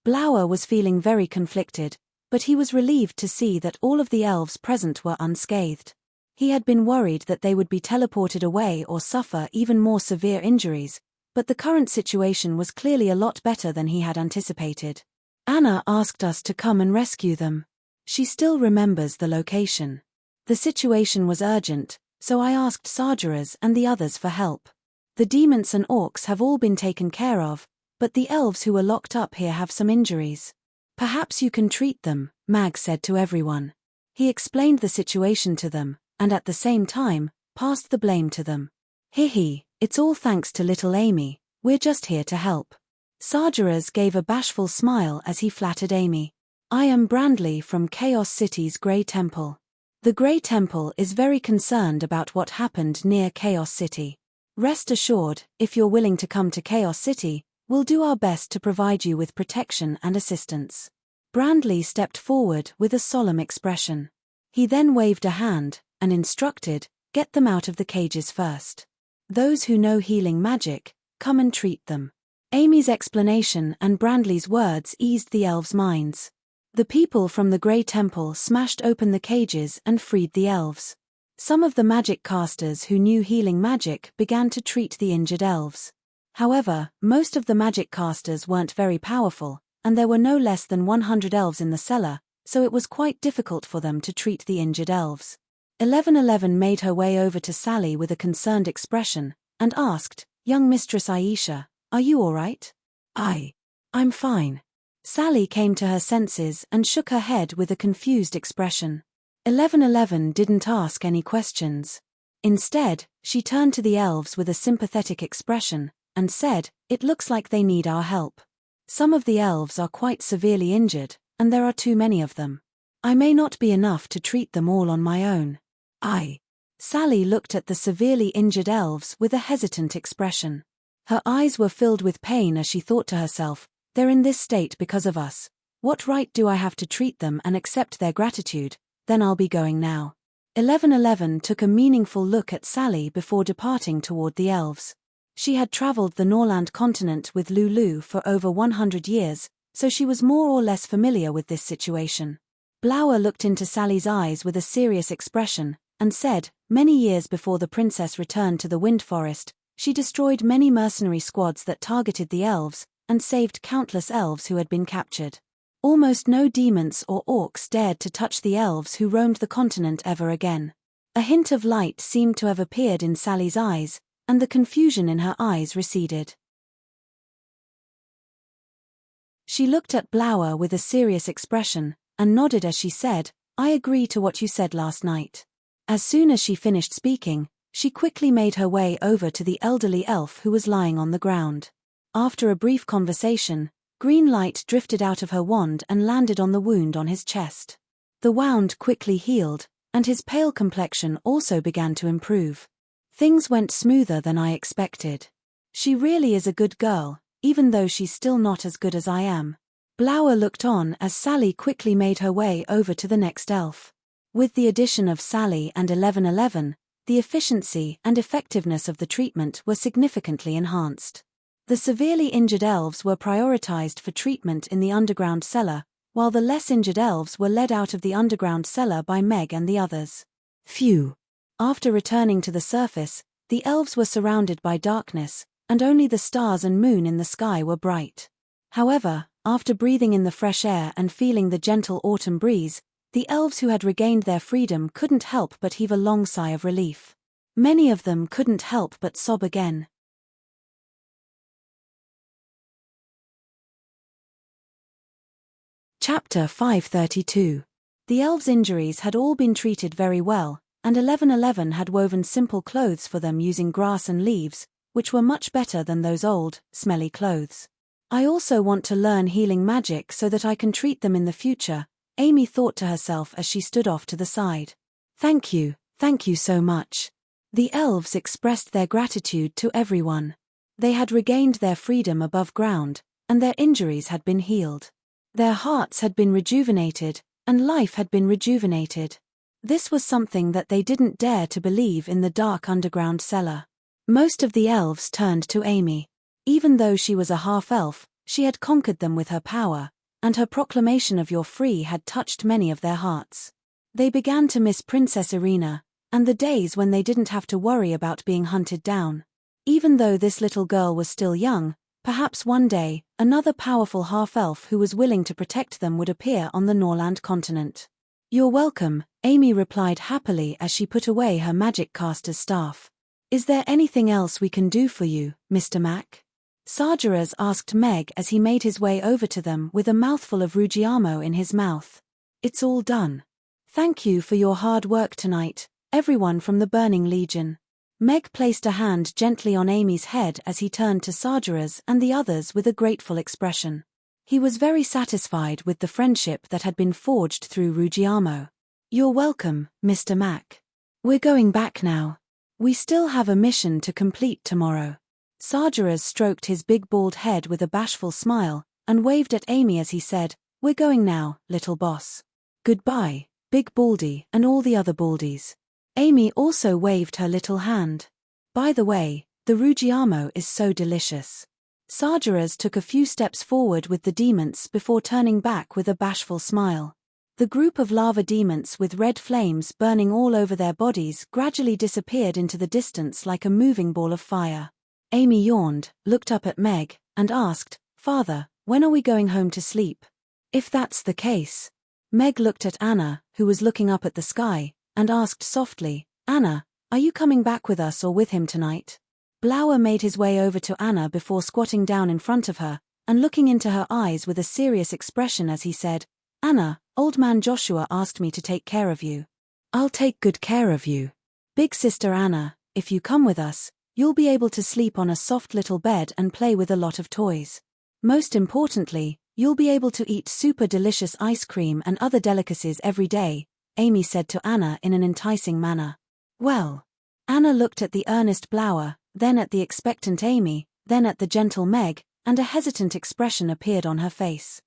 Blower was feeling very conflicted, but he was relieved to see that all of the elves present were unscathed. He had been worried that they would be teleported away or suffer even more severe injuries, but the current situation was clearly a lot better than he had anticipated. "Anna asked us to come and rescue them. She still remembers the location. The situation was urgent, so I asked Sargeras and the others for help. The demons and orcs have all been taken care of, but the elves who were locked up here have some injuries. Perhaps you can treat them," Mag said to everyone. He explained the situation to them, and at the same time, passed the blame to them. "Hee, it's all thanks to little Amy, we're just here to help." Sargeras gave a bashful smile as he flattered Amy. "I am Brandley from Chaos City's Grey Temple. The Grey Temple is very concerned about what happened near Chaos City. Rest assured, if you're willing to come to Chaos City, we'll do our best to provide you with protection and assistance." Brandley stepped forward with a solemn expression. He then waved a hand, and instructed, "Get them out of the cages first. Those who know healing magic, come and treat them." Amy's explanation and Brandley's words eased the elves' minds. The people from the Grey Temple smashed open the cages and freed the elves. Some of the magic casters who knew healing magic began to treat the injured elves. However, most of the magic casters weren't very powerful, and there were no less than 100 elves in the cellar, so it was quite difficult for them to treat the injured elves. 1111 made her way over to Sally with a concerned expression, and asked, "Young Mistress Aisha, are you all right?" I'm fine." Sally came to her senses and shook her head with a confused expression. 1111 didn't ask any questions. Instead, she turned to the elves with a sympathetic expression, and said, "It looks like they need our help. Some of the elves are quite severely injured, and there are too many of them. I may not be enough to treat them all on my own." Sally looked at the severely injured elves with a hesitant expression. Her eyes were filled with pain as she thought to herself, "They're in this state because of us. What right do I have to treat them and accept their gratitude? Then I'll be going now." 1111 took a meaningful look at Sally before departing toward the elves. She had traveled the Norland continent with Lulu for over 100 years, so she was more or less familiar with this situation. Blower looked into Sally's eyes with a serious expression, and said, "Many years before the princess returned to the Wind Forest, she destroyed many mercenary squads that targeted the elves, and saved countless elves who had been captured. Almost no demons or orcs dared to touch the elves who roamed the continent ever again." A hint of light seemed to have appeared in Sally's eyes, and the confusion in her eyes receded. She looked at Blower with a serious expression, and nodded as she said, "I agree to what you said last night." As soon as she finished speaking, she quickly made her way over to the elderly elf who was lying on the ground. After a brief conversation, green light drifted out of her wand and landed on the wound on his chest. The wound quickly healed, and his pale complexion also began to improve. "Things went smoother than I expected. She really is a good girl, even though she's still not as good as I am." Blower looked on as Sally quickly made her way over to the next elf. With the addition of Sally and 1111, the efficiency and effectiveness of the treatment were significantly enhanced. The severely injured elves were prioritized for treatment in the underground cellar, while the less injured elves were led out of the underground cellar by Meg and the others. Phew! After returning to the surface, the elves were surrounded by darkness, and only the stars and moon in the sky were bright. However, after breathing in the fresh air and feeling the gentle autumn breeze, the elves who had regained their freedom couldn't help but heave a long sigh of relief. Many of them couldn't help but sob again. Chapter 532. The elves' injuries had all been treated very well, and 1111 had woven simple clothes for them using grass and leaves, which were much better than those old, smelly clothes. "I also want to learn healing magic so that I can treat them in the future," Amy thought to herself as she stood off to the side. Thank you so much." The elves expressed their gratitude to everyone. They had regained their freedom above ground, and their injuries had been healed. Their hearts had been rejuvenated, and life had been rejuvenated. This was something that they didn't dare to believe in the dark underground cellar. Most of the elves turned to Amy. Even though she was a half-elf, she had conquered them with her power, and her proclamation of "You're free" had touched many of their hearts. They began to miss Princess Irina, and the days when they didn't have to worry about being hunted down. Even though this little girl was still young, perhaps one day, another powerful half-elf who was willing to protect them would appear on the Norland continent. "You're welcome," Amy replied happily as she put away her magic caster's staff. "Is there anything else we can do for you, Mr. Mac?" Sargeras asked Meg as he made his way over to them with a mouthful of Ruggiamo in his mouth. "It's all done. Thank you for your hard work tonight, everyone from the Burning Legion." Meg placed a hand gently on Amy's head as he turned to Sargeras and the others with a grateful expression. He was very satisfied with the friendship that had been forged through Ruggiamo. "You're welcome, Mr. Mac. We're going back now. We still have a mission to complete tomorrow." Sargeras stroked his big bald head with a bashful smile, and waved at Amy as he said, "We're going now, little boss. Goodbye, Big Baldy and all the other Baldies." Amy also waved her little hand. "By the way, the Ruggiamo is so delicious." Sargeras took a few steps forward with the demons before turning back with a bashful smile. The group of lava demons with red flames burning all over their bodies gradually disappeared into the distance like a moving ball of fire. Amy yawned, looked up at Meg, and asked, "Father, when are we going home to sleep?" "If that's the case." Meg looked at Anna, who was looking up at the sky, and asked softly, "Anna, are you coming back with us or with him tonight?" Blower made his way over to Anna before squatting down in front of her, and looking into her eyes with a serious expression as he said, "Anna, old man Joshua asked me to take care of you." "I'll take good care of you. Big sister Anna, if you come with us, you'll be able to sleep on a soft little bed and play with a lot of toys. Most importantly, you'll be able to eat super delicious ice cream and other delicacies every day," Amy said to Anna in an enticing manner. "Well." Anna looked at the earnest Blower, then at the expectant Amy, then at the gentle Meg, and a hesitant expression appeared on her face.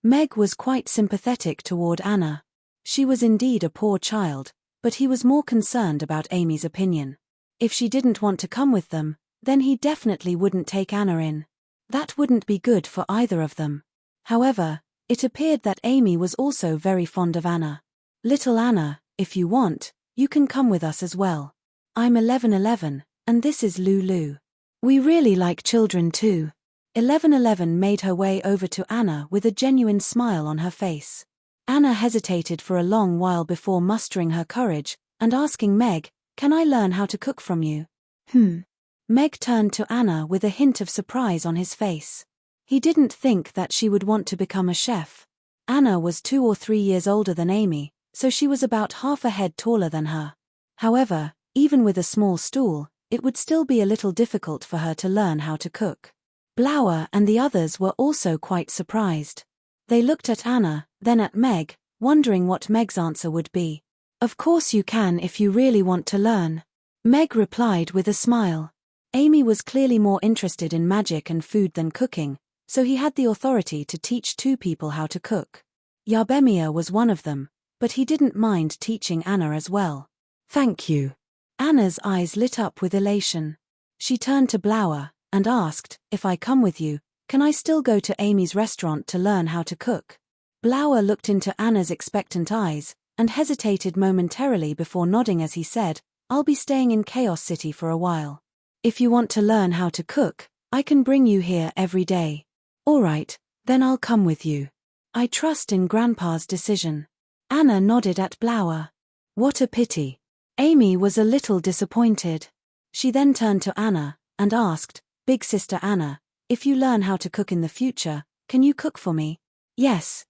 Meg was quite sympathetic toward Anna. She was indeed a poor child, but he was more concerned about Amy's opinion. If she didn't want to come with them, then he definitely wouldn't take Anna in. That wouldn't be good for either of them. However, it appeared that Amy was also very fond of Anna. "Little Anna, if you want, you can come with us as well. I'm 1111, and this is Lulu. We really like children too." 1111 made her way over to Anna with a genuine smile on her face. Anna hesitated for a long while before mustering her courage, and asking Meg, "Can I learn how to cook from you?" Meg turned to Anna with a hint of surprise on his face. He didn't think that she would want to become a chef. Anna was 2 or 3 years older than Amy, so she was about half a head taller than her. However, even with a small stool, it would still be a little difficult for her to learn how to cook. Blower and the others were also quite surprised. They looked at Anna, then at Meg, wondering what Meg's answer would be. "Of course you can if you really want to learn," Meg replied with a smile. Amy was clearly more interested in magic and food than cooking, so he had the authority to teach 2 people how to cook. Yarbemia was one of them, but he didn't mind teaching Anna as well. "Thank you." Anna's eyes lit up with elation. She turned to Blower, and asked, "If I come with you, can I still go to Amy's restaurant to learn how to cook?" Blower looked into Anna's expectant eyes, and hesitated momentarily before nodding as he said, "I'll be staying in Chaos City for a while. If you want to learn how to cook, I can bring you here every day." "All right, then I'll come with you. I trust in Grandpa's decision." Anna nodded at Blower. "What a pity." Amy was a little disappointed. She then turned to Anna, and asked, "Big sister Anna, if you learn how to cook in the future, can you cook for me?" Yes,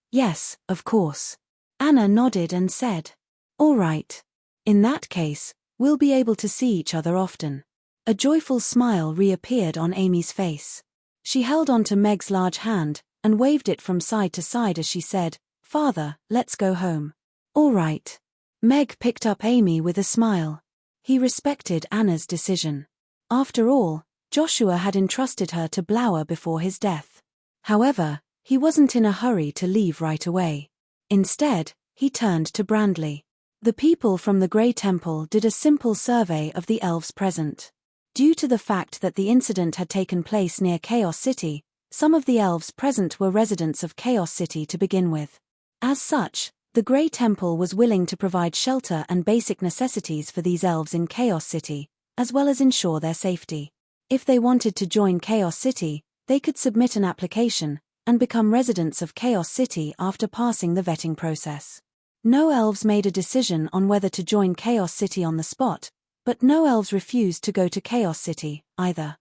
of course." Anna nodded and said, "All right. In that case, we'll be able to see each other often." A joyful smile reappeared on Amy's face. She held onto Meg's large hand, and waved it from side to side as she said, "Father, let's go home." "All right." Meg picked up Amy with a smile. He respected Anna's decision. After all, Joshua had entrusted her to Blower before his death. However, he wasn't in a hurry to leave right away. Instead, he turned to Brandley. The people from the Grey Temple did a simple survey of the elves present. Due to the fact that the incident had taken place near Chaos City, some of the elves present were residents of Chaos City to begin with. As such, the Grey Temple was willing to provide shelter and basic necessities for these elves in Chaos City, as well as ensure their safety. If they wanted to join Chaos City, they could submit an application, and become residents of Chaos City after passing the vetting process. No elves made a decision on whether to join Chaos City on the spot, but no elves refused to go to Chaos City, either.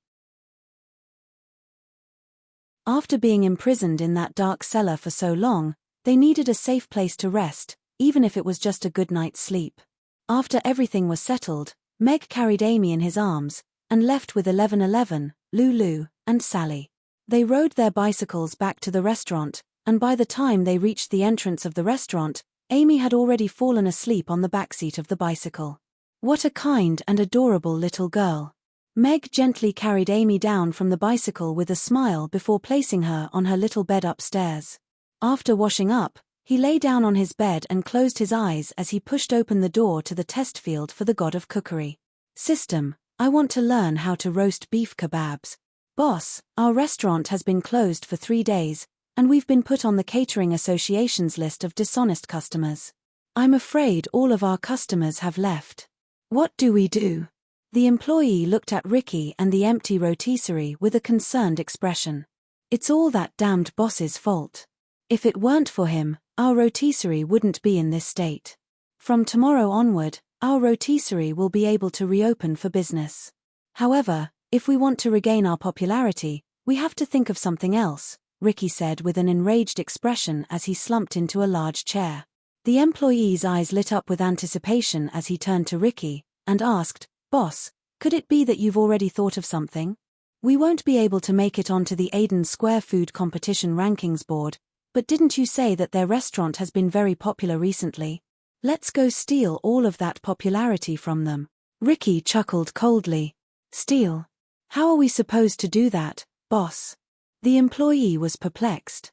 After being imprisoned in that dark cellar for so long, they needed a safe place to rest, even if it was just a good night's sleep. After everything was settled, Meg carried Amy in his arms, and left with 1111, Lulu, and Sally. They rode their bicycles back to the restaurant, and by the time they reached the entrance of the restaurant, Amy had already fallen asleep on the backseat of the bicycle. What a kind and adorable little girl. Meg gently carried Amy down from the bicycle with a smile before placing her on her little bed upstairs. After washing up, he lay down on his bed and closed his eyes as he pushed open the door to the test field for the god of cookery. "System, I want to learn how to roast beef kebabs. Boss, our restaurant has been closed for 3 days, and we've been put on the Catering Association's list of dishonest customers. I'm afraid all of our customers have left. What do we do?" The employee looked at Ricky and the empty rotisserie with a concerned expression. It's all that damned boss's fault. If it weren't for him, our rotisserie wouldn't be in this state. From tomorrow onward, our rotisserie will be able to reopen for business. However, if we want to regain our popularity, we have to think of something else, Ricky said with an enraged expression as he slumped into a large chair. The employee's eyes lit up with anticipation as he turned to Ricky and asked, "Boss, could it be that you've already thought of something? We won't be able to make it onto the Aiden Square Food Competition Rankings Board, but didn't you say that their restaurant has been very popular recently? Let's go steal all of that popularity from them." Ricky chuckled coldly. "Steal? How are we supposed to do that, boss?" The employee was perplexed.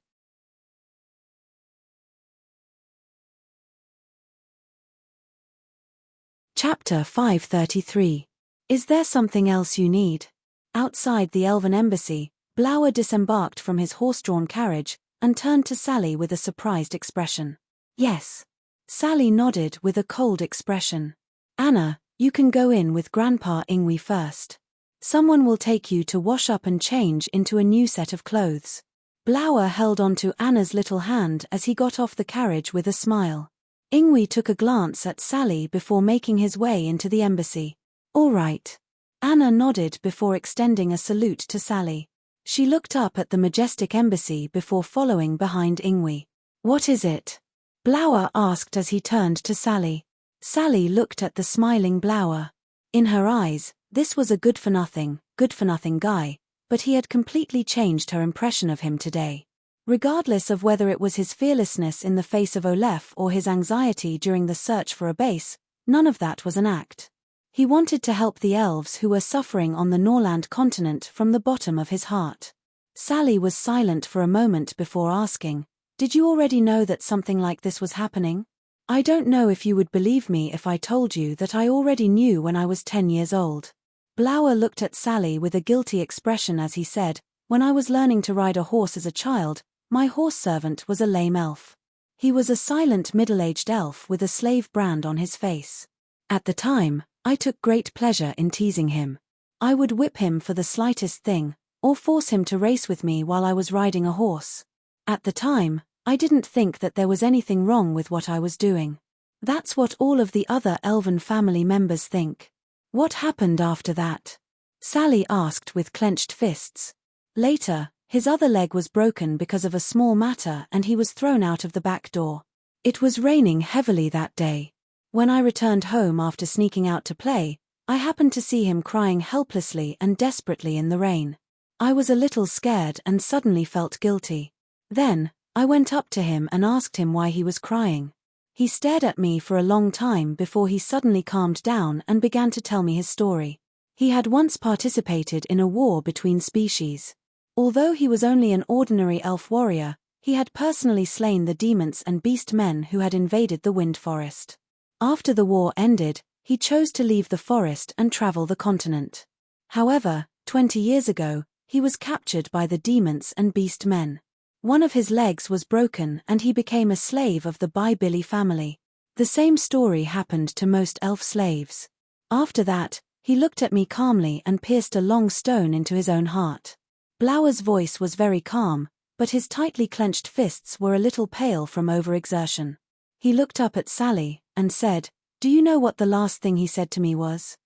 Chapter 533. Is there something else you need? Outside the Elven embassy, Blower disembarked from his horse-drawn carriage and turned to Sally with a surprised expression. "Yes." Sally nodded with a cold expression. "Anna, you can go in with Grandpa Ingwe first. Someone will take you to wash up and change into a new set of clothes." Blower held onto Anna's little hand as he got off the carriage with a smile. Ingwe took a glance at Sally before making his way into the embassy. "All right." Anna nodded before extending a salute to Sally. She looked up at the majestic embassy before following behind Ingwe. "What is it?" Blower asked as he turned to Sally. Sally looked at the smiling Blower. In her eyes, this was a good-for-nothing guy, but he had completely changed her impression of him today. Regardless of whether it was his fearlessness in the face of Olaf or his anxiety during the search for a base, none of that was an act. He wanted to help the elves who were suffering on the Norland continent from the bottom of his heart. Sally was silent for a moment before asking, "Did you already know that something like this was happening? I don't know if you would believe me if I told you that I already knew when I was 10 years old." Blower looked at Sally with a guilty expression as he said, "When I was learning to ride a horse as a child, my horse servant was a lame elf. He was a silent middle-aged elf with a slave brand on his face. At the time, I took great pleasure in teasing him. I would whip him for the slightest thing, or force him to race with me while I was riding a horse. At the time, I didn't think that there was anything wrong with what I was doing. That's what all of the other elven family members think." "What happened after that?" Sally asked with clenched fists. "Later, his other leg was broken because of a small matter and he was thrown out of the back door. It was raining heavily that day. When I returned home after sneaking out to play, I happened to see him crying helplessly and desperately in the rain. I was a little scared and suddenly felt guilty. Then, I went up to him and asked him why he was crying. He stared at me for a long time before he suddenly calmed down and began to tell me his story. He had once participated in a war between species. Although he was only an ordinary elf warrior, he had personally slain the demons and beast men who had invaded the Wind Forest. After the war ended, he chose to leave the forest and travel the continent. However, 20 years ago, he was captured by the demons and beast men. One of his legs was broken and he became a slave of the Billy family. The same story happened to most elf slaves. After that, he looked at me calmly and pierced a long stone into his own heart." Blower's voice was very calm, but his tightly clenched fists were a little pale from overexertion. He looked up at Sally and said, "Do you know what the last thing he said to me was?"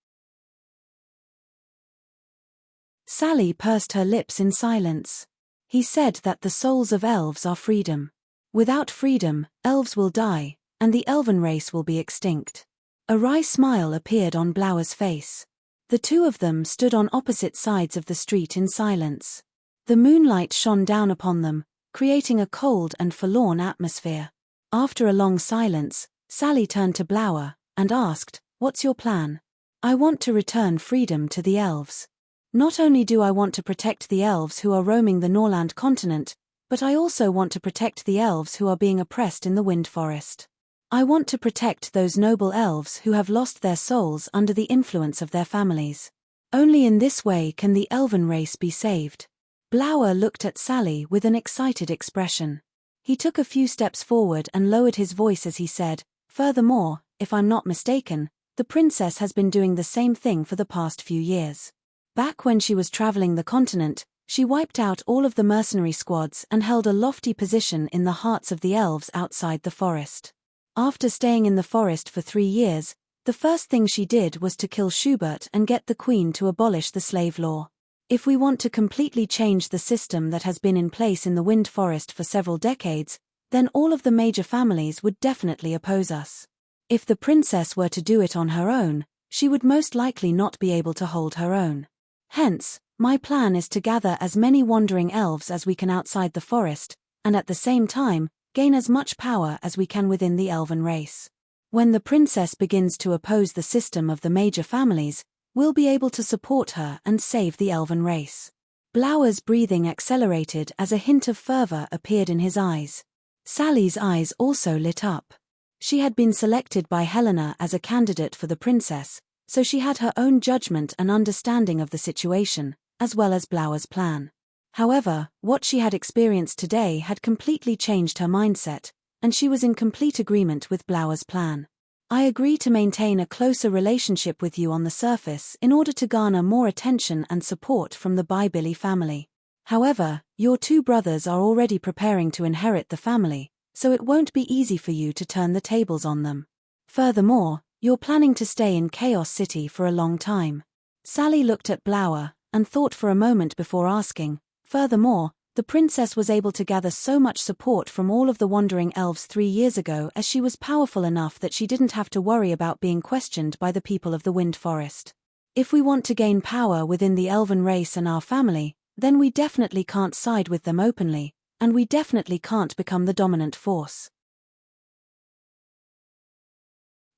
Sally pursed her lips in silence. "He said that the souls of elves are freedom. Without freedom, elves will die, and the elven race will be extinct." A wry smile appeared on Blower's face. The two of them stood on opposite sides of the street in silence. The moonlight shone down upon them, creating a cold and forlorn atmosphere. After a long silence, Sally turned to Blower and asked, "What's your plan?" "I want to return freedom to the elves. Not only do I want to protect the elves who are roaming the Norland continent, but I also want to protect the elves who are being oppressed in the Wind Forest. I want to protect those noble elves who have lost their souls under the influence of their families. Only in this way can the elven race be saved." Blower looked at Sally with an excited expression. He took a few steps forward and lowered his voice as he said, "Furthermore, if I'm not mistaken, The princess has been doing the same thing for the past few years. Back when she was traveling the continent, she wiped out all of the mercenary squads and held a lofty position in the hearts of the elves outside the forest. After staying in the forest for 3 years, the first thing she did was to kill Schubert and get the queen to abolish the slave law. If we want to completely change the system that has been in place in the Wind Forest for several decades, then all of the major families would definitely oppose us. If the princess were to do it on her own, she would most likely not be able to hold her own. Hence, my plan is to gather as many wandering elves as we can outside the forest, and at the same time, gain as much power as we can within the elven race. When the princess begins to oppose the system of the major families, we'll be able to support her and save the elven race. Blauer's breathing accelerated as a hint of fervor appeared in his eyes. Sally's eyes also lit up. She had been selected by Helena as a candidate for the princess, so she had her own judgment and understanding of the situation, as well as Blauer's plan. However, what she had experienced today had completely changed her mindset, and she was in complete agreement with Blauer's plan. I agree to maintain a closer relationship with you on the surface in order to garner more attention and support from the Billy family. However, your 2 brothers are already preparing to inherit the family, so it won't be easy for you to turn the tables on them. Furthermore, you're planning to stay in Chaos City for a long time. Sally looked at Blauer and thought for a moment before asking. Furthermore, the princess was able to gather so much support from all of the wandering elves 3 years ago as she was powerful enough that she didn't have to worry about being questioned by the people of the Wind Forest. If we want to gain power within the elven race and our family, then we definitely can't side with them openly, and we definitely can't become the dominant force.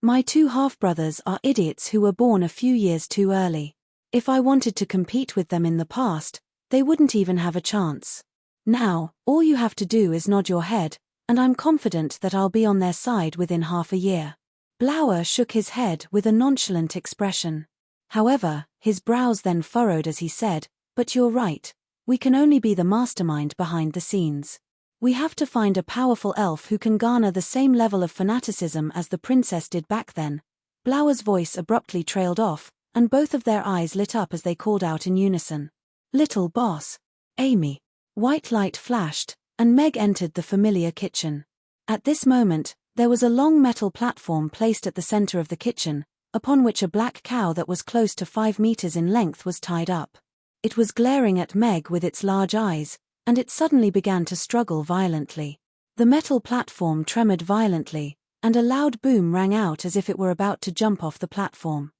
My 2 half-brothers are idiots who were born a few years too early. If I wanted to compete with them in the past, they wouldn't even have a chance. Now, all you have to do is nod your head, and I'm confident that I'll be on their side within half a year. Blauer shook his head with a nonchalant expression. However, his brows then furrowed as he said, "But you're right, we can only be the mastermind behind the scenes. We have to find a powerful elf who can garner the same level of fanaticism as the princess did back then." Blauer's voice abruptly trailed off, and both of their eyes lit up as they called out in unison. "Little boss, Amy." White light flashed, and Meg entered the familiar kitchen. At this moment, there was a long metal platform placed at the center of the kitchen, upon which a black cow that was close to 5 meters in length was tied up. It was glaring at Meg with its large eyes, and it suddenly began to struggle violently. The metal platform tremored violently, and a loud boom rang out as if it were about to jump off the platform.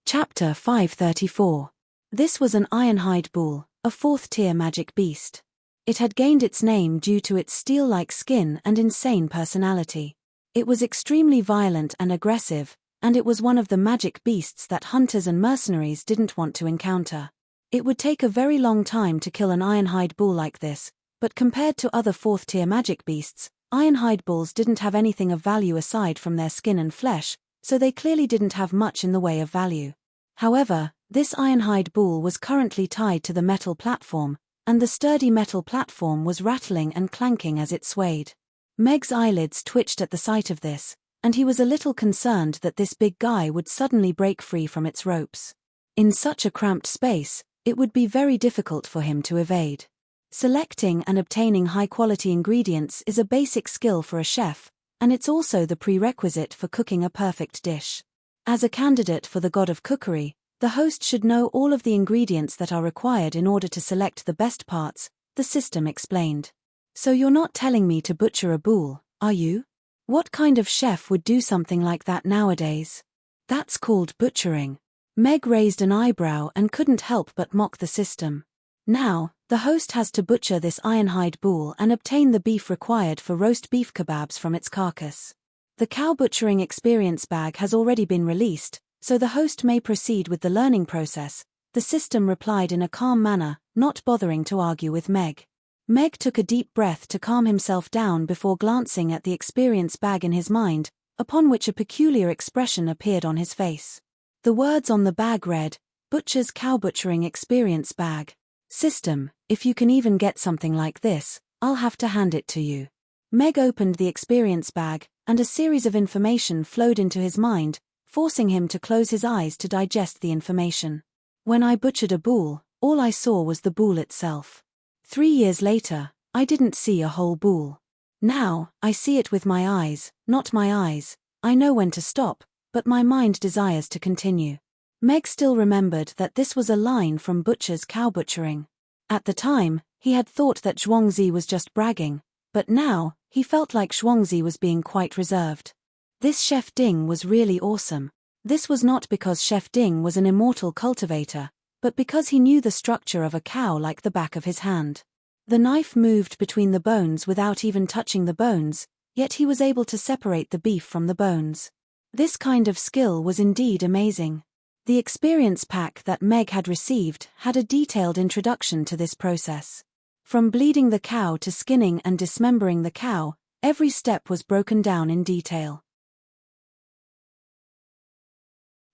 Chapter 534. This was an ironhide bull, a 4th-tier magic beast. It had gained its name due to its steel-like skin and insane personality. It was extremely violent and aggressive, and it was one of the magic beasts that hunters and mercenaries didn't want to encounter. It would take a very long time to kill an ironhide bull like this, but compared to other 4th-tier magic beasts, ironhide bulls didn't have anything of value aside from their skin and flesh, so they clearly didn't have much in the way of value. However, this ironhide bull was currently tied to the metal platform, and the sturdy metal platform was rattling and clanking as it swayed. Meg's eyelids twitched at the sight of this, and he was a little concerned that this big guy would suddenly break free from its ropes. In such a cramped space, it would be very difficult for him to evade. Selecting and obtaining high-quality ingredients is a basic skill for a chef, and it's also the prerequisite for cooking a perfect dish. As a candidate for the god of cookery, the host should know all of the ingredients that are required in order to select the best parts, the system explained. "So you're not telling me to butcher a bull, are you? What kind of chef would do something like that nowadays? That's called butchering." Meg raised an eyebrow and couldn't help but mock the system. Now, the host has to butcher this ironhide bull and obtain the beef required for roast beef kebabs from its carcass. The cow butchering experience bag has already been released, so the host may proceed with the learning process, the system replied in a calm manner, not bothering to argue with Meg. Meg took a deep breath to calm himself down before glancing at the experience bag in his mind, upon which a peculiar expression appeared on his face. The words on the bag read, "Butcher's Cow Butchering Experience Bag. System, if you can even get something like this, I'll have to hand it to you. Meg opened the experience bag, and a series of information flowed into his mind, forcing him to close his eyes to digest the information. When I butchered a bull, all I saw was the bull itself. 3 years later, I didn't see a whole bull. Now, I see it with my eyes, not my eyes. I know when to stop, but my mind desires to continue. Meg still remembered that this was a line from Butcher's Cow Butchering. At the time, he had thought that Zhuangzi was just bragging, but now, he felt like Zhuangzi was being quite reserved. This Chef Ding was really awesome. This was not because Chef Ding was an immortal cultivator, but because he knew the structure of a cow like the back of his hand. The knife moved between the bones without even touching the bones, yet he was able to separate the beef from the bones. This kind of skill was indeed amazing. The experience pack that Meg had received had a detailed introduction to this process. From bleeding the cow to skinning and dismembering the cow, every step was broken down in detail.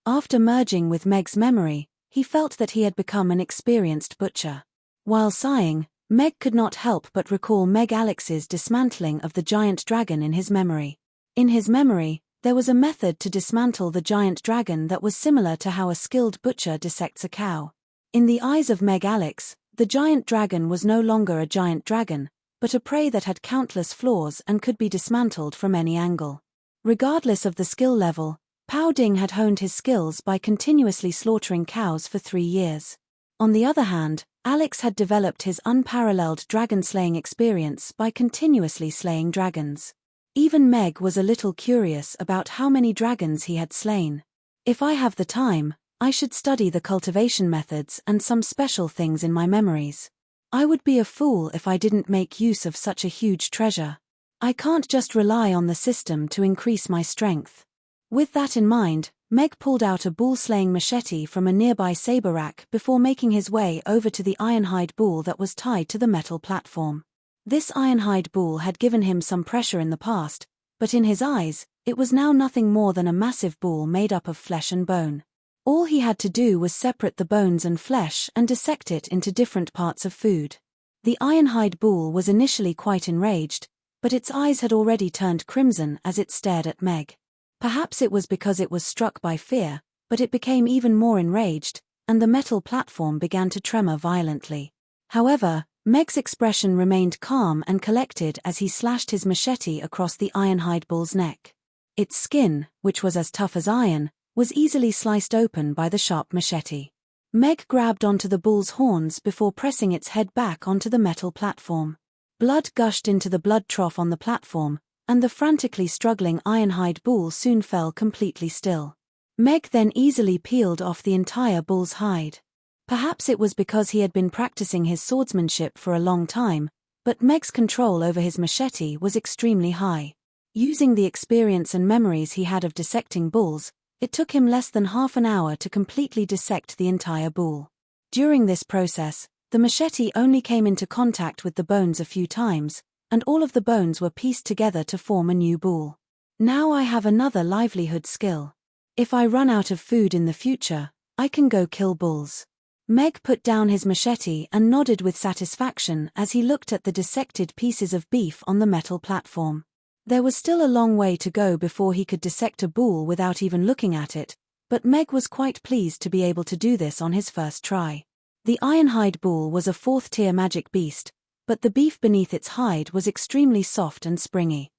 After merging with Meg's memory, he felt that he had become an experienced butcher. While sighing, Meg could not help but recall Meg Alex's dismantling of the giant dragon in his memory. In his memory, there was a method to dismantle the giant dragon that was similar to how a skilled butcher dissects a cow. In the eyes of Meg Alex, the giant dragon was no longer a giant dragon, but a prey that had countless flaws and could be dismantled from any angle. Regardless of the skill level, Pao Ding had honed his skills by continuously slaughtering cows for 3 years. On the other hand, Alex had developed his unparalleled dragon-slaying experience by continuously slaying dragons. Even Meg was a little curious about how many dragons he had slain. If I have the time, I should study the cultivation methods and some special things in my memories. I would be a fool if I didn't make use of such a huge treasure. I can't just rely on the system to increase my strength. With that in mind, Meg pulled out a bull-slaying machete from a nearby saber rack before making his way over to the ironhide bull that was tied to the metal platform. This ironhide bull had given him some pressure in the past, but in his eyes, it was now nothing more than a massive bull made up of flesh and bone. All he had to do was separate the bones and flesh and dissect it into different parts of food. The ironhide bull was initially quite enraged, but its eyes had already turned crimson as it stared at Meg. Perhaps it was because it was struck by fear, but it became even more enraged, and the metal platform began to tremor violently. However, Meg's expression remained calm and collected as he slashed his machete across the ironhide bull's neck. Its skin, which was as tough as iron, was easily sliced open by the sharp machete. Meg grabbed onto the bull's horns before pressing its head back onto the metal platform. Blood gushed into the blood trough on the platform, and the frantically struggling ironhide bull soon fell completely still. Meg then easily peeled off the entire bull's hide. Perhaps it was because he had been practicing his swordsmanship for a long time, but Meg's control over his machete was extremely high. Using the experience and memories he had of dissecting bulls, it took him less than half an hour to completely dissect the entire bull. During this process, the machete only came into contact with the bones a few times, and all of the bones were pieced together to form a new bull. Now I have another livelihood skill. If I run out of food in the future, I can go kill bulls. Meg put down his machete and nodded with satisfaction as he looked at the dissected pieces of beef on the metal platform. There was still a long way to go before he could dissect a bull without even looking at it, but Meg was quite pleased to be able to do this on his first try. The ironhide bull was a 4th-tier magic beast, but the beef beneath its hide was extremely soft and springy.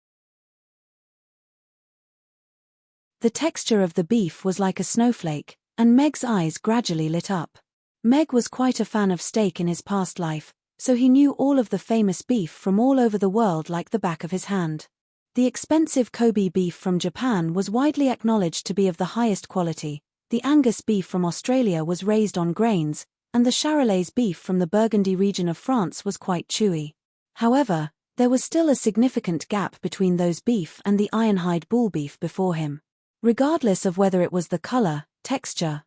The texture of the beef was like a snowflake, and Meg's eyes gradually lit up. Meg was quite a fan of steak in his past life, so he knew all of the famous beef from all over the world like the back of his hand. The expensive Kobe beef from Japan was widely acknowledged to be of the highest quality, the Angus beef from Australia was raised on grains, and the Charolais beef from the Burgundy region of France was quite chewy. However, there was still a significant gap between those beef and the ironhide bull beef before him. Regardless of whether it was the color, texture,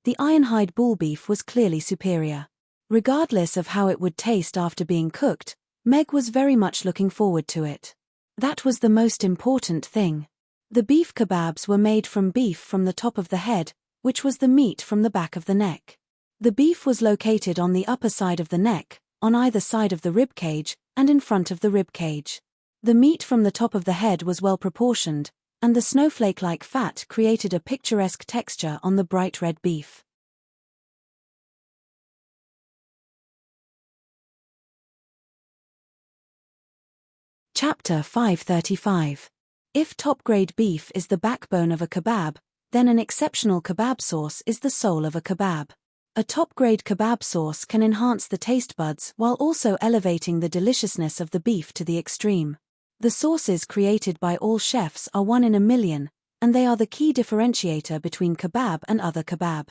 the ironhide bull beef was clearly superior. Regardless of how it would taste after being cooked, Meg was very much looking forward to it. That was the most important thing. The beef kebabs were made from beef from the top of the head, which was the meat from the back of the neck. The beef was located on the upper side of the neck, on either side of the ribcage, and in front of the ribcage. The meat from the top of the head was well proportioned, and the snowflake-like fat created a picturesque texture on the bright red beef. Chapter 535. If top-grade beef is the backbone of a kebab, then an exceptional kebab sauce is the soul of a kebab. A top-grade kebab sauce can enhance the taste buds while also elevating the deliciousness of the beef to the extreme. The sauces created by all chefs are one in a million, and they are the key differentiator between kebab and other kebab.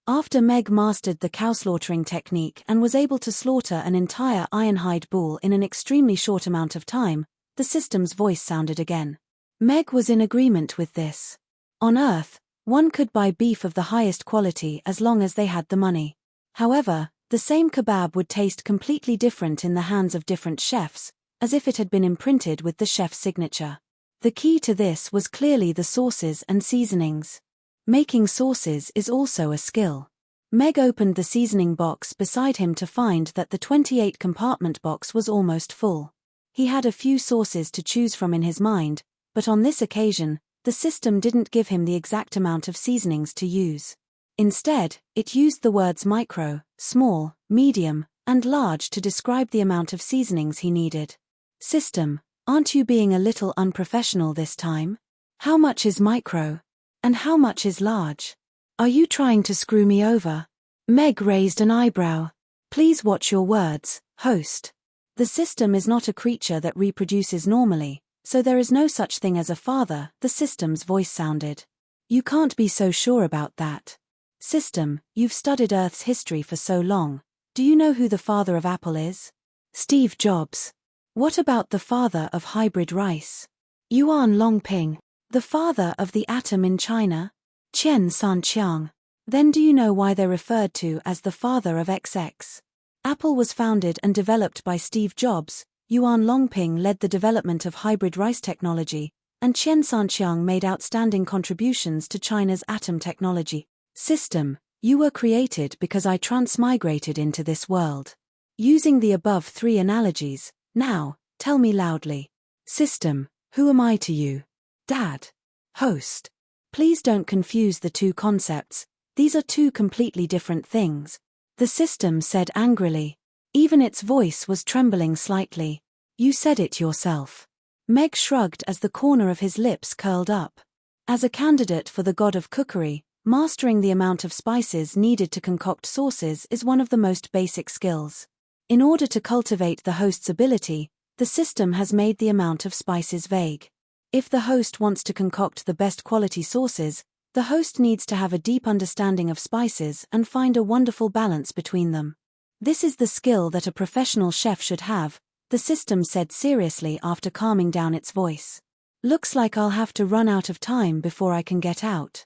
After Meg mastered the cow slaughtering technique and was able to slaughter an entire ironhide bull in an extremely short amount of time, the system's voice sounded again. Meg was in agreement with this. On Earth, one could buy beef of the highest quality as long as they had the money. However, the same kebab would taste completely different in the hands of different chefs, as if it had been imprinted with the chef's signature. The key to this was clearly the sauces and seasonings. Making sauces is also a skill. Meg opened the seasoning box beside him to find that the 28-compartment box was almost full. He had a few sauces to choose from in his mind, but on this occasion, the system didn't give him the exact amount of seasonings to use. Instead, it used the words micro, small, medium, and large to describe the amount of seasonings he needed. System, aren't you being a little unprofessional this time? How much is micro? And how much is large? Are you trying to screw me over? Meg raised an eyebrow. Please watch your words, host. The system is not a creature that reproduces normally, so there is no such thing as a father, the system's voice sounded. You can't be so sure about that. System, you've studied Earth's history for so long. Do you know who the father of Apple is? Steve Jobs. What about the father of hybrid rice? Yuan Longping. The father of the atom in China? Qian Sanqiang. Then do you know why they're referred to as the father of XX? Apple was founded and developed by Steve Jobs, Yuan Longping led the development of hybrid rice technology, and Qian Sanqiang made outstanding contributions to China's atom technology. System, you were created because I transmigrated into this world. Using the above three analogies, now, tell me loudly. System, who am I to you? Dad. Host. Please don't confuse the two concepts, these are two completely different things. The system said angrily. Even its voice was trembling slightly. You said it yourself. Meg shrugged as the corner of his lips curled up. As a candidate for the god of cookery, mastering the amount of spices needed to concoct sauces is one of the most basic skills. In order to cultivate the host's ability, the system has made the amount of spices vague. If the host wants to concoct the best quality sauces, the host needs to have a deep understanding of spices and find a wonderful balance between them. This is the skill that a professional chef should have, the system said seriously after calming down its voice. Looks like I'll have to run out of time before I can get out.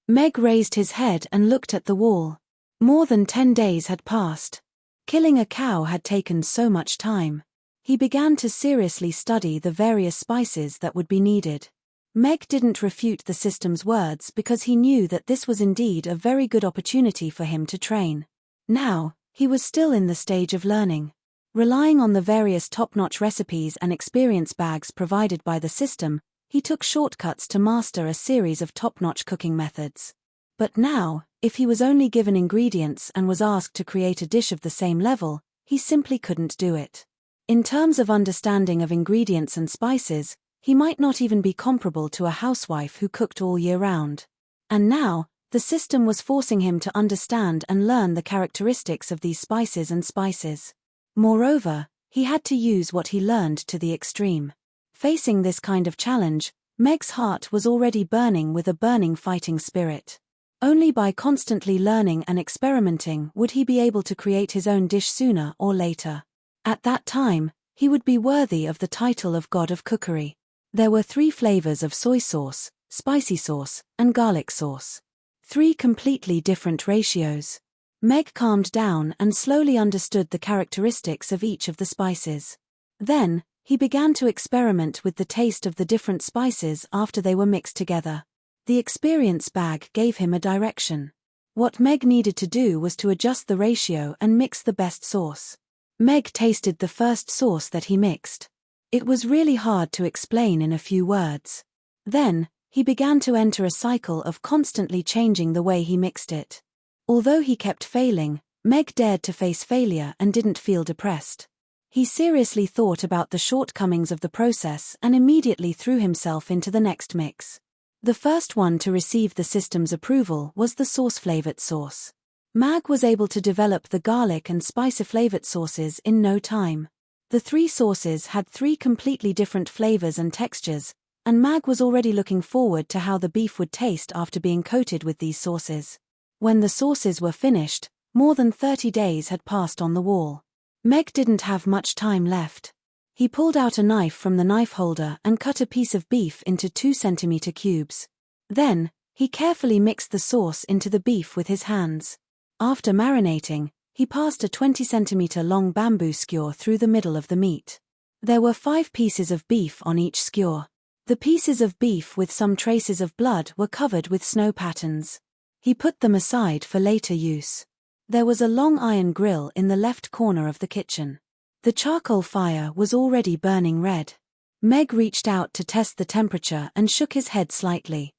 Meg raised his head and looked at the wall. More than 10 days had passed. Killing a cow had taken so much time. He began to seriously study the various spices that would be needed. Meg didn't refute the system's words because he knew that this was indeed a very good opportunity for him to train. Now, he was still in the stage of learning. Relying on the various top-notch recipes and experience bags provided by the system, he took shortcuts to master a series of top-notch cooking methods. But now, if he was only given ingredients and was asked to create a dish of the same level, he simply couldn't do it. In terms of understanding of ingredients and spices, he might not even be comparable to a housewife who cooked all year round. And now, the system was forcing him to understand and learn the characteristics of these spices and spices. Moreover, he had to use what he learned to the extreme. Facing this kind of challenge, Meg's heart was already burning with a burning fighting spirit. Only by constantly learning and experimenting would he be able to create his own dish sooner or later. At that time, he would be worthy of the title of God of Cookery. There were 3 flavors of soy sauce, spicy sauce, and garlic sauce. 3 completely different ratios. Meg calmed down and slowly understood the characteristics of each of the spices. Then, he began to experiment with the taste of the different spices after they were mixed together. The experience bag gave him a direction. What Meg needed to do was to adjust the ratio and mix the best sauce. Meg tasted the first sauce that he mixed. It was really hard to explain in a few words. Then, he began to enter a cycle of constantly changing the way he mixed it. Although he kept failing, Meg dared to face failure and didn't feel depressed. He seriously thought about the shortcomings of the process and immediately threw himself into the next mix. The first one to receive the system's approval was the sauce-flavored sauce. Meg was able to develop the garlic and spicy-flavored sauces in no time. The 3 sauces had 3 completely different flavors and textures, and Meg was already looking forward to how the beef would taste after being coated with these sauces. When the sauces were finished, more than 30 days had passed on the wall. Meg didn't have much time left. He pulled out a knife from the knife holder and cut a piece of beef into 2 centimeter cubes. Then, he carefully mixed the sauce into the beef with his hands. After marinating, he passed a 20 centimeter long bamboo skewer through the middle of the meat. There were 5 pieces of beef on each skewer. The pieces of beef with some traces of blood were covered with snow patterns. He put them aside for later use. There was a long iron grill in the left corner of the kitchen. The charcoal fire was already burning red. Meg reached out to test the temperature and shook his head slightly.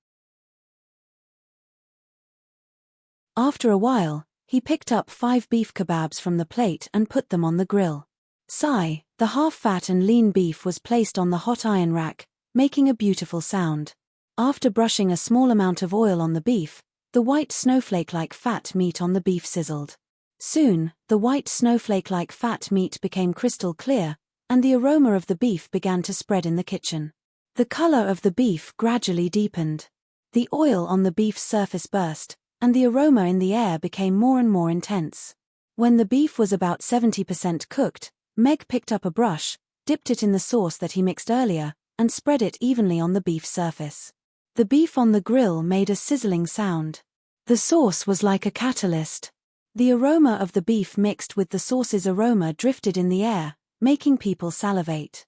After a while, he picked up 5 beef kebabs from the plate and put them on the grill. Sigh, the half-fat and lean beef was placed on the hot iron rack, making a beautiful sound. After brushing a small amount of oil on the beef, the white snowflake-like fat meat on the beef sizzled. Soon, the white snowflake-like fat meat became crystal clear, and the aroma of the beef began to spread in the kitchen. The color of the beef gradually deepened. The oil on the beef's surface burst, and the aroma in the air became more and more intense. When the beef was about 70% cooked, Meg picked up a brush, dipped it in the sauce that he mixed earlier, and spread it evenly on the beef's surface. The beef on the grill made a sizzling sound. The sauce was like a catalyst. The aroma of the beef mixed with the sauce's aroma drifted in the air, making people salivate.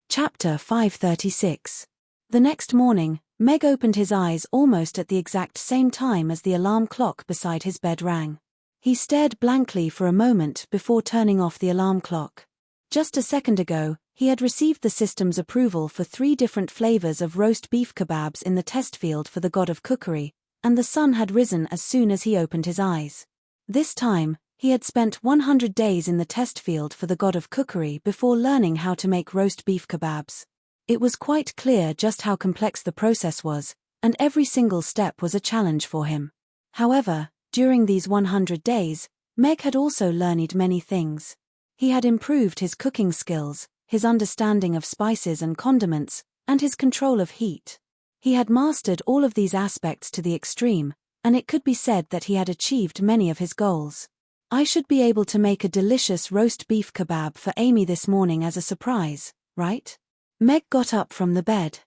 Chapter 536. The next morning, Meg opened his eyes almost at the exact same time as the alarm clock beside his bed rang. He stared blankly for a moment before turning off the alarm clock. Just a second ago, he had received the system's approval for 3 different flavors of roast beef kebabs in the test field for the god of cookery, and the sun had risen as soon as he opened his eyes. This time, he had spent 100 days in the test field for the god of cookery before learning how to make roast beef kebabs. It was quite clear just how complex the process was, and every single step was a challenge for him. However, during these 100 days, Meg had also learned many things. He had improved his cooking skills, his understanding of spices and condiments, and his control of heat. He had mastered all of these aspects to the extreme, and it could be said that he had achieved many of his goals. I should be able to make a delicious roast beef kebab for Amy this morning as a surprise, right? Meg got up from the bed.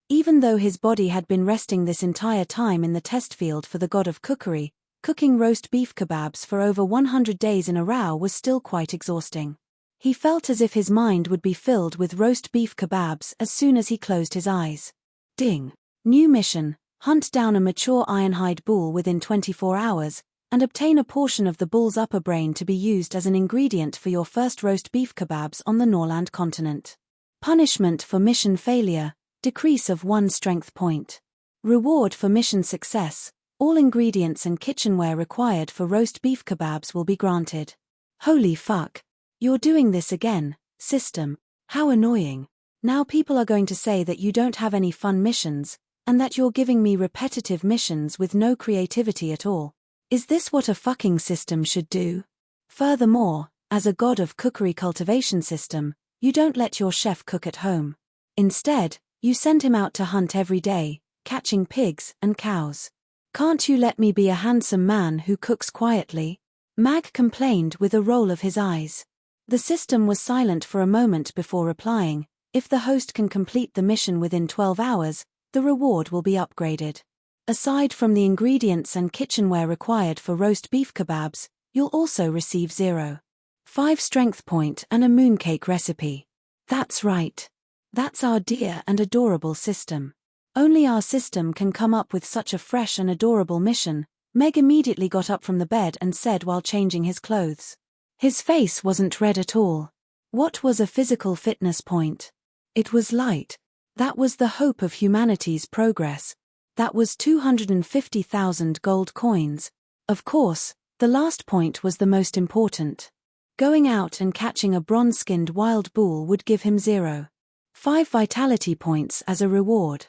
Even though his body had been resting this entire time in the test field for the god of cookery, cooking roast beef kebabs for over 100 days in a row was still quite exhausting. He felt as if his mind would be filled with roast beef kebabs as soon as he closed his eyes. Ding! New mission: hunt down a mature ironhide bull within 24 hours, and obtain a portion of the bull's upper brain to be used as an ingredient for your first roast beef kebabs on the Norland continent. Punishment for mission failure: decrease of 1 strength point. Reward for mission success: all ingredients and kitchenware required for roast beef kebabs will be granted. Holy fuck. You're doing this again, system. How annoying. Now people are going to say that you don't have any fun missions, and that you're giving me repetitive missions with no creativity at all. Is this what a fucking system should do? Furthermore, as a god of cookery cultivation system, you don't let your chef cook at home. Instead, you send him out to hunt every day, catching pigs and cows. Can't you let me be a handsome man who cooks quietly? Mag complained with a roll of his eyes. The system was silent for a moment before replying. If the host can complete the mission within 12 hours, the reward will be upgraded. Aside from the ingredients and kitchenware required for roast beef kebabs, you'll also receive 0.5 strength point and a mooncake recipe. That's right. That's our dear and adorable system. Only our system can come up with such a fresh and adorable mission, Meg immediately got up from the bed and said while changing his clothes. His face wasn't red at all. What was a physical fitness point? It was light. That was the hope of humanity's progress. That was 250,000 gold coins. Of course, the last point was the most important. Going out and catching a bronze-skinned wild bull would give him 0.5 vitality points as a reward.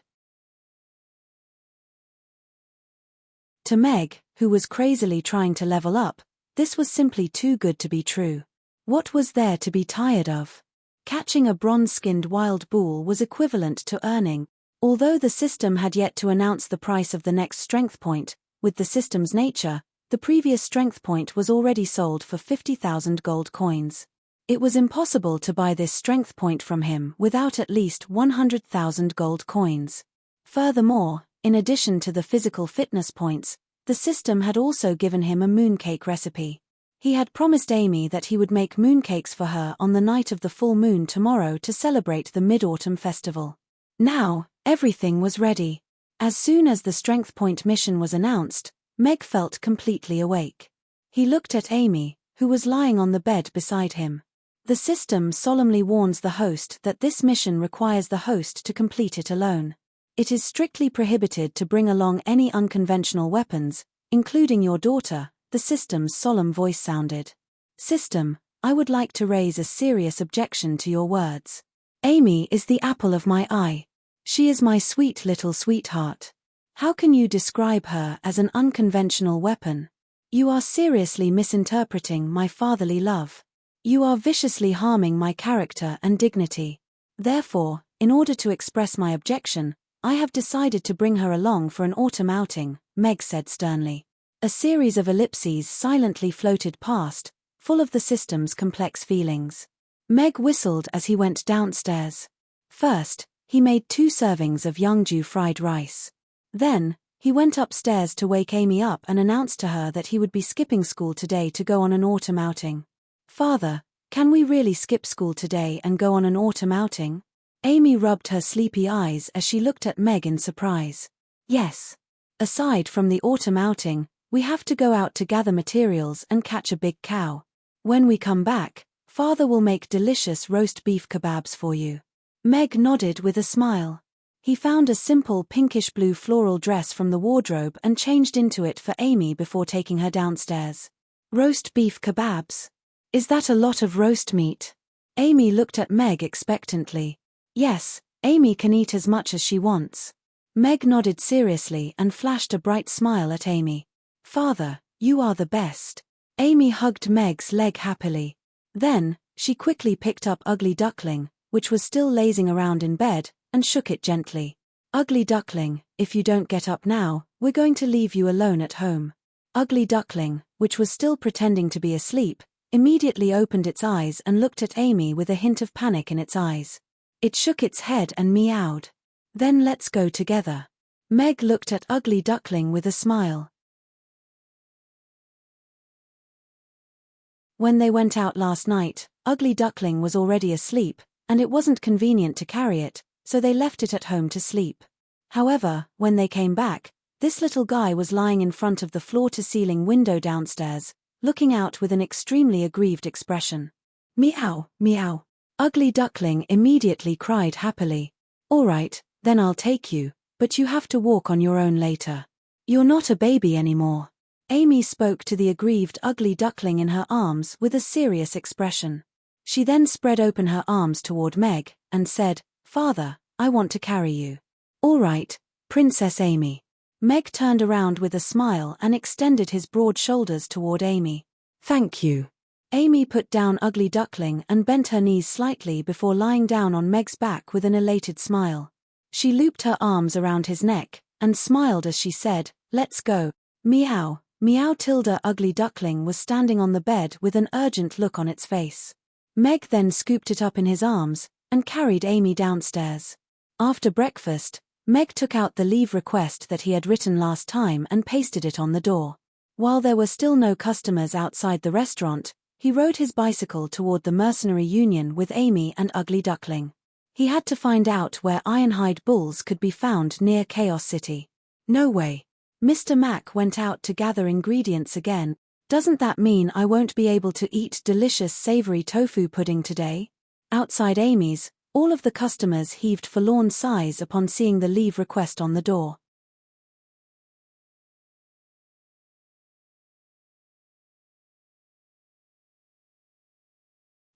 To Meg, who was crazily trying to level up, this was simply too good to be true. What was there to be tired of? Catching a bronze-skinned wild bull was equivalent to earning. Although the system had yet to announce the price of the next strength point, with the system's nature, the previous strength point was already sold for 50,000 gold coins. It was impossible to buy this strength point from him without at least 100,000 gold coins. Furthermore, in addition to the physical fitness points, the system had also given him a mooncake recipe. He had promised Amy that he would make mooncakes for her on the night of the full moon tomorrow to celebrate the Mid-Autumn Festival. Now, everything was ready. As soon as the strength point mission was announced, Meg felt completely awake. He looked at Amy, who was lying on the bed beside him. The system solemnly warns the host that this mission requires the host to complete it alone. It is strictly prohibited to bring along any unconventional weapons, including your daughter, the system's solemn voice sounded. System, I would like to raise a serious objection to your words. Amy is the apple of my eye. She is my sweet little sweetheart. How can you describe her as an unconventional weapon? You are seriously misinterpreting my fatherly love. You are viciously harming my character and dignity. Therefore, in order to express my objection, I have decided to bring her along for an autumn outing, Meg said sternly. A series of ellipses silently floated past, full of the system's complex feelings. Meg whistled as he went downstairs. First, he made 2 servings of Youngju fried rice. Then, he went upstairs to wake Amy up and announced to her that he would be skipping school today to go on an autumn outing. Father, can we really skip school today and go on an autumn outing? Amy rubbed her sleepy eyes as she looked at Meg in surprise. Yes. Aside from the autumn outing, we have to go out to gather materials and catch a big cow. When we come back, Father will make delicious roast beef kebabs for you. Meg nodded with a smile. He found a simple pinkish-blue floral dress from the wardrobe and changed into it for Amy before taking her downstairs. Roast beef kebabs? Is that a lot of roast meat? Amy looked at Meg expectantly. Yes, Amy can eat as much as she wants. Meg nodded seriously and flashed a bright smile at Amy. Father, you are the best. Amy hugged Meg's leg happily. Then, she quickly picked up Ugly Duckling, which was still lazing around in bed, and shook it gently. Ugly Duckling, if you don't get up now, we're going to leave you alone at home. Ugly Duckling, which was still pretending to be asleep, immediately opened its eyes and looked at Amy with a hint of panic in its eyes. It shook its head and meowed. Then let's go together. Meg looked at Ugly Duckling with a smile. When they went out last night, Ugly Duckling was already asleep, and it wasn't convenient to carry it, so they left it at home to sleep. However, when they came back, this little guy was lying in front of the floor-to-ceiling window downstairs, looking out with an extremely aggrieved expression. Meow, meow. Ugly Duckling immediately cried happily. All right, then I'll take you, but you have to walk on your own later. You're not a baby anymore. Amy spoke to the aggrieved Ugly Duckling in her arms with a serious expression. She then spread open her arms toward Meg, and said, Father, I want to carry you. All right, Princess Amy. Meg turned around with a smile and extended his broad shoulders toward Amy. Thank you. Amy put down Ugly Duckling and bent her knees slightly before lying down on Meg's back with an elated smile. She looped her arms around his neck, and smiled as she said, Let's go. Meow, meow. Tilda Ugly Duckling was standing on the bed with an urgent look on its face. Meg then scooped it up in his arms, and carried Amy downstairs. After breakfast, Meg took out the leave request that he had written last time and pasted it on the door. While there were still no customers outside the restaurant, he rode his bicycle toward the mercenary union with Amy and Ugly Duckling. He had to find out where Ironhide bulls could be found near Chaos City. No way. Mr. Mac went out to gather ingredients again. Doesn't that mean I won't be able to eat delicious savory tofu pudding today? Outside Amy's, all of the customers heaved forlorn sighs upon seeing the leave request on the door.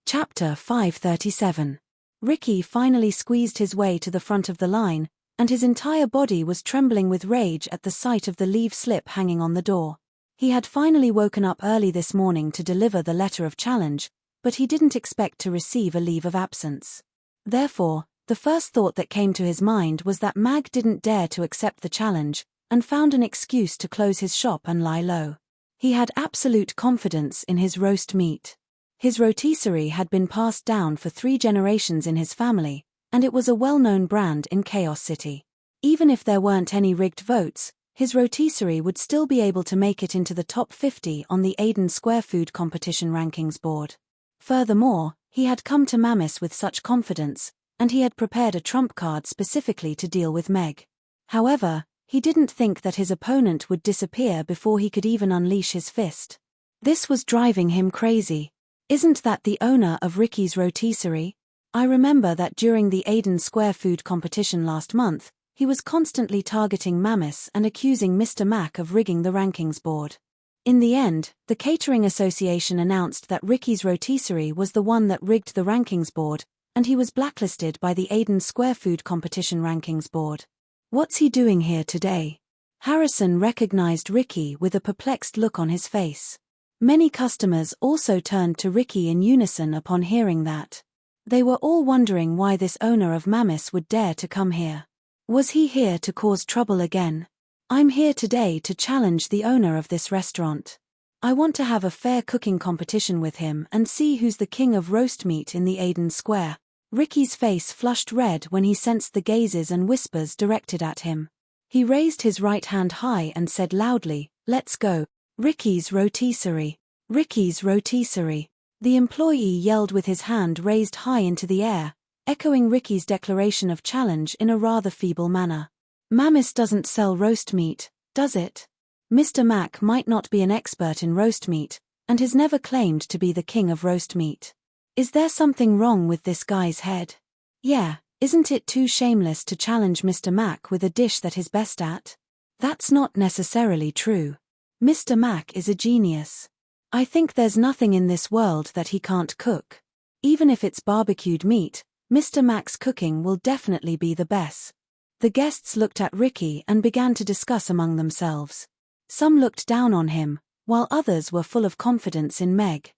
Chapter 537. Ricky finally squeezed his way to the front of the line, and his entire body was trembling with rage at the sight of the leave slip hanging on the door. He had finally woken up early this morning to deliver the letter of challenge, but he didn't expect to receive a leave of absence. Therefore, the first thought that came to his mind was that Mag didn't dare to accept the challenge, and found an excuse to close his shop and lie low. He had absolute confidence in his roast meat. His rotisserie had been passed down for 3 generations in his family, and it was a well-known brand in Chaos City. Even if there weren't any rigged votes, his rotisserie would still be able to make it into the top 50 on the Aiden Square Food Competition Rankings board. Furthermore, he had come to Mammoth with such confidence, and he had prepared a trump card specifically to deal with Meg. However, he didn't think that his opponent would disappear before he could even unleash his fist. This was driving him crazy. Isn't that the owner of Ricky's rotisserie? I remember that during the Aiden Square Food Competition last month, he was constantly targeting Mammoth and accusing Mr. Mac of rigging the rankings board. In the end, the Catering Association announced that Ricky's rotisserie was the one that rigged the rankings board, and he was blacklisted by the Aiden Square Food Competition Rankings board. What's he doing here today? Harrison recognized Ricky with a perplexed look on his face. Many customers also turned to Ricky in unison upon hearing that. They were all wondering why this owner of Mammoth would dare to come here. Was he here to cause trouble again? I'm here today to challenge the owner of this restaurant. I want to have a fair cooking competition with him and see who's the king of roast meat in the Aiden Square. Ricky's face flushed red when he sensed the gazes and whispers directed at him. He raised his right hand high and said loudly, "Let's go. Ricky's rotisserie. Ricky's rotisserie." The employee yelled with his hand raised high into the air, echoing Ricky's declaration of challenge in a rather feeble manner. Mammoth doesn't sell roast meat, does it? Mr. Mac might not be an expert in roast meat, and has never claimed to be the king of roast meat. Is there something wrong with this guy's head? Yeah, isn't it too shameless to challenge Mr. Mac with a dish that he's best at? That's not necessarily true. Mr. Mac is a genius. I think there's nothing in this world that he can't cook. Even if it's barbecued meat, Mr. Mac's cooking will definitely be the best. The guests looked at Ricky and began to discuss among themselves. Some looked down on him, while others were full of confidence in Meg.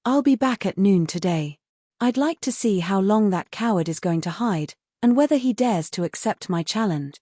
I'll be back at noon today. I'd like to see how long that coward is going to hide, and whether he dares to accept my challenge.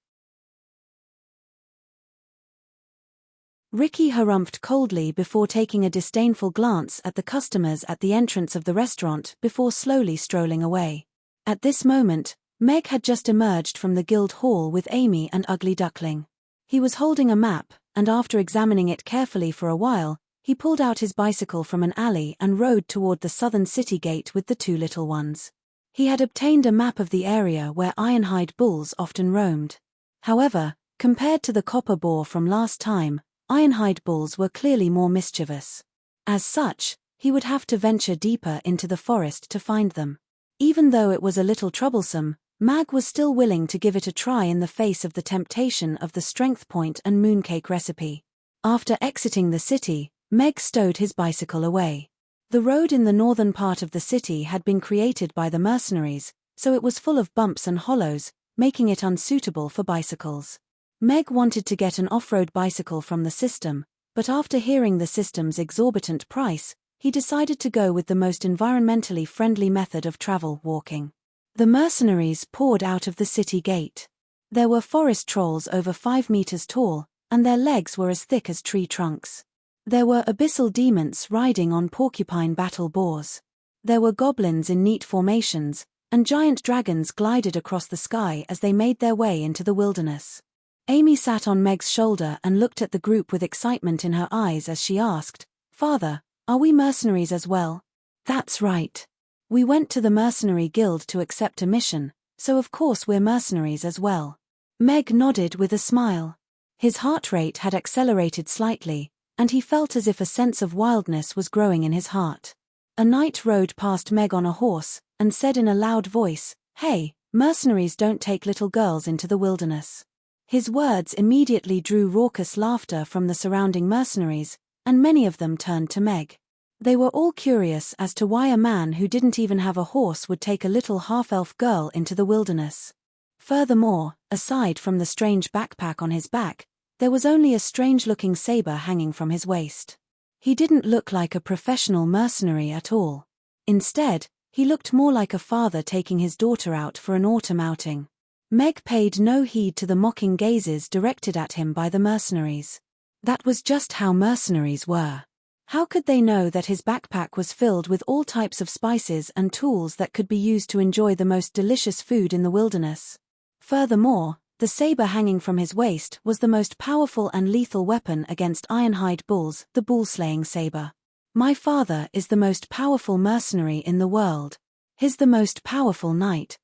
Ricky harumphed coldly before taking a disdainful glance at the customers at the entrance of the restaurant before slowly strolling away. At this moment, Meg had just emerged from the guild hall with Amy and Ugly Duckling. He was holding a map, and after examining it carefully for a while, he pulled out his bicycle from an alley and rode toward the southern city gate with the 2 little ones. He had obtained a map of the area where Ironhide bulls often roamed. However, compared to the copper boar from last time, Ironhide bulls were clearly more mischievous. As such, he would have to venture deeper into the forest to find them. Even though it was a little troublesome, Mag was still willing to give it a try in the face of the temptation of the strength point and mooncake recipe. After exiting the city, Meg stowed his bicycle away. The road in the northern part of the city had been created by the mercenaries, so it was full of bumps and hollows, making it unsuitable for bicycles. Meg wanted to get an off-road bicycle from the system, but after hearing the system's exorbitant price, he decided to go with the most environmentally friendly method of travel, walking. The mercenaries poured out of the city gate. There were forest trolls over 5 meters tall, and their legs were as thick as tree trunks. There were abyssal demons riding on porcupine battle boars. There were goblins in neat formations, and giant dragons glided across the sky as they made their way into the wilderness. Amy sat on Meg's shoulder and looked at the group with excitement in her eyes as she asked, "Father, are we mercenaries as well?" "That's right. We went to the mercenary guild to accept a mission, so of course we're mercenaries as well. Meg nodded with a smile. His heart rate had accelerated slightly, and he felt as if a sense of wildness was growing in his heart. A knight rode past Meg on a horse, and said in a loud voice, "Hey, mercenaries don't take little girls into the wilderness." His words immediately drew raucous laughter from the surrounding mercenaries, and many of them turned to Meg. They were all curious as to why a man who didn't even have a horse would take a little half-elf girl into the wilderness. Furthermore, aside from the strange backpack on his back, there was only a strange-looking saber hanging from his waist. He didn't look like a professional mercenary at all. Instead, he looked more like a father taking his daughter out for an autumn outing. Meg paid no heed to the mocking gazes directed at him by the mercenaries. That was just how mercenaries were. How could they know that his backpack was filled with all types of spices and tools that could be used to enjoy the most delicious food in the wilderness? Furthermore, the saber hanging from his waist was the most powerful and lethal weapon against ironhide bulls, the bull-slaying saber. My father is the most powerful mercenary in the world. He's the most powerful knight.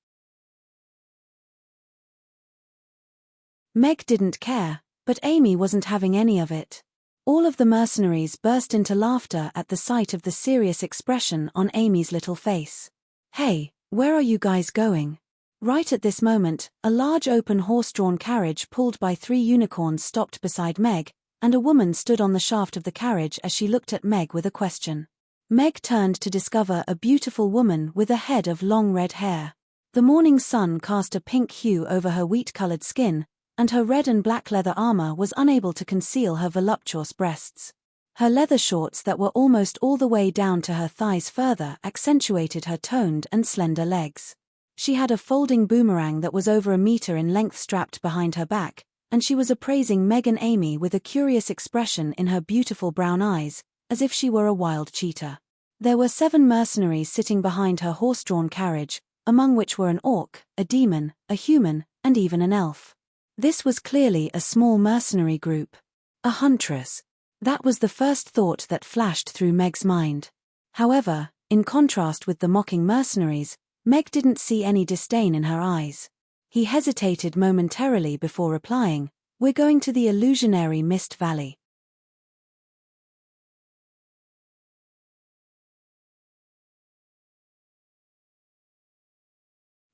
Meg didn't care, but Amy wasn't having any of it. All of the mercenaries burst into laughter at the sight of the serious expression on Amy's little face. "Hey, where are you guys going?" Right at this moment, a large open horse-drawn carriage pulled by 3 unicorns stopped beside Meg, and a woman stood on the shaft of the carriage as she looked at Meg with a question. Meg turned to discover a beautiful woman with a head of long red hair. The morning sun cast a pink hue over her wheat-colored skin, and her red and black leather armor was unable to conceal her voluptuous breasts. Her leather shorts that were almost all the way down to her thighs further accentuated her toned and slender legs. She had a folding boomerang that was over a meter in length strapped behind her back, and she was appraising Meg and Amy with a curious expression in her beautiful brown eyes, as if she were a wild cheetah. There were 7 mercenaries sitting behind her horse-drawn carriage, among which were an orc, a demon, a human, and even an elf. This was clearly a small mercenary group. A huntress. That was the first thought that flashed through Meg's mind. However, in contrast with the mocking mercenaries, Meg didn't see any disdain in her eyes. He hesitated momentarily before replying, "We're going to the illusionary Mist Valley."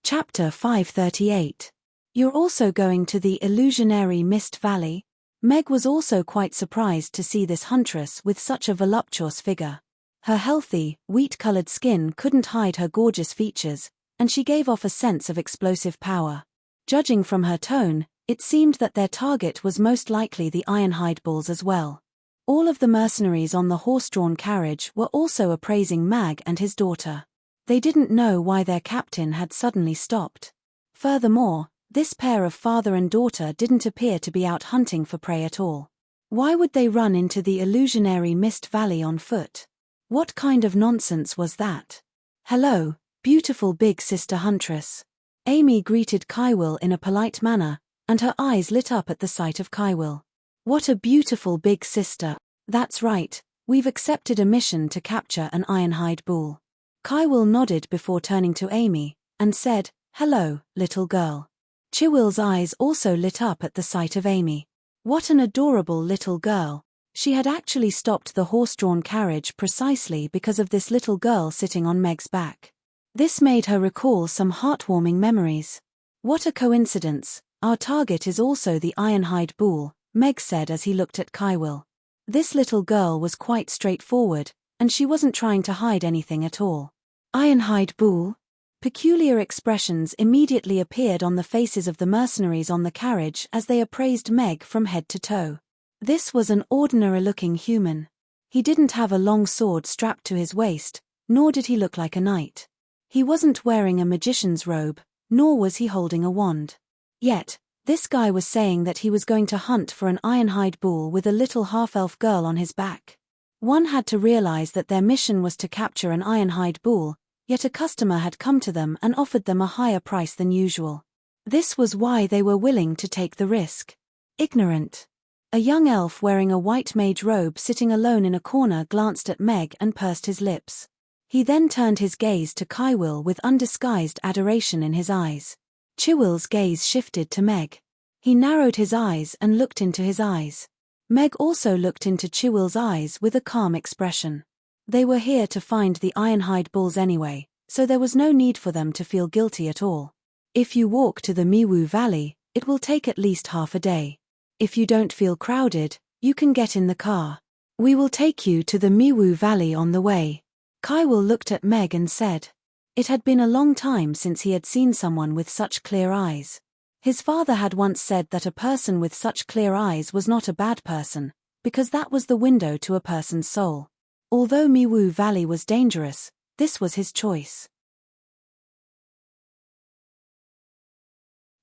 Chapter 538. You're also going to the illusionary Mist Valley? Meg was also quite surprised to see this huntress with such a voluptuous figure. Her healthy, wheat-colored skin couldn't hide her gorgeous features, and she gave off a sense of explosive power. Judging from her tone, it seemed that their target was most likely the ironhide bulls as well. All of the mercenaries on the horse-drawn carriage were also appraising Mag and his daughter. They didn't know why their captain had suddenly stopped. Furthermore, this pair of father and daughter didn't appear to be out hunting for prey at all. Why would they run into the illusionary Mist Valley on foot? What kind of nonsense was that? "Hello, beautiful big sister huntress." Amy greeted Kywil in a polite manner, and her eyes lit up at the sight of Kywil. "What a beautiful big sister. That's right, we've accepted a mission to capture an ironhide bull." Kywil nodded before turning to Amy, and said, "Hello, little girl." Chiwil's eyes also lit up at the sight of Amy. What an adorable little girl. She had actually stopped the horse-drawn carriage precisely because of this little girl sitting on Meg's back. This made her recall some heartwarming memories. "What a coincidence, our target is also the ironhide bull," Meg said as he looked at Kywil. This little girl was quite straightforward, and she wasn't trying to hide anything at all. "Ironhide bull?" Peculiar expressions immediately appeared on the faces of the mercenaries on the carriage as they appraised Meg from head to toe. This was an ordinary-looking human. He didn't have a long sword strapped to his waist, nor did he look like a knight. He wasn't wearing a magician's robe, nor was he holding a wand. Yet, this guy was saying that he was going to hunt for an ironhide bull with a little half-elf girl on his back. One had to realize that their mission was to capture an ironhide bull, yet a customer had come to them and offered them a higher price than usual. This was why they were willing to take the risk. Ignorant. A young elf wearing a white mage robe sitting alone in a corner glanced at Meg and pursed his lips. He then turned his gaze to Kaiwil with undisguised adoration in his eyes. Chiwil's gaze shifted to Meg. He narrowed his eyes and looked into his eyes. Meg also looked into Chiwil's eyes with a calm expression. They were here to find the Ironhide bulls anyway, so there was no need for them to feel guilty at all. If you walk to the Miwu Valley, it will take at least half a day. If you don't feel crowded, you can get in the car. We will take you to the Miwu Valley on the way. Kaiwil looked at Meg and said. It had been a long time since he had seen someone with such clear eyes. His father had once said that a person with such clear eyes was not a bad person, because that was the window to a person's soul. Although Miwu Valley was dangerous, this was his choice.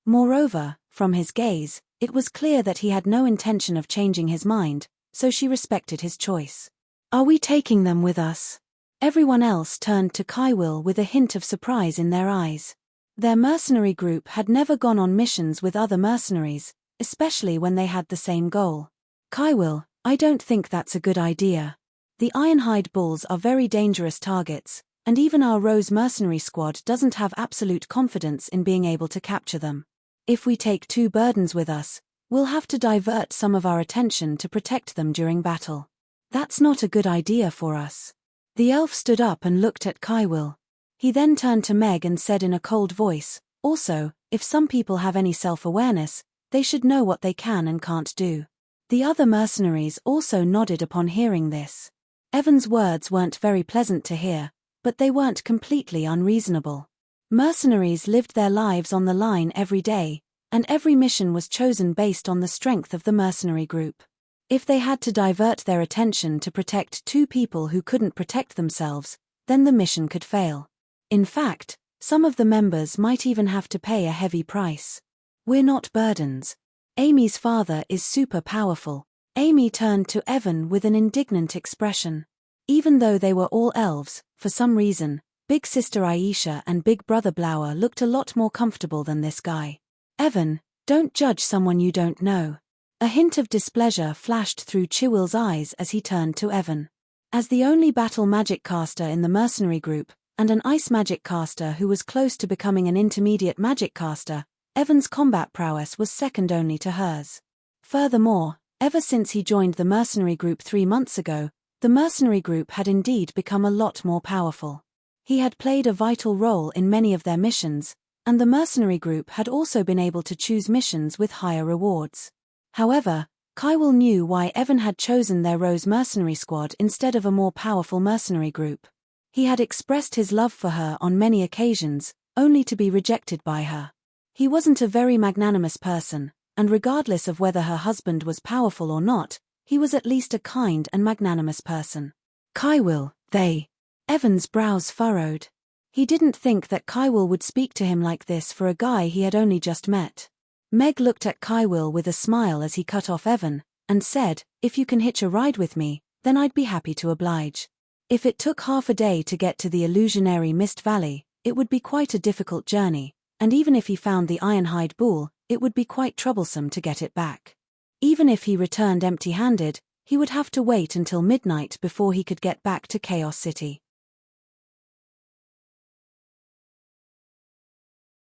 Moreover, from his gaze, it was clear that he had no intention of changing his mind, so she respected his choice. Are we taking them with us? Everyone else turned to Kaiwil with a hint of surprise in their eyes. Their mercenary group had never gone on missions with other mercenaries, especially when they had the same goal. Kaiwil, I don't think that's a good idea. The Ironhide bulls are very dangerous targets, and even our Rose mercenary squad doesn't have absolute confidence in being able to capture them. If we take 2 burdens with us, we'll have to divert some of our attention to protect them during battle. That's not a good idea for us. The elf stood up and looked at Kaiwil. He then turned to Meg and said in a cold voice, also, if some people have any self-awareness, they should know what they can and can't do. The other mercenaries also nodded upon hearing this. Evan's words weren't very pleasant to hear, but they weren't completely unreasonable. Mercenaries lived their lives on the line every day, and every mission was chosen based on the strength of the mercenary group. If they had to divert their attention to protect 2 people who couldn't protect themselves, then the mission could fail. In fact, some of the members might even have to pay a heavy price. We're not burdens. Amy's father is super powerful. Amy turned to Evan with an indignant expression. Even though they were all elves, for some reason, Big Sister Aisha and Big Brother Blower looked a lot more comfortable than this guy. Evan, don't judge someone you don't know. A hint of displeasure flashed through Chiwil's eyes as he turned to Evan. As the only battle magic caster in the mercenary group, and an ice magic caster who was close to becoming an intermediate magic caster, Evan's combat prowess was second only to hers. Furthermore, ever since he joined the mercenary group 3 months ago, the mercenary group had indeed become a lot more powerful. He had played a vital role in many of their missions, and the mercenary group had also been able to choose missions with higher rewards. However, Kaiwil knew why Evan had chosen their Rose mercenary squad instead of a more powerful mercenary group. He had expressed his love for her on many occasions, only to be rejected by her. He wasn't a very magnanimous person, and regardless of whether her husband was powerful or not, he was at least a kind and magnanimous person. Kaiwil, Evan's brows furrowed. He didn't think that Kaiwil would speak to him like this for a guy he had only just met. Meg looked at Kaiwil with a smile as he cut off Evan, and said, if you can hitch a ride with me, then I'd be happy to oblige. If it took half a day to get to the illusionary Mist Valley, it would be quite a difficult journey, and even if he found the Ironhide bull, it would be quite troublesome to get it back. Even if he returned empty-handed, he would have to wait until midnight before he could get back to Chaos City.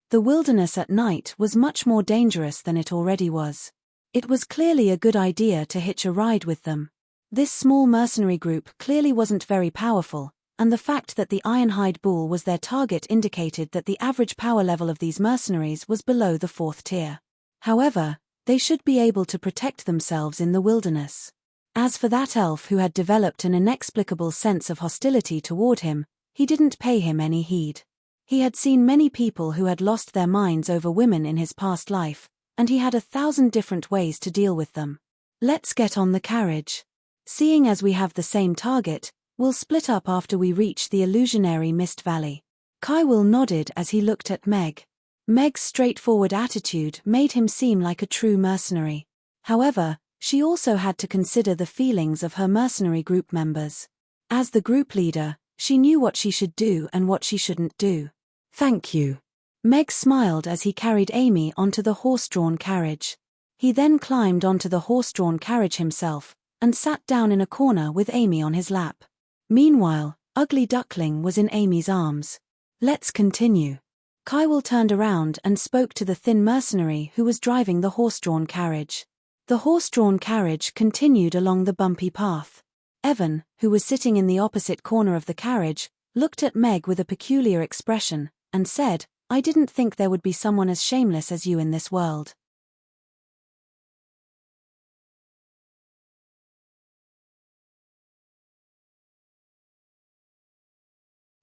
The wilderness at night was much more dangerous than it already was. It was clearly a good idea to hitch a ride with them. This small mercenary group clearly wasn't very powerful, and the fact that the Ironhide bull was their target indicated that the average power level of these mercenaries was below the 4th tier. However, they should be able to protect themselves in the wilderness. As for that elf who had developed an inexplicable sense of hostility toward him, he didn't pay him any heed. He had seen many people who had lost their minds over women in his past life, and he had 1,000 different ways to deal with them. Let's get on the carriage. Seeing as we have the same target, we'll split up after we reach the illusionary Mist Valley. Kaiwil nodded as he looked at Meg. Meg's straightforward attitude made him seem like a true mercenary. However, she also had to consider the feelings of her mercenary group members. As the group leader, she knew what she should do and what she shouldn't do. Thank you. Meg smiled as he carried Amy onto the horse-drawn carriage. He then climbed onto the horse-drawn carriage himself, and sat down in a corner with Amy on his lap. Meanwhile, Ugly Duckling was in Amy's arms. Let's continue. Kywell turned around and spoke to the thin mercenary who was driving the horse-drawn carriage. The horse-drawn carriage continued along the bumpy path. Evan, who was sitting in the opposite corner of the carriage, looked at Meg with a peculiar expression, and said, "I didn't think there would be someone as shameless as you in this world."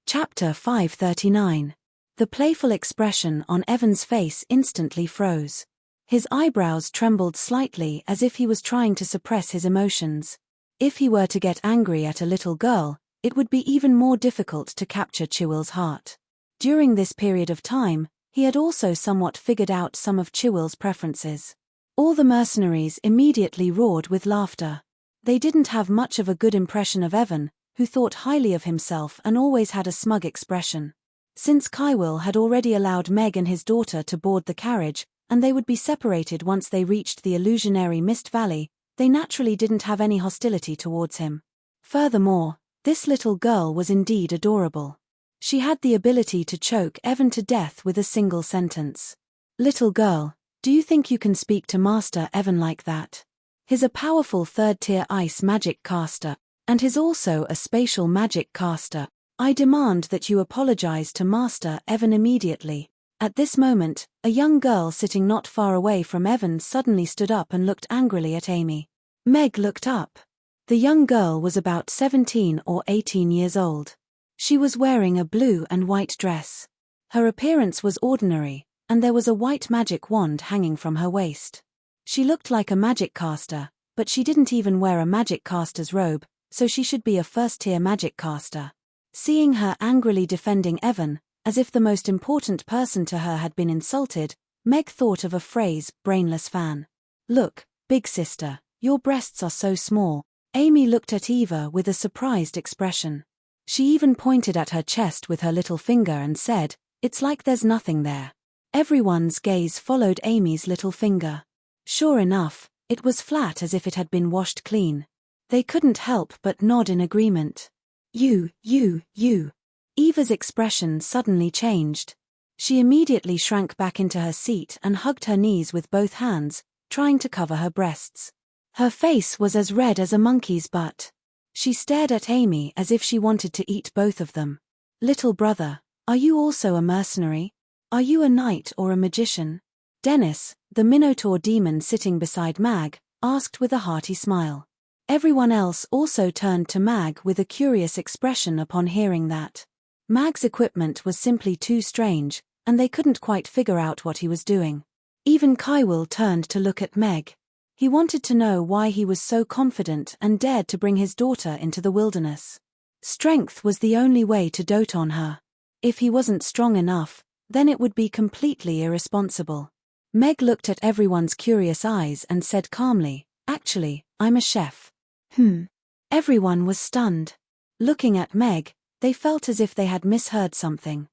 Chapter 539. The playful expression on Evan's face instantly froze. His eyebrows trembled slightly as if he was trying to suppress his emotions. If he were to get angry at a little girl, it would be even more difficult to capture Chewell's heart. During this period of time, he had also somewhat figured out some of Chewell's preferences. All the mercenaries immediately roared with laughter. They didn't have much of a good impression of Evan, who thought highly of himself and always had a smug expression. Since Kywell had already allowed Meg and his daughter to board the carriage, and they would be separated once they reached the illusionary Mist Valley, they naturally didn't have any hostility towards him. Furthermore, this little girl was indeed adorable. She had the ability to choke Evan to death with a single sentence. "Little girl, do you think you can speak to Master Evan like that? He's a powerful third-tier ice magic caster, and he's also a spatial magic caster. I demand that you apologize to Master Evan immediately." At this moment, a young girl sitting not far away from Evan suddenly stood up and looked angrily at Amy. Meg looked up. The young girl was about 17 or 18 years old. She was wearing a blue and white dress. Her appearance was ordinary, and there was a white magic wand hanging from her waist. She looked like a magic caster, but she didn't even wear a magic caster's robe, so she should be a first-tier magic caster. Seeing her angrily defending Evan, as if the most important person to her had been insulted, Meg thought of a phrase, brainless fan. "Look, big sister, your breasts are so small." Amy looked at Eva with a surprised expression. She even pointed at her chest with her little finger and said, "It's like there's nothing there." Everyone's gaze followed Amy's little finger. Sure enough, it was flat as if it had been washed clean. They couldn't help but nod in agreement. You. Eva's expression suddenly changed. She immediately shrank back into her seat and hugged her knees with both hands, trying to cover her breasts. Her face was as red as a monkey's butt. She stared at Amy as if she wanted to eat both of them. "Little brother, are you also a mercenary? Are you a knight or a magician?" Dennis, the Minotaur demon sitting beside Mag, asked with a hearty smile. Everyone else also turned to Mag with a curious expression upon hearing that. Mag's equipment was simply too strange, and they couldn't quite figure out what he was doing. Even Kywell turned to look at Meg. He wanted to know why he was so confident and dared to bring his daughter into the wilderness. Strength was the only way to dote on her. If he wasn't strong enough, then it would be completely irresponsible. Meg looked at everyone's curious eyes and said calmly, "Actually, I'm a chef." Everyone was stunned. Looking at Meg, they felt as if they had misheard something.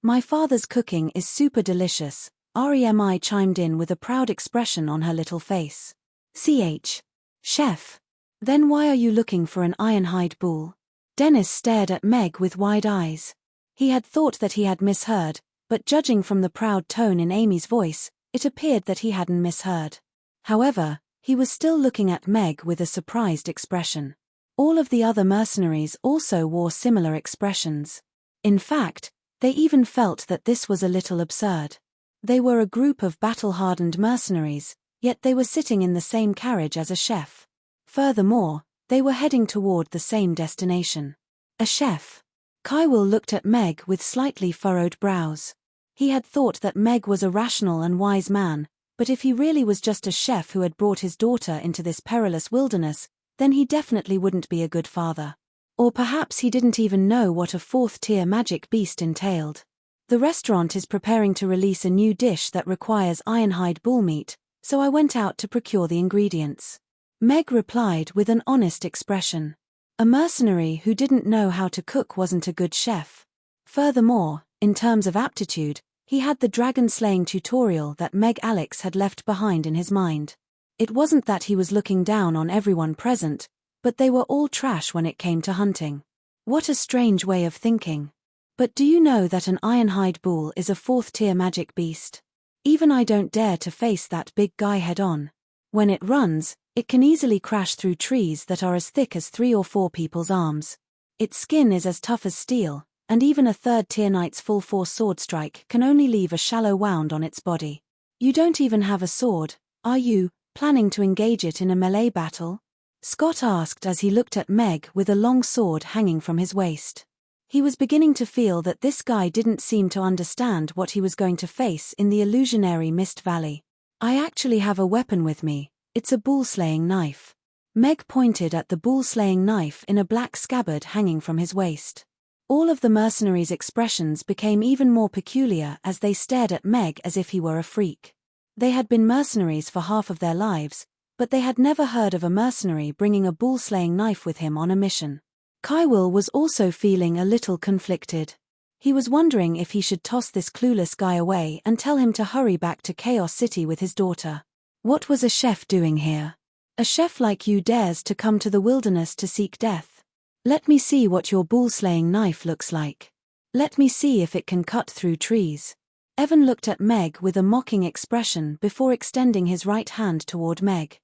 "My father's cooking is super delicious," Remi chimed in with a proud expression on her little face. Chef? Then why are you looking for an ironhide bull?" Dennis stared at Meg with wide eyes. He had thought that he had misheard, but judging from the proud tone in Amy's voice, it appeared that he hadn't misheard. However, he was still looking at Meg with a surprised expression. All of the other mercenaries also wore similar expressions. In fact, they even felt that this was a little absurd. They were a group of battle-hardened mercenaries, yet they were sitting in the same carriage as a chef. Furthermore, they were heading toward the same destination. A chef? Kywell looked at Meg with slightly furrowed brows. He had thought that Meg was a rational and wise man, but if he really was just a chef who had brought his daughter into this perilous wilderness, then he definitely wouldn't be a good father. Or perhaps he didn't even know what a fourth-tier magic beast entailed. "The restaurant is preparing to release a new dish that requires ironhide bull meat, so I went out to procure the ingredients." Meg replied with an honest expression. A mercenary who didn't know how to cook wasn't a good chef. Furthermore, in terms of aptitude, he had the dragon-slaying tutorial that Meg Alex had left behind in his mind. It wasn't that he was looking down on everyone present, But they were all trash when it came to hunting. What a strange way of thinking. But do you know that an ironhide bull is a 4th-tier magic beast? Even I don't dare to face that big guy head-on. When it runs, it can easily crash through trees that are as thick as 3 or 4 people's arms. Its skin is as tough as steel, and even a 3rd-tier knight's full-force sword strike can only leave a shallow wound on its body. You don't even have a sword, are you, planning to engage it in a melee battle? Scott asked as he looked at Meg with a long sword hanging from his waist. He was beginning to feel that this guy didn't seem to understand what he was going to face in the illusionary Mist Valley. I actually have a weapon with me, it's a bull-slaying knife. Meg pointed at the bull-slaying knife in a black scabbard hanging from his waist. All of the mercenaries' expressions became even more peculiar as they stared at Meg as if he were a freak. They had been mercenaries for half of their lives, but they had never heard of a mercenary bringing a bull-slaying knife with him on a mission. Kywell was also feeling a little conflicted. He was wondering if he should toss this clueless guy away and tell him to hurry back to Chaos City with his daughter. What was a chef doing here? A chef like you dares to come to the wilderness to seek death? Let me see what your bull-slaying knife looks like. Let me see if it can cut through trees. Evan looked at Meg with a mocking expression before extending his right hand toward Meg.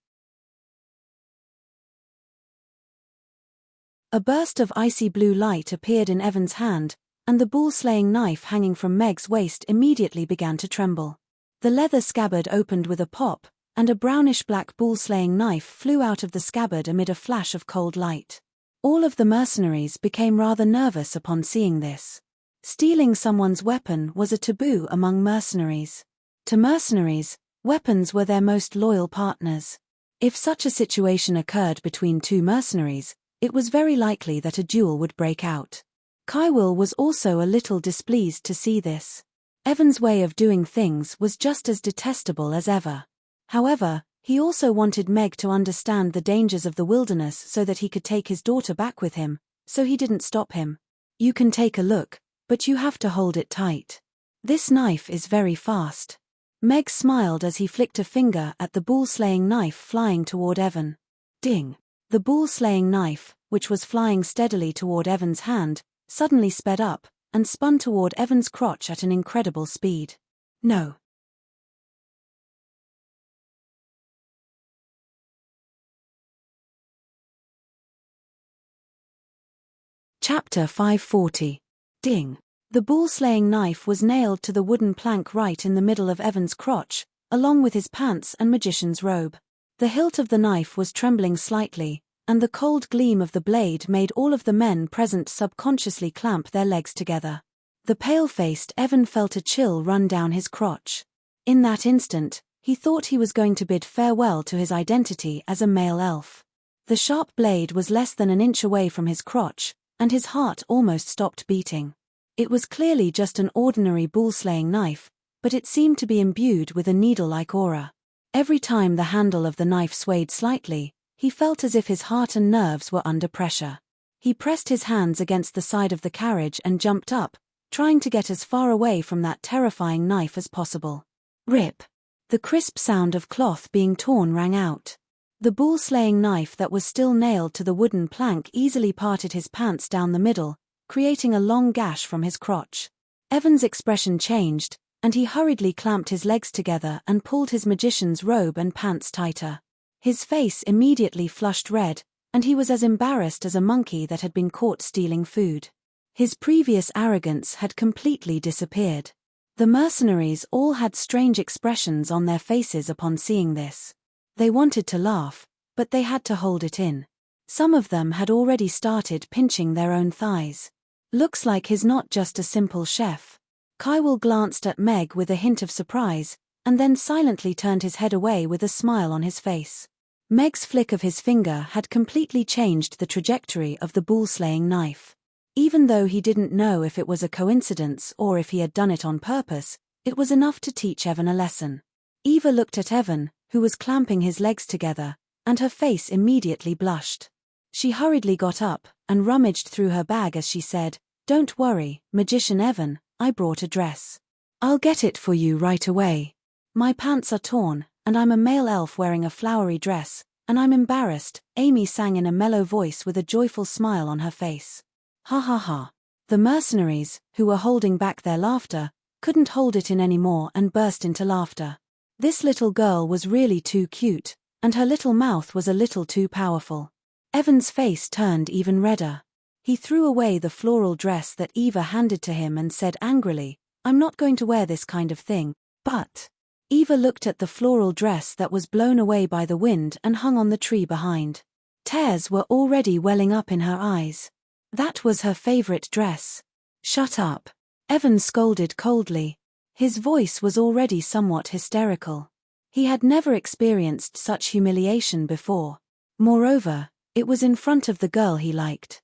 A burst of icy blue light appeared in Evan's hand, and the bull-slaying knife hanging from Meg's waist immediately began to tremble. The leather scabbard opened with a pop, and a brownish-black bull-slaying knife flew out of the scabbard amid a flash of cold light. All of the mercenaries became rather nervous upon seeing this. Stealing someone's weapon was a taboo among mercenaries. To mercenaries, weapons were their most loyal partners. If such a situation occurred between 2 mercenaries, it was very likely that a duel would break out. Kywell was also a little displeased to see this. Evan's way of doing things was just as detestable as ever. However, he also wanted Meg to understand the dangers of the wilderness so that he could take his daughter back with him, so he didn't stop him. You can take a look, but you have to hold it tight. This knife is very fast. Meg smiled as he flicked a finger at the bull-slaying knife flying toward Evan. Ding! The bull-slaying knife, which was flying steadily toward Evan's hand, suddenly sped up, and spun toward Evan's crotch at an incredible speed. No. Chapter 540. Ding! The bull-slaying knife was nailed to the wooden plank right in the middle of Evan's crotch, along with his pants and magician's robe. The hilt of the knife was trembling slightly, and the cold gleam of the blade made all of the men present subconsciously clamp their legs together. The pale-faced Evan felt a chill run down his crotch. In that instant, he thought he was going to bid farewell to his identity as a male elf. The sharp blade was less than an inch away from his crotch, and his heart almost stopped beating. It was clearly just an ordinary bull-slaying knife, but it seemed to be imbued with a needle-like aura. Every time the handle of the knife swayed slightly, he felt as if his heart and nerves were under pressure. He pressed his hands against the side of the carriage and jumped up, trying to get as far away from that terrifying knife as possible. Rip! The crisp sound of cloth being torn rang out. The bull-slaying knife that was still nailed to the wooden plank easily parted his pants down the middle, creating a long gash from his crotch. Evan's expression changed, and he hurriedly clamped his legs together and pulled his magician's robe and pants tighter. His face immediately flushed red, and he was as embarrassed as a monkey that had been caught stealing food. His previous arrogance had completely disappeared. The mercenaries all had strange expressions on their faces upon seeing this. They wanted to laugh, but they had to hold it in. Some of them had already started pinching their own thighs. Looks like he's not just a simple chef. Kywell glanced at Meg with a hint of surprise, and then silently turned his head away with a smile on his face. Meg's flick of his finger had completely changed the trajectory of the bull-slaying knife. Even though he didn't know if it was a coincidence or if he had done it on purpose, it was enough to teach Evan a lesson. Eva looked at Evan, who was clamping his legs together, and her face immediately blushed. She hurriedly got up and rummaged through her bag as she said, "Don't worry, Magician Evan, I brought a dress. I'll get it for you right away. My pants are torn, and I'm a male elf wearing a flowery dress, And I'm embarrassed, Amy sang in a mellow voice with a joyful smile on her face. Ha ha ha. The mercenaries, who were holding back their laughter, couldn't hold it in anymore and burst into laughter. This little girl was really too cute, and her little mouth was a little too powerful. Evan's face turned even redder. He threw away the floral dress that Eva handed to him and said angrily, "I'm not going to wear this kind of thing." But Eva looked at the floral dress that was blown away by the wind and hung on the tree behind. Tears were already welling up in her eyes. That was her favorite dress. "Shut up," Evan scolded coldly. His voice was already somewhat hysterical. He had never experienced such humiliation before. Moreover, it was in front of the girl he liked.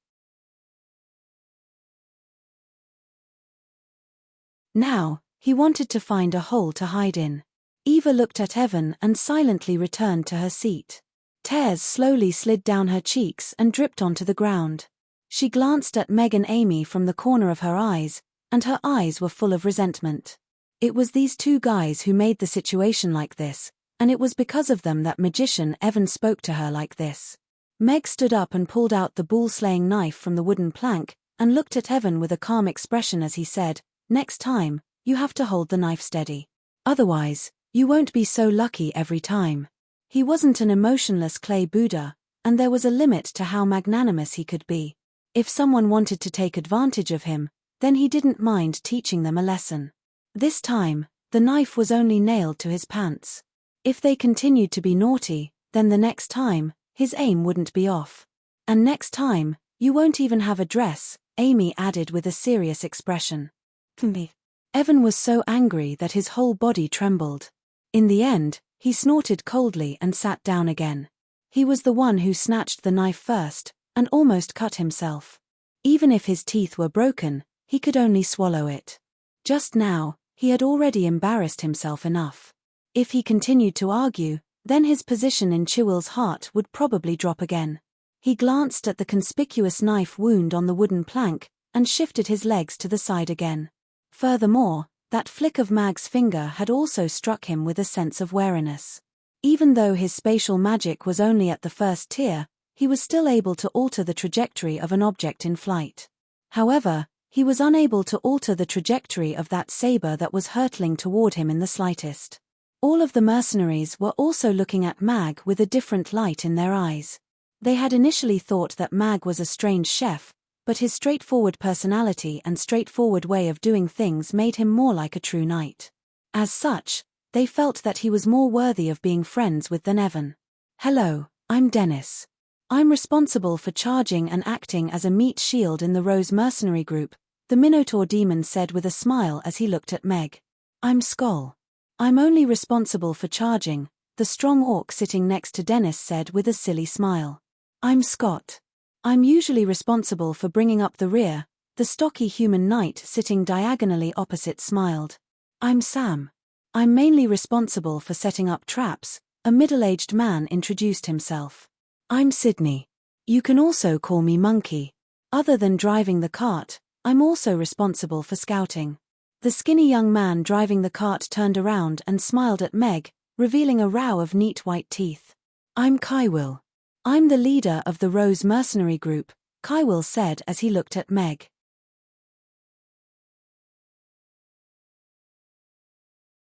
Now, he wanted to find a hole to hide in. Eva looked at Evan and silently returned to her seat. Tears slowly slid down her cheeks and dripped onto the ground. She glanced at Meg and Amy from the corner of her eyes, and her eyes were full of resentment. It was these two guys who made the situation like this, and it was because of them that magician Evan spoke to her like this. Meg stood up and pulled out the bull-slaying knife from the wooden plank, and looked at Evan with a calm expression as he said, "Next time, you have to hold the knife steady. Otherwise, you won't be so lucky every time." He wasn't an emotionless clay Buddha, and there was a limit to how magnanimous he could be. If someone wanted to take advantage of him, then he didn't mind teaching them a lesson. This time, the knife was only nailed to his pants. If they continued to be naughty, then the next time, his aim wouldn't be off. "And next time, you won't even have a dress," Amy added with a serious expression. Evan was so angry that his whole body trembled. In the end, he snorted coldly and sat down again. He was the one who snatched the knife first, and almost cut himself. Even if his teeth were broken, he could only swallow it. Just now, he had already embarrassed himself enough. If he continued to argue, then his position in Chiwill's heart would probably drop again. He glanced at the conspicuous knife wound on the wooden plank, and shifted his legs to the side again. Furthermore, that flick of Mag's finger had also struck him with a sense of wariness. Even though his spatial magic was only at the first tier, he was still able to alter the trajectory of an object in flight. However, he was unable to alter the trajectory of that saber that was hurtling toward him in the slightest. All of the mercenaries were also looking at Mag with a different light in their eyes. They had initially thought that Mag was a strange chef, but his straightforward personality and straightforward way of doing things made him more like a true knight. As such, they felt that he was more worthy of being friends with than Evan. "Hello, I'm Dennis. I'm responsible for charging and acting as a meat shield in the Rose mercenary group," the Minotaur demon said with a smile as he looked at Meg. "I'm Skoll. I'm only responsible for charging," the strong orc sitting next to Dennis said with a silly smile. "I'm Scott. I'm usually responsible for bringing up the rear," the stocky human knight sitting diagonally opposite smiled. "I'm Sam. I'm mainly responsible for setting up traps," a middle-aged man introduced himself. "I'm Sydney. You can also call me Monkey. Other than driving the cart, I'm also responsible for scouting." The skinny young man driving the cart turned around and smiled at Meg, revealing a row of neat white teeth. "I'm Kaiwill. I'm the leader of the Rose mercenary group," Kaiwill said as he looked at Meg.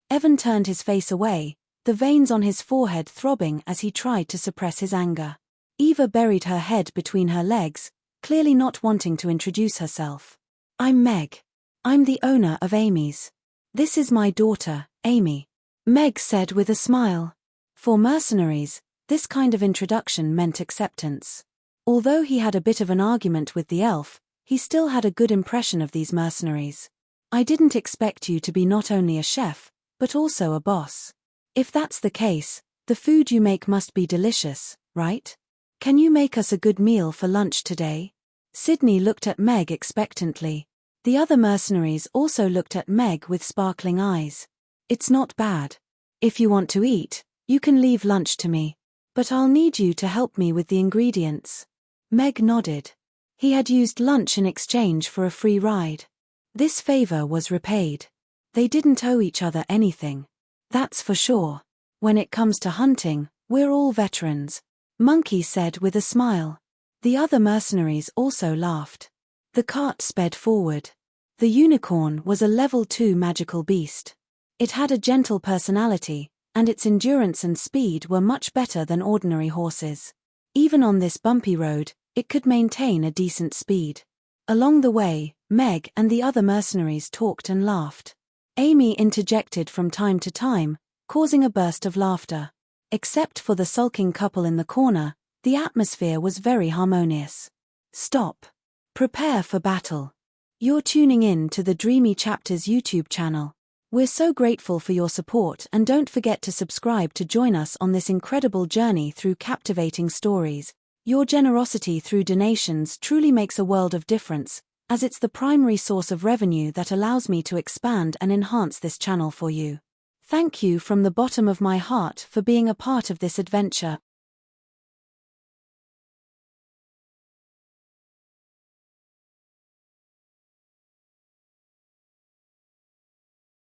Evan turned his face away, the veins on his forehead throbbing as he tried to suppress his anger. Eva buried her head between her legs, clearly not wanting to introduce herself. "I'm Meg. I'm the owner of Amy's. This is my daughter, Amy," Meg said with a smile. For mercenaries, this kind of introduction meant acceptance. Although he had a bit of an argument with the elf, he still had a good impression of these mercenaries. "I didn't expect you to be not only a chef, but also a boss. If that's the case, the food you make must be delicious, right? Can you make us a good meal for lunch today?" Sydney looked at Meg expectantly. The other mercenaries also looked at Meg with sparkling eyes. "It's not bad. If you want to eat, you can leave lunch to me. But I'll need you to help me with the ingredients." Meg nodded. He had used lunch in exchange for a free ride. This favor was repaid. They didn't owe each other anything. That's for sure. When it comes to hunting, we're all veterans. Monkey said with a smile. The other mercenaries also laughed. The cart sped forward. The unicorn was a level 2 magical beast. It had a gentle personality, and its endurance and speed were much better than ordinary horses. Even on this bumpy road, it could maintain a decent speed. Along the way, Meg and the other mercenaries talked and laughed. Amy interjected from time to time, causing a burst of laughter. Except for the sulking couple in the corner, the atmosphere was very harmonious. Stop. Prepare for battle. You're tuning in to the Dreamy Chapters YouTube channel. We're so grateful for your support, and don't forget to subscribe to join us on this incredible journey through captivating stories. Your generosity through donations truly makes a world of difference, as it's the primary source of revenue that allows me to expand and enhance this channel for you. Thank you from the bottom of my heart for being a part of this adventure.